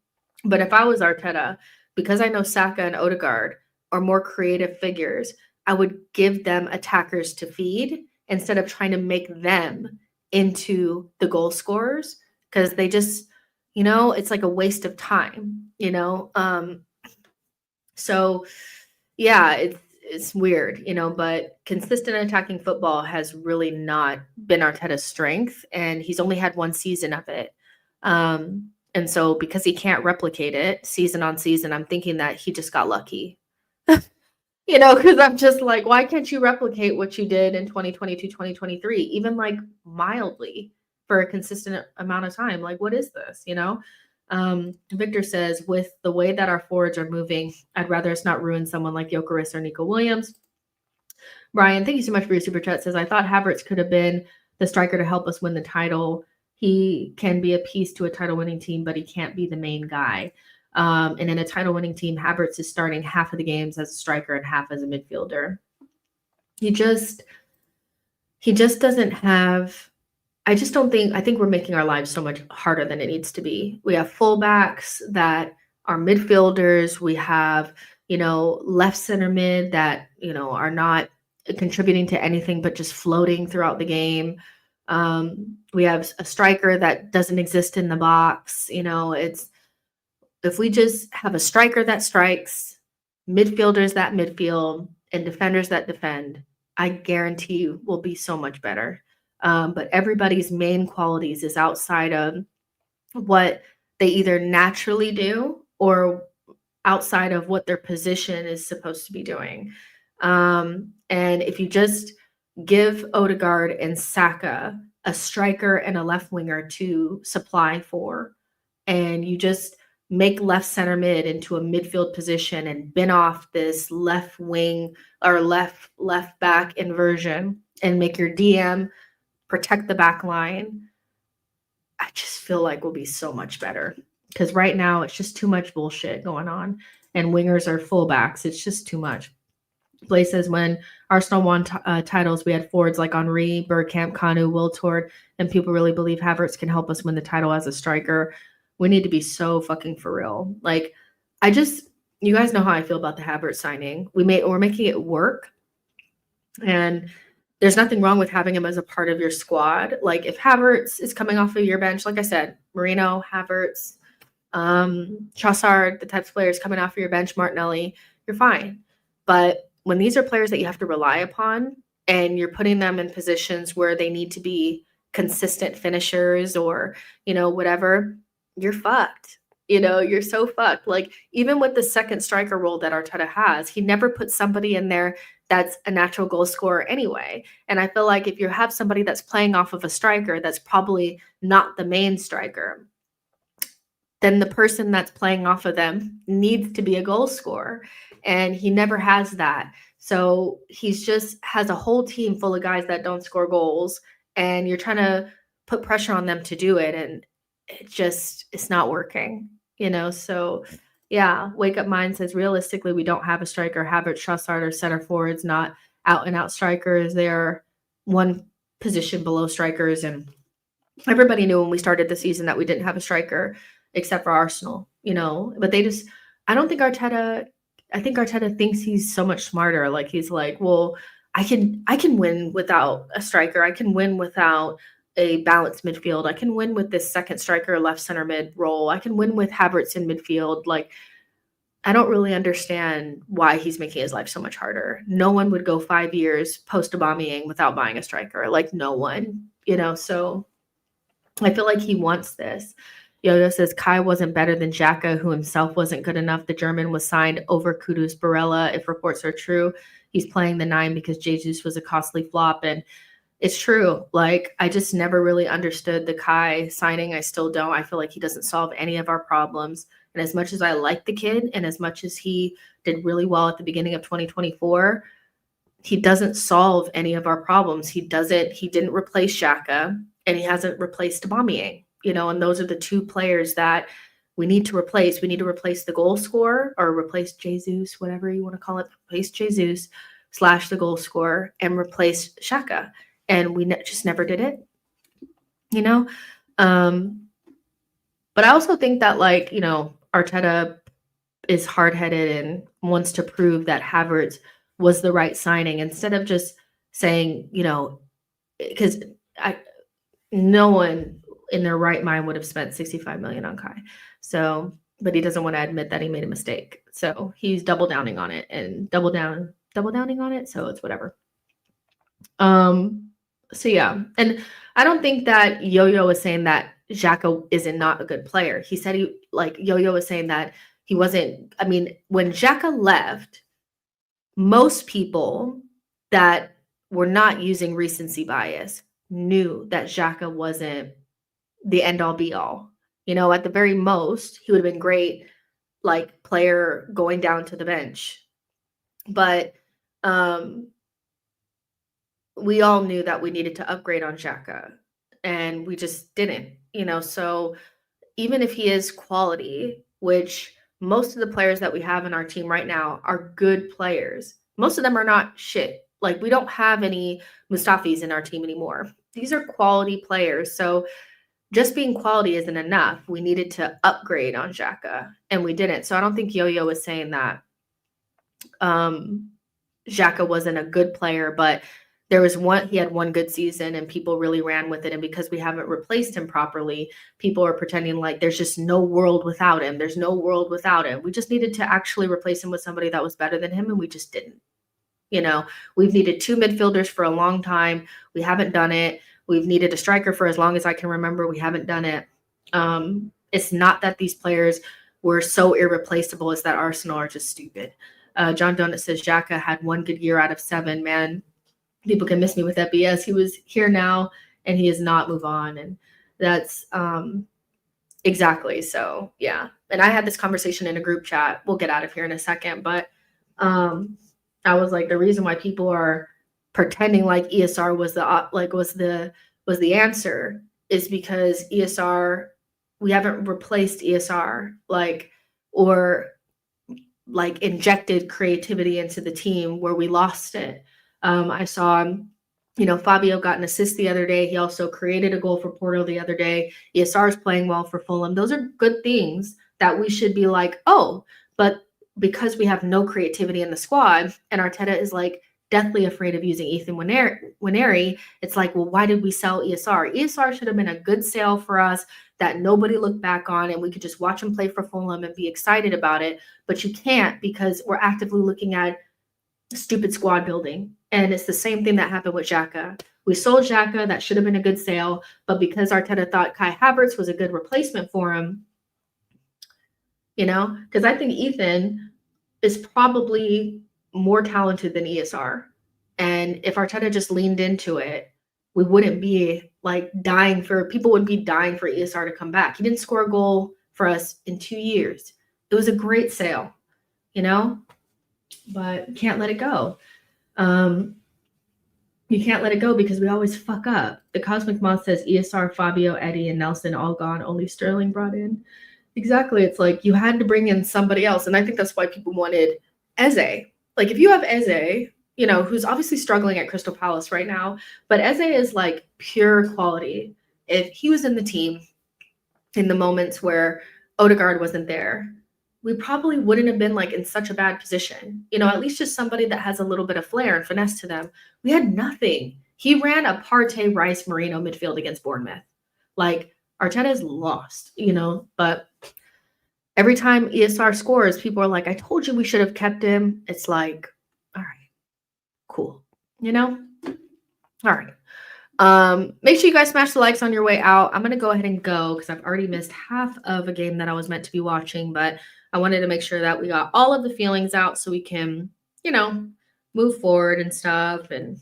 But if I was Arteta, because I know Saka and Odegaard are more creative figures, I would give them attackers to feed instead of trying to make them into the goal scorers, because they just, it's like a waste of time, So, yeah, it's weird, but consistent attacking football has really not been Arteta's strength, and he's only had 1 season of it. And so because he can't replicate it season on season, I'm thinking that he just got lucky. Because I'm just like, why can't you replicate what you did in 2022, 2023, even like mildly for a consistent amount of time? Like, what is this, Victor says, with the way that our forwards are moving, I'd rather us not ruin someone like Gyökeres or Nico Williams. Brian, thank you so much for your super chat. Says, I thought Havertz could have been the striker to help us win the title. He can be a piece to a title-winning team, but he can't be the main guy. And in a title-winning team, Havertz is starting half of the games as a striker and half as a midfielder. He just he just doesn't have I think we're making our lives so much harder than it needs to be. We have fullbacks that are midfielders. We have, left center mid that, are not contributing to anything but just floating throughout the game. We have a striker that doesn't exist in the box. It's if we just have a striker that strikes, midfielders that midfield, and defenders that defend, I guarantee you we'll be so much better. But everybody's main qualities is outside of what they either naturally do or outside of what their position is supposed to be doing. And if you just give Odegaard and Saka a striker and a left winger to supply for, and you just make left center mid into a midfield position and bin off this left wing or left back inversion and make your DM protect the back line, I just feel like we'll be so much better. Because right now it's just too much bullshit going on. And wingers are fullbacks. It's just too much. Blay says when Arsenal won titles, we had forwards like Henry, Bergkamp, Kanu, Wiltord, and people really believe Havertz can help us win the title as a striker. We need to be so fucking for real. Like, you guys know how I feel about the Havertz signing. We're making it work. And there's nothing wrong with having him as a part of your squad. Like if Havertz is coming off of your bench, like I said, Marino, Havertz, Trossard, the types of players coming off of your bench, Martinelli, you're fine. But when these are players that you have to rely upon and you're putting them in positions where they need to be consistent finishers or, whatever, you're fucked. You're so fucked. Like even with the second striker role that Arteta has, he never puts somebody in there that's a natural goal scorer anyway. And I feel like if you have somebody that's playing off of a striker that's probably not the main striker, then the person that's playing off of them needs to be a goal scorer. And he never has that. So he's just has a whole team full of guys that don't score goals. And you're trying to put pressure on them to do it. And it's not working, So yeah, Wake Up Mind says, realistically, we don't have a striker. Havertz, Trossard, or center forwards, not out-and-out strikers. They're one position below strikers. And everybody knew when we started the season that we didn't have a striker except for Arsenal, But I think Arteta thinks he's so much smarter. Like, he's like, well, I can win without a striker. I can win without a balanced midfield. I can win with this second striker, left center mid role. I can win with Havertz in midfield. Like, I don't really understand why he's making his life so much harder. No one would go 5 years post Aubameyang without buying a striker. Like, no one, So I feel like he wants this. Yo-Yo says Kai wasn't better than Xhaka, who himself wasn't good enough. The German was signed over Kudus Barella. If reports are true, he's playing the 9 because Jesus was a costly flop. And it's true. Like, I just never really understood the Kai signing. I still don't. I feel like he doesn't solve any of our problems. And as much as I like the kid and as much as he did really well at the beginning of 2024, he doesn't solve any of our problems. He didn't replace Xhaka and he hasn't replaced Aubameyang, and those are the two players that we need to replace. We need to replace the goal scorer or replace Jesus, whatever you want to call it, replace Jesus / the goal scorer and replace Xhaka. And we just never did it, But I also think that, Arteta is hard-headed and wants to prove that Havertz was the right signing instead of just saying, because no one in their right mind would have spent 65 million on Kai. So, but he doesn't want to admit that he made a mistake. So he's double downing on it and double downing on it. So it's whatever. So yeah, and I don't think that Yo-Yo was saying that Xhaka not a good player. He said Yo-Yo was saying that he wasn't. I mean, when Xhaka left, most people that were not using recency bias knew that Xhaka wasn't the end all be all. At the very most, he would have been great, player going down to the bench. But we all knew that we needed to upgrade on Xhaka, and we just didn't, So even if he is quality, which most of the players that we have in our team right now are good players, most of them are not shit. Like, we don't have any Mustafis in our team anymore. These are quality players. So just being quality isn't enough. We needed to upgrade on Xhaka, and we didn't. So I don't think Yo-Yo was saying that Xhaka wasn't a good player, but he had one good season and people really ran with it. And because we haven't replaced him properly, people are pretending like there's just no world without him. There's no world without him. We just needed to actually replace him with somebody that was better than him, and we just didn't. We've needed 2 midfielders for a long time. We haven't done it. We've needed a striker for as long as I can remember. We haven't done it. It's not that these players were so irreplaceable, it's that Arsenal are just stupid. John Donut says Xhaka had 1 good year out of 7. Man, people can miss me with that BS. He was here now and he is not. Move on. And that's exactly. So yeah. And I had this conversation in a group chat. We'll get out of here in a second, but I was like, the reason why people are pretending like ESR was the answer is because ESR, we haven't replaced ESR or injected creativity into the team where we lost it. I saw, Fabio got an assist the other day. He also created a goal for Porto the other day. ESR is playing well for Fulham. Those are good things that we should be like, oh, but because we have no creativity in the squad and Arteta is deathly afraid of using Ethan Nwaneri, it's like, well, why did we sell ESR? ESR should have been a good sale for us that nobody looked back on and we could just watch him play for Fulham and be excited about it. But you can't because we're actively looking at stupid squad building. And it's the same thing that happened with Xhaka. We sold Xhaka. That should have been a good sale. But because Arteta thought Kai Havertz was a good replacement for him, because I think Ethan is probably more talented than ESR. And if Arteta just leaned into it, we wouldn't be people would be dying for ESR to come back. He didn't score a goal for us in 2 years. It was a great sale, but you can't let it go. You can't let it go because we always fuck up. The Cosmic Moth says ESR, Fabio, Eddie, and Nelson all gone, only Sterling brought in. Exactly. It's like you had to bring in somebody else. And I think that's why people wanted Eze. If you have Eze, who's obviously struggling at Crystal Palace right now, but Eze is pure quality. If he was in the team in the moments where Odegaard wasn't there, we probably wouldn't have been in such a bad position. At least just somebody that has a little bit of flair and finesse to them. We had nothing. He ran a Partey, Rice, Marino midfield against Bournemouth. Arteta is lost, but every time ESR scores, people are like, I told you we should have kept him. It's like, all right, cool. All right. Make sure you guys smash the likes on your way out. I'm going to go ahead and go because I've already missed half of a game that I was meant to be watching, but I wanted to make sure that we got all of the feelings out so we can, move forward and stuff. And,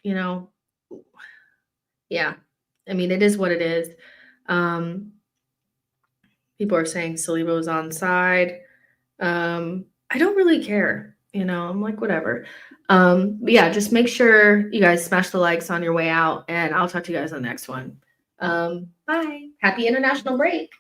yeah, I mean, it is what it is. People are saying Saliba's onside. I don't really care. I'm like, whatever. But yeah, just make sure you guys smash the likes on your way out, and I'll talk to you guys on the next one. Bye. Happy international break.